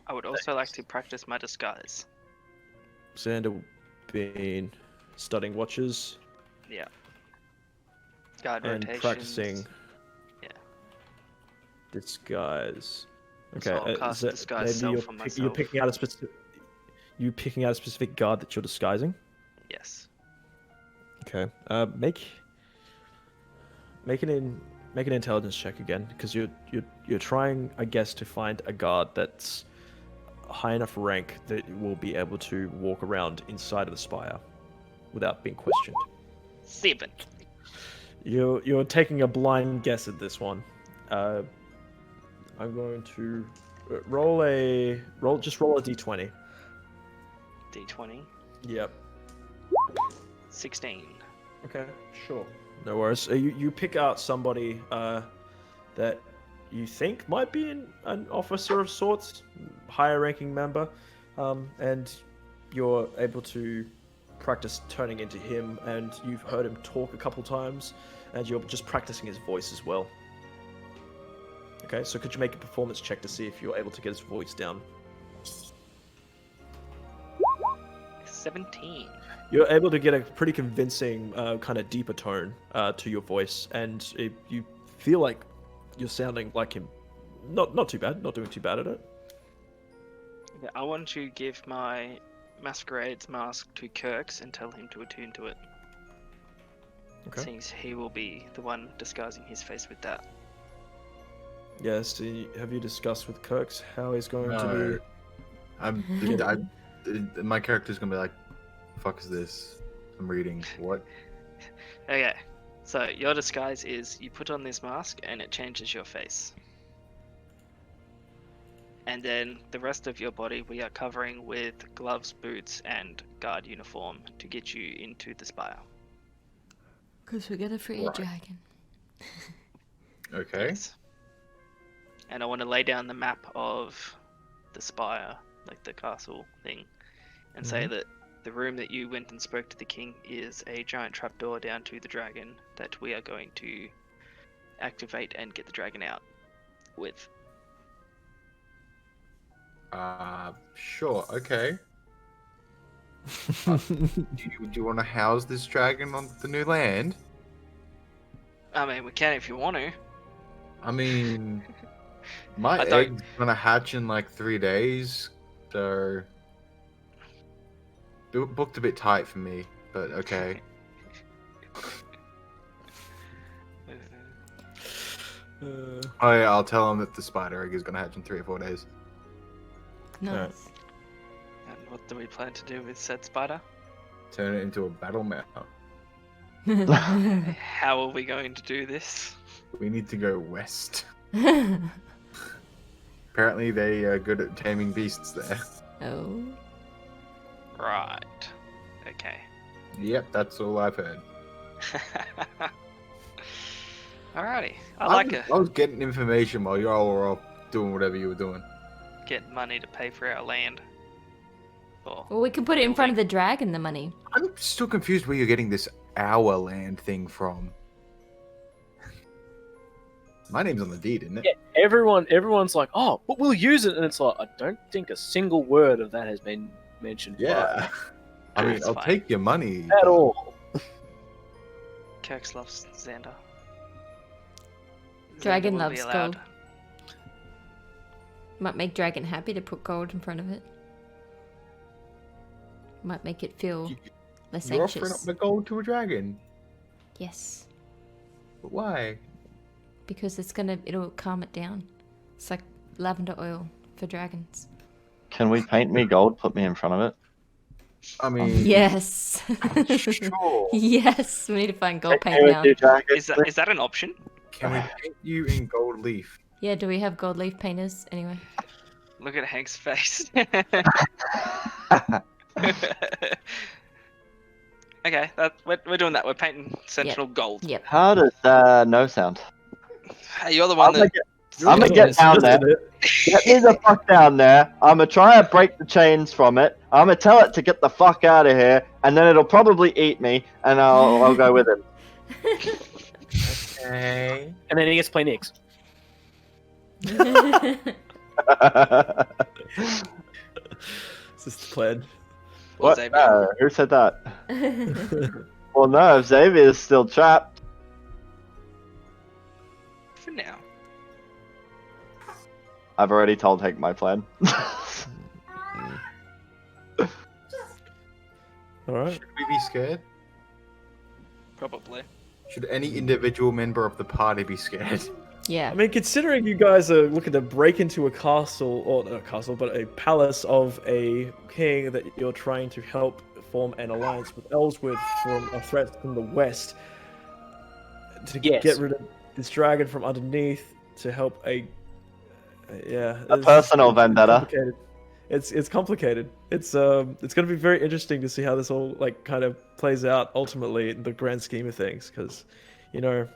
I would also like to practice my disguise. Xander been studying watches Yeah. Guard and rotations. practicing Yeah. disguise. Okay. So I'll cast disguise maybe self on you're myself. picking out a specific. You picking out a specific guard that you're disguising. Yes. Okay. Make an intelligence check again, because you're trying, I guess, to find a guard that's high enough rank that will be able to walk around inside of the spire without being questioned. 7. You're taking a blind guess at this one. I'm going to roll a d20. D20. Yep. 16. Okay, sure. No worries. You pick out somebody that you think might be an officer of sorts, higher ranking member, and you're able to practice turning into him, and you've heard him talk a couple times, and you're just practicing his voice as well. Okay, so could you make a performance check to see if you're able to get his voice down? 17. You're able to get a pretty convincing, kind of deeper tone to your voice, and you feel like you're sounding like him. Not too bad. Not doing too bad at it. Yeah, I want to give my masquerade's mask to Kirk's and tell him to attune to it. Okay. Since he will be the one disguising his face with that. Yes. Have you discussed with Kirks how he's going to be? My character's gonna be like, "Fuck is this? I'm reading what?" Okay, so your disguise is you put on this mask and it changes your face. And then the rest of your body we are covering with gloves, boots, and guard uniform to get you into the spire. Because we get a free Right. dragon. Okay. Yes. And I want to lay down the map of the spire, like the castle thing, and say that the room that you went and spoke to the king is a giant trapdoor down to the dragon that we are going to activate and get the dragon out with. Sure. Okay. Do you want to house this dragon on the new land? I mean, we can if you want to. I mean, my I don't- egg's gonna hatch in like 3 days, so booked a bit tight for me, but okay. Oh yeah, I'll tell him that the spider egg is gonna hatch in 3 or 4 days. Nice. And what do we plan to do with said spider? Turn it into a battle mount. How are we going to do this? We need to go west. Apparently they are good at taming beasts there. Oh. Right. Okay. Yep, that's all I've heard. Alrighty. I like it. I was getting information while y'all were all doing whatever you were doing. Get money to pay for our land. Or Well, we can put it in front of the dragon, the money. I'm still confused where you're getting this our land thing from. My name's on the deed, isn't it? Yeah, everyone's like, oh, but we'll use it, and it's like, I don't think a single word of that has been mentioned. Yeah. I mean, That's I'll fine. take your money. At all. Kirks loves Xander. Dragon Xander will be loves allowed. gold. Might make dragon happy to put gold in front of it. Might make it feel less You're offering up anxious. the gold to a dragon. Yes, But why? because it'll calm it down. It's like lavender oil for dragons. Can we paint me gold? Put me in front of it. I mean, Yes. sure. Yes, we need to find gold paint Anyway, now. dude, dragon. Is that an option? Can we paint you in gold leaf? Yeah, do we have gold leaf painters anyway? Look at Hank's face. Okay, we're doing that. We're painting Sentinel gold. Yep. How does no sound? Hey, you're the one that. I'm gonna get down there. Get me the fuck down there. I'm gonna try and break the chains from it. I'm gonna tell it to get the fuck out of here, and then it'll probably eat me, and I'll go with him. Okay. And then he gets to play Nyx. Is this the plan? What? Xavier. No, who said that? Well, no, if Xavier's still trapped. For now. I've already told Hank my plan. Alright. Should we be scared? Probably. Should any individual member of the party be scared? Yeah. I mean, considering you guys are looking to break into a castle, or not a castle, but a palace of a king that you're trying to help form an alliance with Ellsworth from a threat from the west, to Yes. get rid of this dragon from underneath, to help a A personal vendetta. Complicated. It's complicated. It's going to be very interesting to see how this all like kind of plays out ultimately in the grand scheme of things, because you know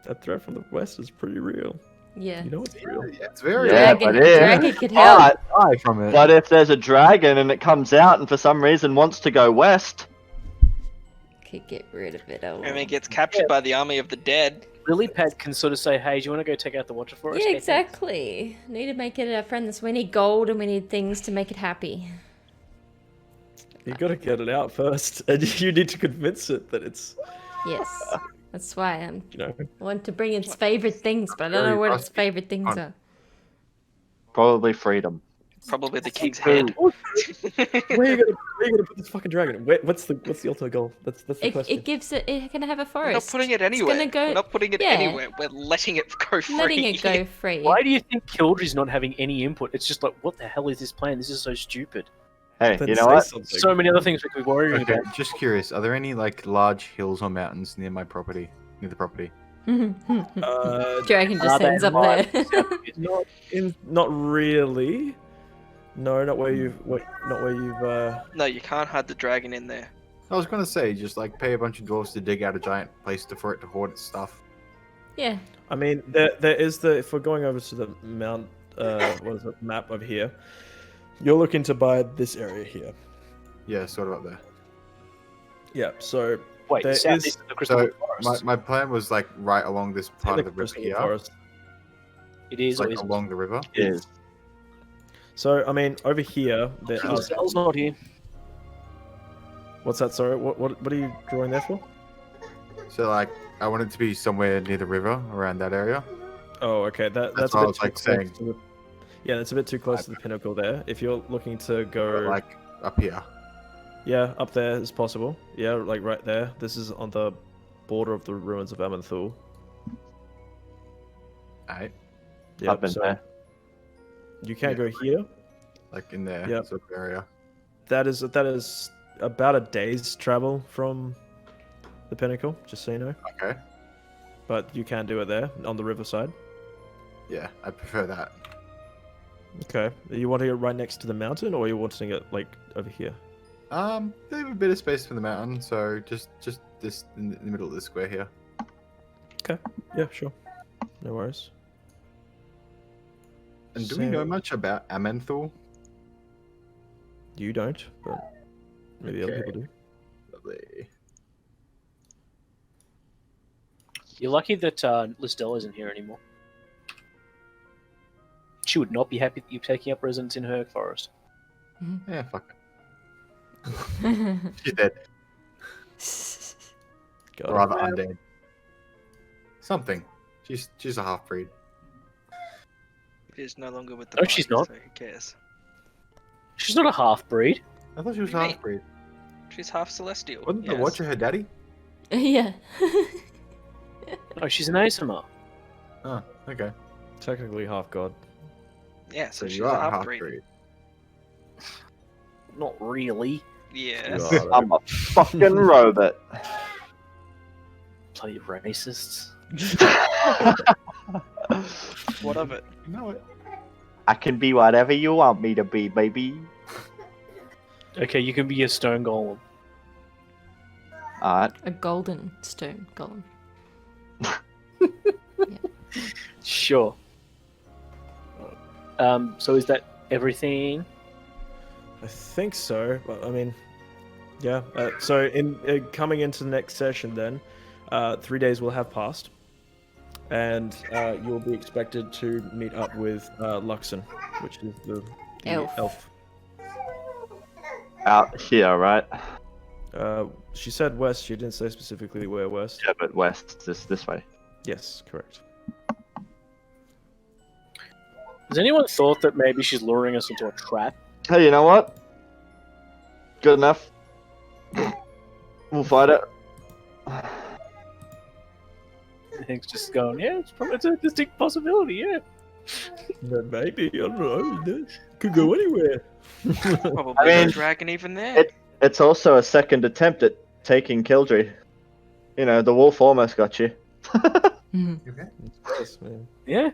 that threat from the west is pretty real. Yeah. You know it's real. Yeah, it's very Yeah, Dragon, but it is. dragon could help. But, from it. but if there's a dragon and it comes out and for some reason wants to go west, Could get rid of it all. And it gets captured by the army of the dead. Lilypad can sort of say, hey, do you want to go take out the Watcher for us? Yeah, exactly. Need to make it our friend. We need gold and we need things to make it happy. You got to get it out first, and you need to convince it that it's Yes. That's why I want to bring its favorite things, but I don't know what its favorite things are. probably freedom. Probably the king's head. where are you gonna put this fucking dragon? What's the ultimate goal? That's the question. It gives it. It can have a We're forest. not putting it anywhere. gonna go- We're not putting it yeah. anywhere. We're letting it go free. Letting it go free. Why do you think Kildry's not having any input? It's just like, what the hell is this plan? This is so stupid. Hey, Then you know say what? something. So many other things we could be worrying Okay, about. just curious. Are there any like large hills or mountains near my property? Near the property? Dragon Are just they ends up alive? there. Not really. No, not where you've. No, you can't hide the dragon in there. I was gonna say, just like pay a bunch of dwarves to dig out a giant place for it to hoard its stuff. Yeah. I mean, there is the. If we're going over to the mount, what is it? Map over here. You're looking to buy this area here. Yeah, sort of up there. Yeah. So Wait, there southeast is of the Crystal So Forest. my plan was like right along this part of the river Crystal here. Forest. It It's is. Or like isn't. along the river. Is So I mean, over here, there Oh, are. Cell's not here. What's that? Sorry. What are you drawing there for? So like I wanted to be somewhere near the river, around that area. Oh, okay. That's a what I bit was, too like, close saying. to the- Yeah, that's a bit too close to the pinnacle there. If you're looking to go, But, like up here. yeah, up there is possible. Yeah, like right there. This is on the border of the ruins of Varen'thul. Right? Yeah, I've been there. you can't Yeah. go here. Like in there Yep. sort of area. That is about a day's travel from the pinnacle. Just so you know. Okay. But you can do it there on the riverside. Yeah, I prefer that. Okay. You wanting it right next to the mountain, or are you wanting it like over here? They have a bit of space from the mountain, so just this in the middle of the square here. Yeah, sure. No worries. And do we know So- much about Varen'thul? You don't, but maybe other Okay. people do. Lovely. You're lucky that Lisdell isn't here anymore. She would not be happy that you're taking up residence in her forest. Yeah, fuck it. She's dead. Got Or it. rather undead. Something. She's a half breed. She's no longer with the No, she's party, not. So who cares? She's not a half breed. I thought she was What do you half breed. She's half celestial. Wasn't the yes. Watcher her daddy? Yeah. No, she's an ASMR. Oh, okay. Technically half god. Yeah, so So she's you a are half half breed. breed. Not really. Yes. You are. I'm a fucking robot. Bloody racists. What of it? You know it. I can be whatever you want me to be, baby. Okay, you can be a stone golem. Alright. A golden stone golem. Sure. So is that everything? I think so. But I mean, yeah. So in coming into the next session, then 3 days will have passed, and you'll be expected to meet up with Luxon, which is the elf. Out here, right? She said west. She didn't say specifically where west. Yeah, but west, this way. Yes, correct. Has anyone thought that maybe she's luring us into a trap? Hey, you know what? Good enough. We'll fight it. Hank's just going, yeah, it's a distinct possibility, yeah. Maybe, I don't know. It could go anywhere. Probably I mean, no dragon even there. It's also a second attempt at taking Kildry. You know, the wolf almost got you. Mhm. Yes, man. Yeah.